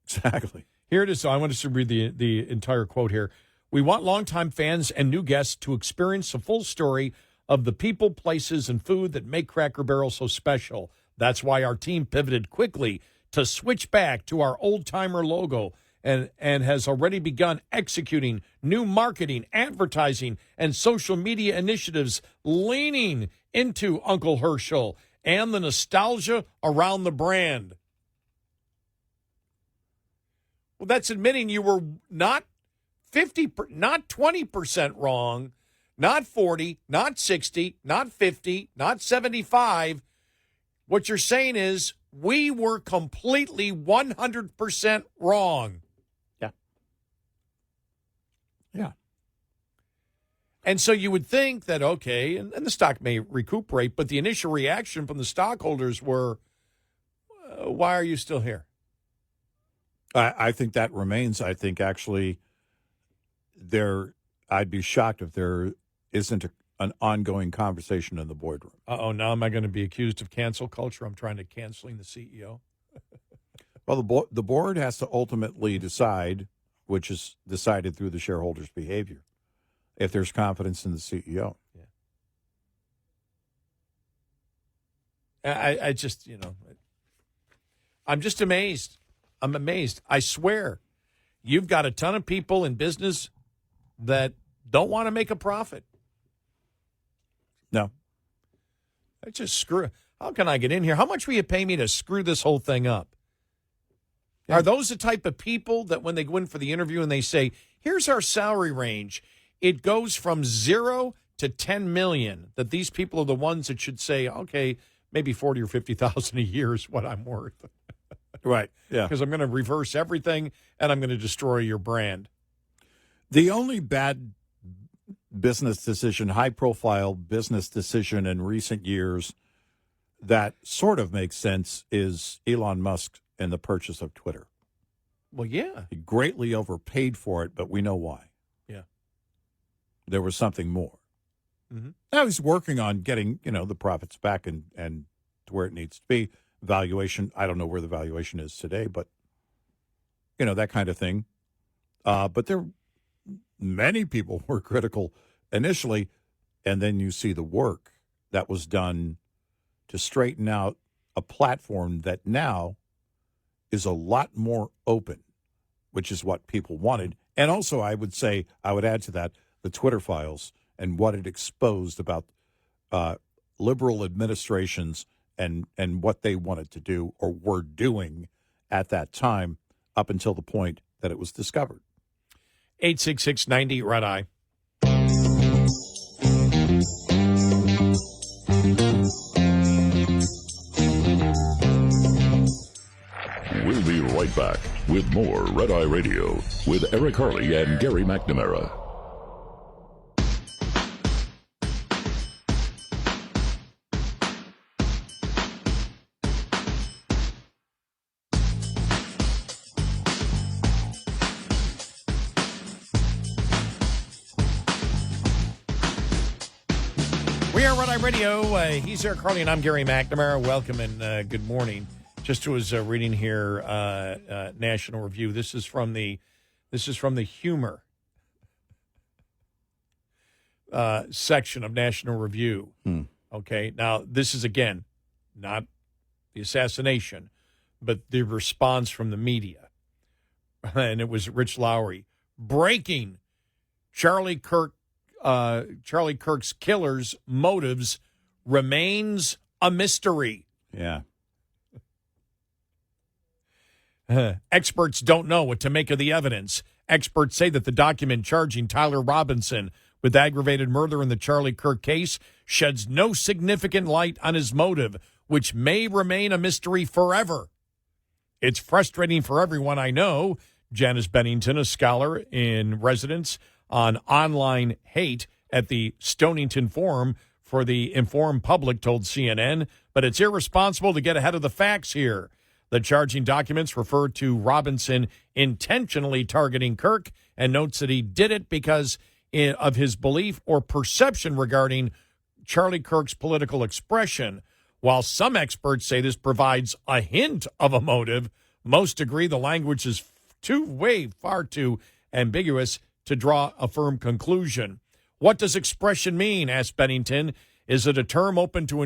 Exactly. Here it is. So I want to read the entire quote here. We want longtime fans and new guests to experience the full story of the people, places, and food that make Cracker Barrel so special. That's why our team pivoted quickly to switch back to our old-timer logo and has already begun executing new marketing, advertising, and social media initiatives leaning into Uncle Herschel and the nostalgia around the brand. Well, that's admitting you were not 20% wrong, not 40, not 60, not 50, not 75. What you're saying is we were completely 100% wrong. Yeah. Yeah. And so you would think that, okay, and the stock may recuperate, but the initial reaction from the stockholders were, why are you still here? I think that remains. I think actually I'd be shocked if there isn't an ongoing conversation in the boardroom. Now am I going to be accused of cancel culture? I'm trying to canceling the CEO. Well, the board has to ultimately decide, which is decided through the shareholders' behavior, if there's confidence in the CEO. Yeah. I just, I'm just amazed. I'm amazed. I swear, you've got a ton of people in business that don't want to make a profit. No. I just screw. How can I get in here? How much will you pay me to screw this whole thing up? Yeah. Are those the type of people that when they go in for the interview and they say, here's our salary range, it goes from 0 to 10 million, that these people are the ones that should say, okay, maybe 40 or 50,000 a year is what I'm worth. Right. Yeah. Because I'm going to reverse everything and I'm going to destroy your brand. The only bad business decision, high-profile business decision in recent years that sort of makes sense is Elon Musk and the purchase of Twitter. Well, yeah. He greatly overpaid for it, but we know why. Yeah. There was something more. Mm-hmm. Now he's working on getting, the profits back and to where it needs to be. Valuation, I don't know where the valuation is today, but, that kind of thing. But many people were critical initially, and then you see the work that was done to straighten out a platform that now is a lot more open, which is what people wanted. And also, I would add to that the Twitter files and what it exposed about liberal administrations and what they wanted to do or were doing at that time up until the point that it was discovered. 866-90 Red Eye. We'll be right back with more Red Eye Radio with Eric Harley and Gary McNamara. We are Red Eye Radio. He's Eric Harley and I'm Gary McNamara. Welcome and good morning. Just was reading here National Review. This is from the humor section of National Review. Okay, now this is, again, not the assassination, but the response from the media. And it was Rich Lowry. Breaking: Charlie Kirk's killer's motives remains a mystery. Yeah. Experts don't know what to make of the evidence. Experts say that the document charging Tyler Robinson with aggravated murder in the Charlie Kirk case sheds no significant light on his motive, which may remain a mystery forever. It's frustrating for everyone I know. Janice Bennington, a scholar in residence on online hate at the Stonington Forum for the Informed Public, told CNN, but it's irresponsible to get ahead of the facts here. The charging documents refer to Robinson intentionally targeting Kirk and notes that he did it because of his belief or perception regarding Charlie Kirk's political expression. While some experts say this provides a hint of a motive, most agree the language is far too ambiguous to draw a firm conclusion. What does expression mean? Asked Bennington. It is a term open to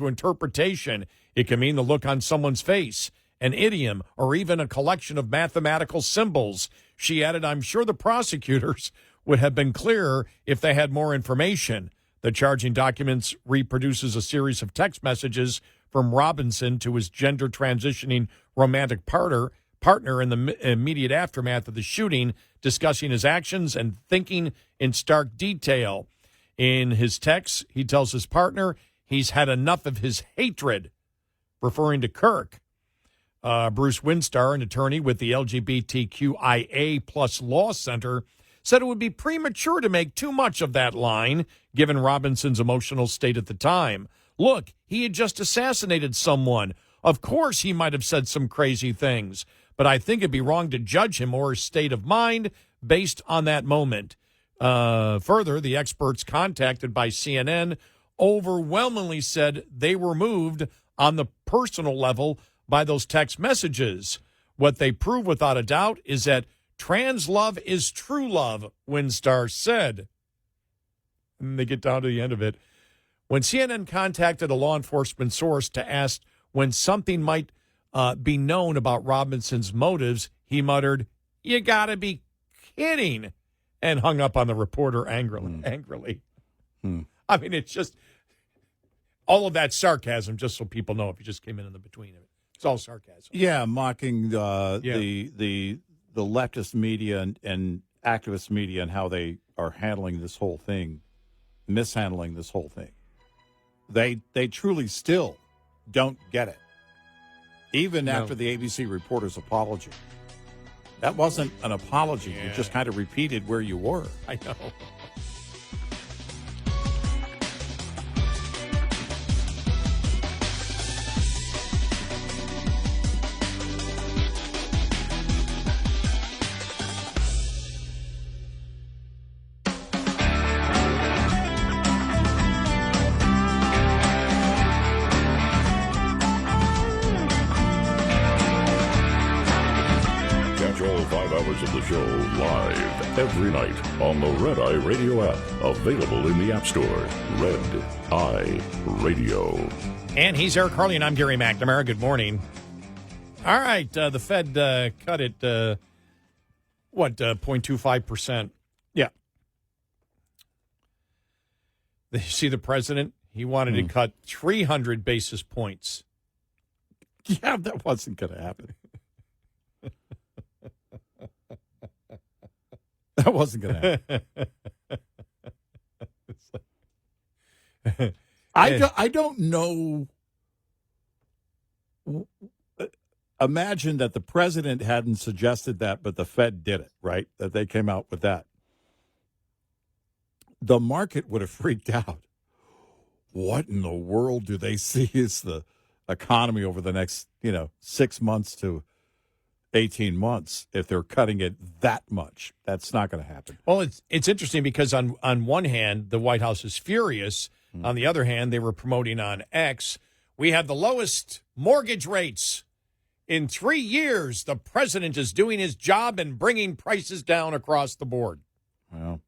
interpretation. It can mean the look on someone's face, an idiom, or even a collection of mathematical symbols. She added, I'm sure the prosecutors would have been clearer if they had more information. The charging documents reproduces a series of text messages from Robinson to his gender transitioning romantic partner in the immediate aftermath of the shooting, discussing his actions and thinking in stark detail. In his texts, he tells his partner he's had enough of his hatred, referring to Kirk. Bruce Winstar, an attorney with the LGBTQIA plus Law Center, said it would be premature to make too much of that line, given Robinson's emotional state at the time. Look, he had just assassinated someone. Of course he might have said some crazy things, but I think it'd be wrong to judge him or his state of mind based on that moment. Further, the experts contacted by CNN overwhelmingly said they were moved on the personal level by those text messages. What they prove without a doubt is that trans love is true love, Winstar said. And they get down to the end of it. When CNN contacted a law enforcement source to ask when something might be known about Robinson's motives, he muttered, "You gotta be kidding," and hung up on the reporter angrily. I mean, it's just all of that sarcasm, just so people know if you just came in the between of it. It's all sarcasm. Yeah, mocking the leftist media and activist media and how they are handling this whole thing, mishandling this whole thing. They truly still don't get it. Even after the ABC reporter's apology. That wasn't an apology. You just kind of repeated where you were. I know. Of the show live every night on the Red Eye Radio app, available in the App Store. Red Eye Radio. And he's Eric Harley, and I'm Gary McNamara. Good morning. All right, the Fed cut it, 0.25%. Yeah. You see the president? He wanted to cut 300 basis points. Yeah, that wasn't going to happen. That wasn't going to happen. I don't know. Imagine that the president hadn't suggested that, but the Fed did it, right? That they came out with that. The market would have freaked out. What in the world do they see as the economy over the next, 6 months to 18 months if they're cutting it that much? That's not going to happen. Well, it's interesting because on one hand, the White House is furious. On the other hand, they were promoting on X, we have the lowest mortgage rates in 3 years. The president is doing his job and bringing prices down across the board. Well,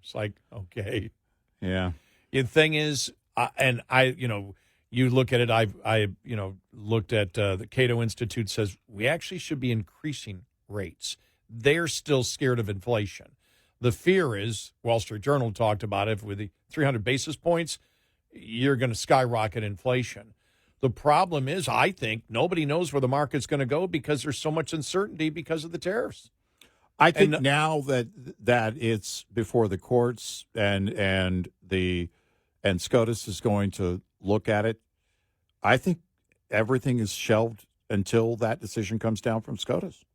it's like, okay. Yeah. The thing is, and you look at it. I looked at the Cato Institute says we actually should be increasing rates. They're still scared of inflation. The fear is, Wall Street Journal talked about it, with the 300 basis points, you're going to skyrocket inflation. The problem is, I think nobody knows where the market's going to go because there's so much uncertainty because of the tariffs. I think now that it's before the courts and SCOTUS is going to look at it, I think everything is shelved until that decision comes down from SCOTUS.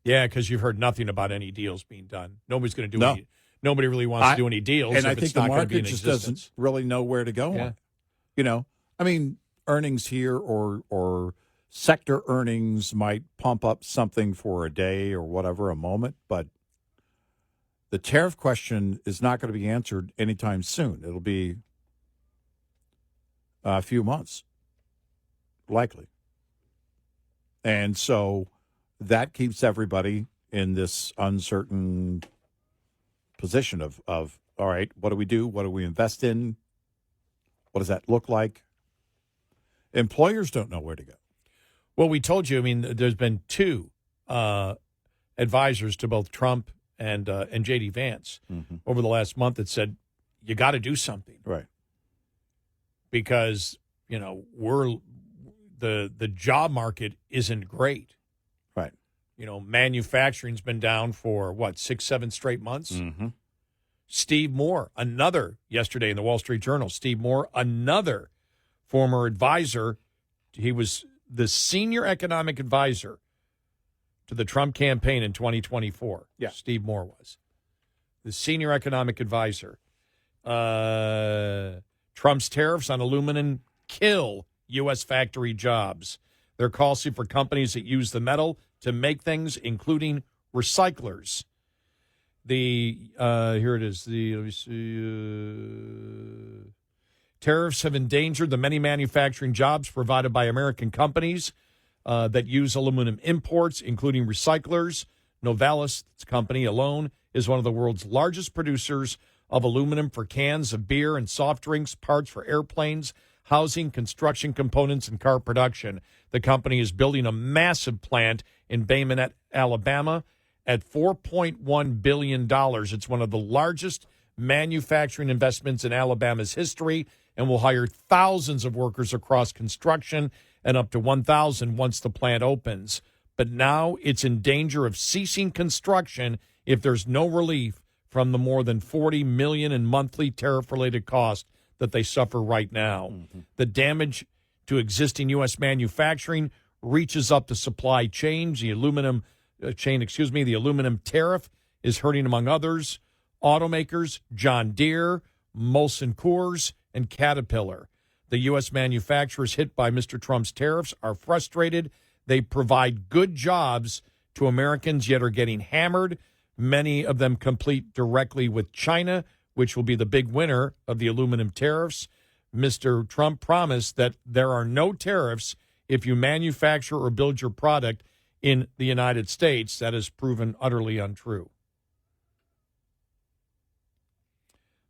Yeah, because you've heard nothing about any deals being done. Nobody's going to do any. Nobody really wants to do any deals, and if I think it's the not going to be market in just existence. doesn't really know where to go. Yeah. I mean, earnings here or sector earnings might pump up something for a day or whatever, a moment, but the tariff question is not going to be answered anytime soon. It'll be a few months, likely. And so that keeps everybody in this uncertain position of all right, what do we do? What do we invest in? What does that look like? Employers don't know where to go. Well, we told you, I mean, there's been two advisors to both Trump and J.D. Vance over the last month that said, you got to do something. Right. Because, the job market isn't great. Right. Manufacturing's been down for, 6-7 straight months? Mm-hmm. Steve Moore, yesterday in the Wall Street Journal, Steve Moore, another former advisor. He was the senior economic advisor to the Trump campaign in 2024. Yeah. Steve Moore was the senior economic advisor. Trump's tariffs on aluminum kill U.S. factory jobs. They're costly for companies that use the metal to make things, including recyclers. Here it is. Let me see. Tariffs have endangered the many manufacturing jobs provided by American companies that use aluminum imports, including recyclers. Novelis company alone is one of the world's largest producers of aluminum for cans of beer and soft drinks, parts for airplanes, housing, construction components, and car production. The company is building a massive plant in Bay Minette, Alabama, at $4.1 billion. It's one of the largest manufacturing investments in Alabama's history and will hire thousands of workers across construction and up to 1,000 once the plant opens. But now it's in danger of ceasing construction if there's no relief from the more than $40 million in monthly tariff-related costs that they suffer right now. Mm-hmm. The damage to existing U.S. manufacturing reaches up the supply chain. The aluminum tariff is hurting, among others, automakers, John Deere, Molson Coors, and Caterpillar. The U.S. manufacturers hit by Mr. Trump's tariffs are frustrated. They provide good jobs to Americans, yet are getting hammered. Many of them compete directly with China, which will be the big winner of the aluminum tariffs. Mr. Trump promised that there are no tariffs if you manufacture or build your product in the United States. That has proven utterly untrue.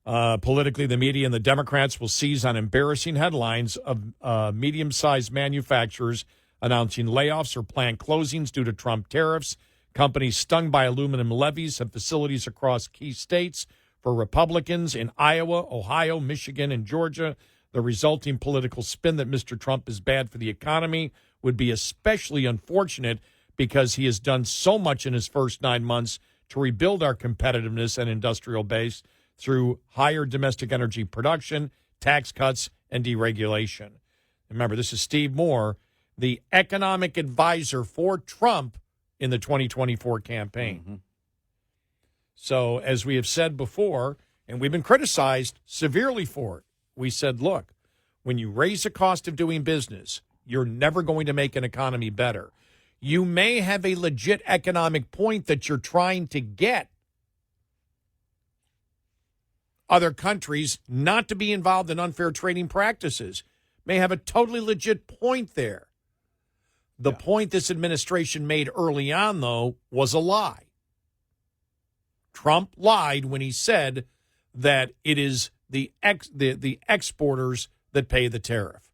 Politically, the media and the Democrats will seize on embarrassing headlines of medium-sized manufacturers announcing layoffs or plant closings due to Trump tariffs. Companies stung by aluminum levies have facilities across key states. For Republicans in Iowa, Ohio, Michigan, and Georgia, the resulting political spin that Mr. Trump is bad for the economy would be especially unfortunate because he has done so much in his first 9 months to rebuild our competitiveness and industrial base through higher domestic energy production, tax cuts, and deregulation. Remember, this is Steve Moore, the economic advisor for Trump in the 2024 campaign. Mm-hmm. So, as we have said before, and we've been criticized severely for it, we said, look, when you raise the cost of doing business, you're never going to make an economy better. You may have a legit economic point that you're trying to get other countries not to be involved in unfair trading practices. May have a totally legit point there. The point this administration made early on, though, was a lie. Trump lied when he said that it is the exporters that pay the tariff.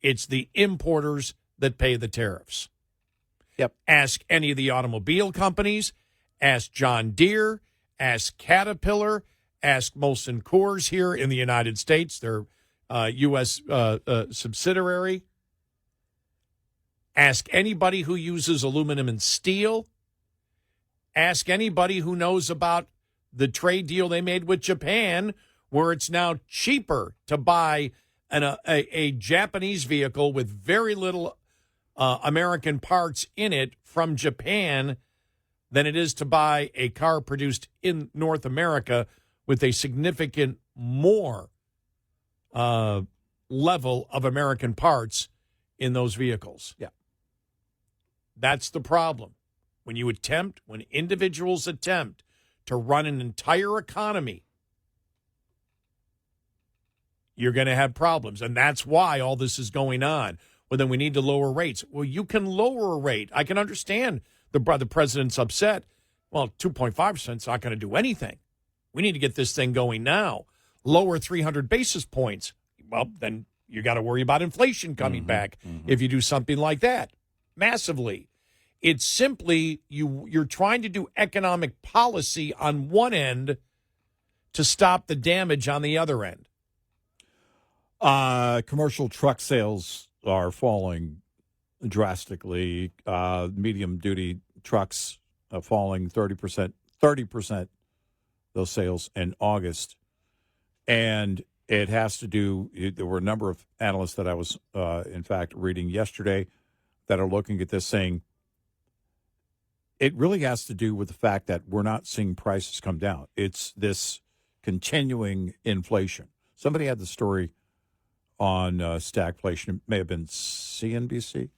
It's the importers that pay the tariffs. Yep. Ask any of the automobile companies. Ask John Deere. Ask Caterpillar. Ask Molson Coors here in the United States, their U.S. Subsidiary. Ask anybody who uses aluminum and steel. Ask anybody who knows about the trade deal they made with Japan, where it's now cheaper to buy a Japanese vehicle with very little American parts in it from Japan than it is to buy a car produced in North America with a significant more level of American parts in those vehicles. Yeah. That's the problem. When individuals attempt to run an entire economy, you're going to have problems. And that's why all this is going on. Well, then we need to lower rates. Well, you can lower a rate. I can understand the president's upset. Well, 2.5% is not going to do anything. We need to get this thing going now. Lower 300 basis points. Well, then you got to worry about inflation coming back if you do something like that massively. It's simply you're trying to do economic policy on one end to stop the damage on the other end. Commercial truck sales are falling drastically. Medium-duty trucks are falling 30%, those sales in August. And it has to do, there were a number of analysts that I was, in fact, reading yesterday that are looking at this saying, it really has to do with the fact that we're not seeing prices come down. It's this continuing inflation. Somebody had the story on stagflation. It may have been CNBC.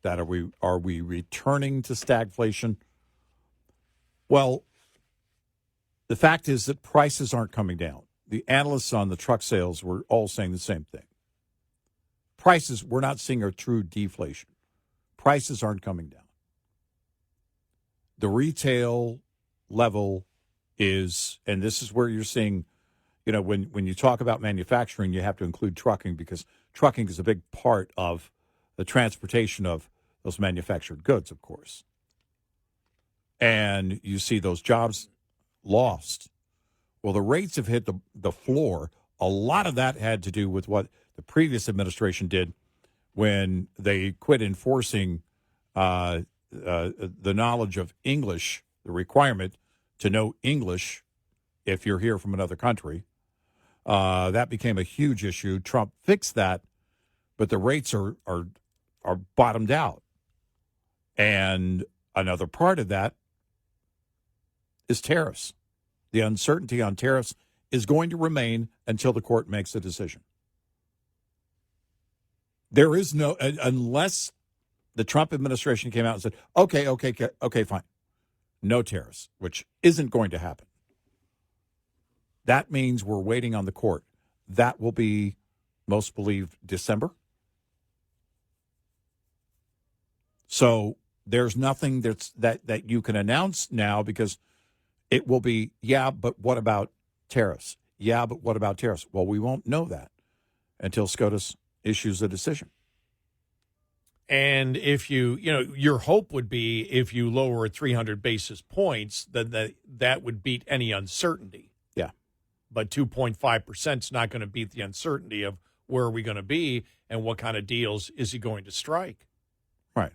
That are we returning to stagflation? Well, the fact is that prices aren't coming down. The analysts on the truck sales were all saying the same thing. Prices, we're not seeing a true deflation. Prices aren't coming down. The retail level is, and this is where you're seeing, when you talk about manufacturing, you have to include trucking because trucking is a big part of the transportation of those manufactured goods, of course. And you see those jobs lost. Well, the rates have hit the floor. A lot of that had to do with what the previous administration did when they quit enforcing the knowledge of English, the requirement to know English if you're here from another country. That became a huge issue. Trump fixed that, but the rates are bottomed out. And another part of that is tariffs. The uncertainty on tariffs is going to remain until the court makes a decision. There is no, unless the Trump administration came out and said, okay, fine. No tariffs, which isn't going to happen. That means we're waiting on the court. That will be, most believe, December. So there's nothing that you can announce now because it will be, yeah, but what about tariffs? Yeah, but what about tariffs? Well, we won't know that until SCOTUS issues a decision. And if your hope would be if you lower 300 basis points, that would beat any uncertainty. Yeah. But 2.5% is not going to beat the uncertainty of where are we going to be and what kind of deals is he going to strike. Right.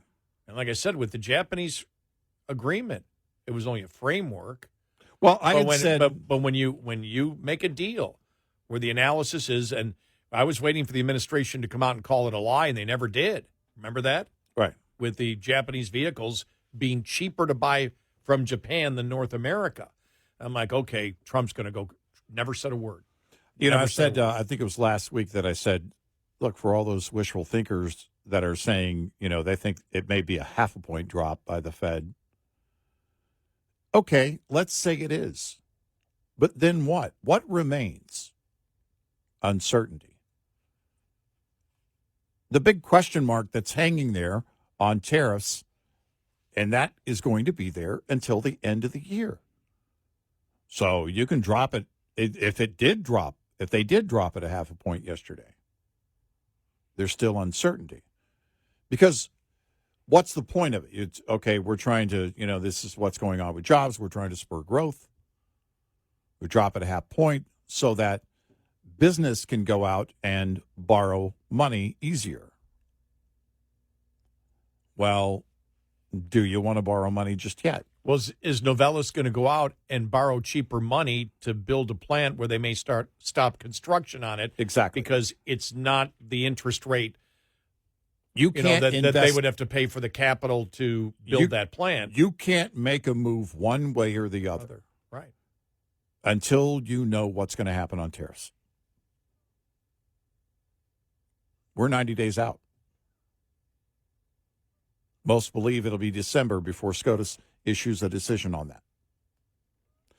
And like I said, with the Japanese agreement, it was only a framework. Well, but when you make a deal where the analysis is, and I was waiting for the administration to come out and call it a lie, and they never did. Remember that? Right. With the Japanese vehicles being cheaper to buy from Japan than North America. I'm like, okay, Trump's going to go. Never said a word. I said, I think it was last week that I said, look, for all those wishful thinkers that are saying, they think it may be a 0.5 point drop by the Fed. Okay, let's say it is. But then what? What remains? Uncertainty. The big question mark that's hanging there on tariffs, and that is going to be there until the end of the year. So you can drop it if they did drop it a half a point yesterday, there's still uncertainty. Because what's the point of it? It's okay, we're trying to, this is what's going on with jobs. We're trying to spur growth. We drop it a half point so that business can go out and borrow money easier. Well, do you want to borrow money just yet? Well, is Novelis going to go out and borrow cheaper money to build a plant where they may stop construction on it? Exactly. Because it's not the interest rate you can't that they would have to pay for the capital to build that plant. You can't make a move one way or the other. Right. Until you know what's going to happen on tariffs. We're 90 days out. Most believe it'll be December before SCOTUS issues a decision on that.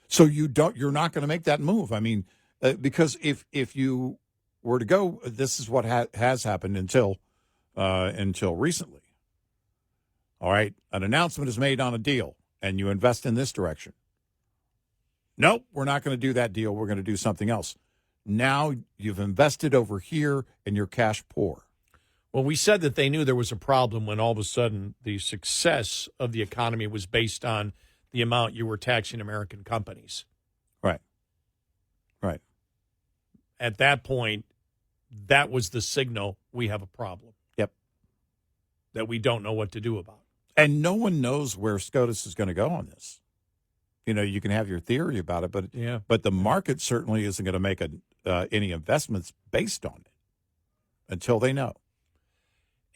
So you're not going to make that move. I mean, because if you were to go, this is what has happened until recently. All right, an announcement is made on a deal, and you invest in this direction. Nope, we're not going to do that deal. We're going to do something else. Now you've invested over here, and you're cash poor. Well, we said that they knew there was a problem when all of a sudden the success of the economy was based on the amount you were taxing American companies. Right. Right. At that point, that was the signal we have a problem. Yep. That we don't know what to do about. And no one knows where SCOTUS is going to go on this. You can have your theory about it, but the market certainly isn't going to make any investments based on it until they know.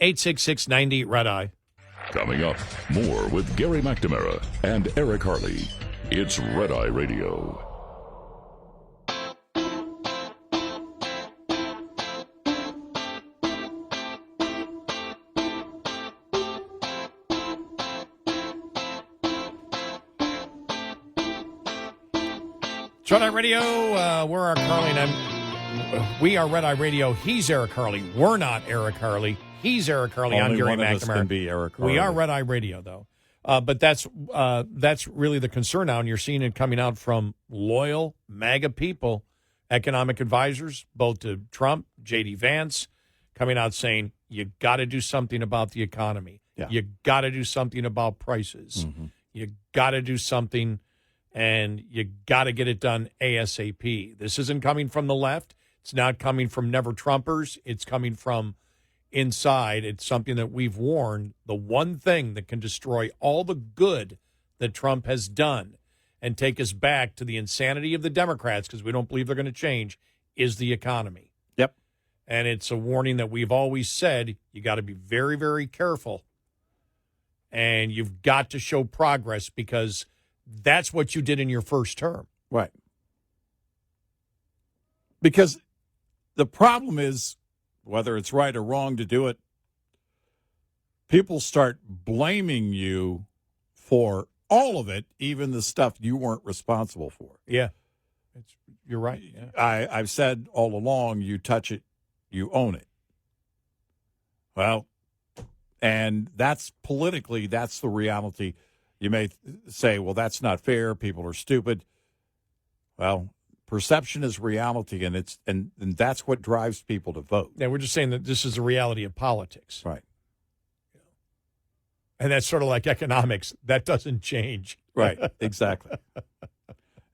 866-90 Red Eye. Coming up, more with Gary McNamara and Eric Harley. It's Red Eye Radio. It's Red Eye Radio. We're Eric Harley, and we are Red Eye Radio. He's Eric Harley. We're not Eric Harley. He's Eric Harley. I'm Gary McNamara. Us can be Eric Harley. We are Red Eye Radio, though. But that's really the concern now, and you're seeing it coming out from loyal MAGA people, economic advisors, both to Trump, J.D. Vance, coming out saying, you got to do something about the economy. Yeah. You got to do something about prices. Mm-hmm. You got to do something, and you got to get it done ASAP. This isn't coming from the left. It's not coming from never Trumpers. It's coming from inside. It's something that we've warned. The one thing that can destroy all the good that Trump has done and take us back to the insanity of the Democrats, because we don't believe they're going to change, is the economy. Yep. And it's a warning that we've always said, you got to be very, very careful. And you've got to show progress, because that's what you did in your first term. Right. Because the problem is, whether it's right or wrong to do it, people start blaming you for all of it, even the stuff you weren't responsible for. Yeah, you're right. Yeah. I've said all along, you touch it, you own it. Well, and that's politically, that's the reality. You may say, well, that's not fair. People are stupid. Well, perception is reality, and that's what drives people to vote. Yeah, we're just saying that this is the reality of politics. Right. And that's sort of like economics. That doesn't change. Right, exactly.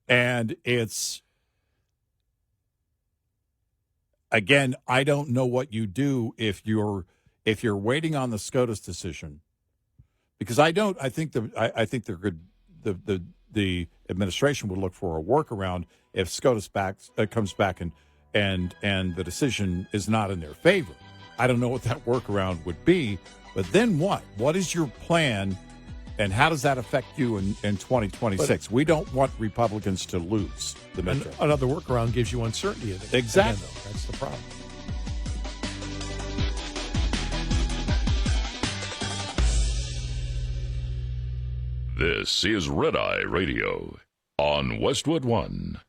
And it's, again, I don't know what you do if you're waiting on the SCOTUS decision, because I think they're good. The administration would look for a workaround if SCOTUS comes back and the decision is not in their favor. I don't know what that workaround would be, but then what? What is your plan, and how does that affect you in 2026? We don't want Republicans to lose the midterm. Another workaround gives you uncertainty. Exactly. Again, though, that's the problem. This is Red Eye Radio on Westwood One.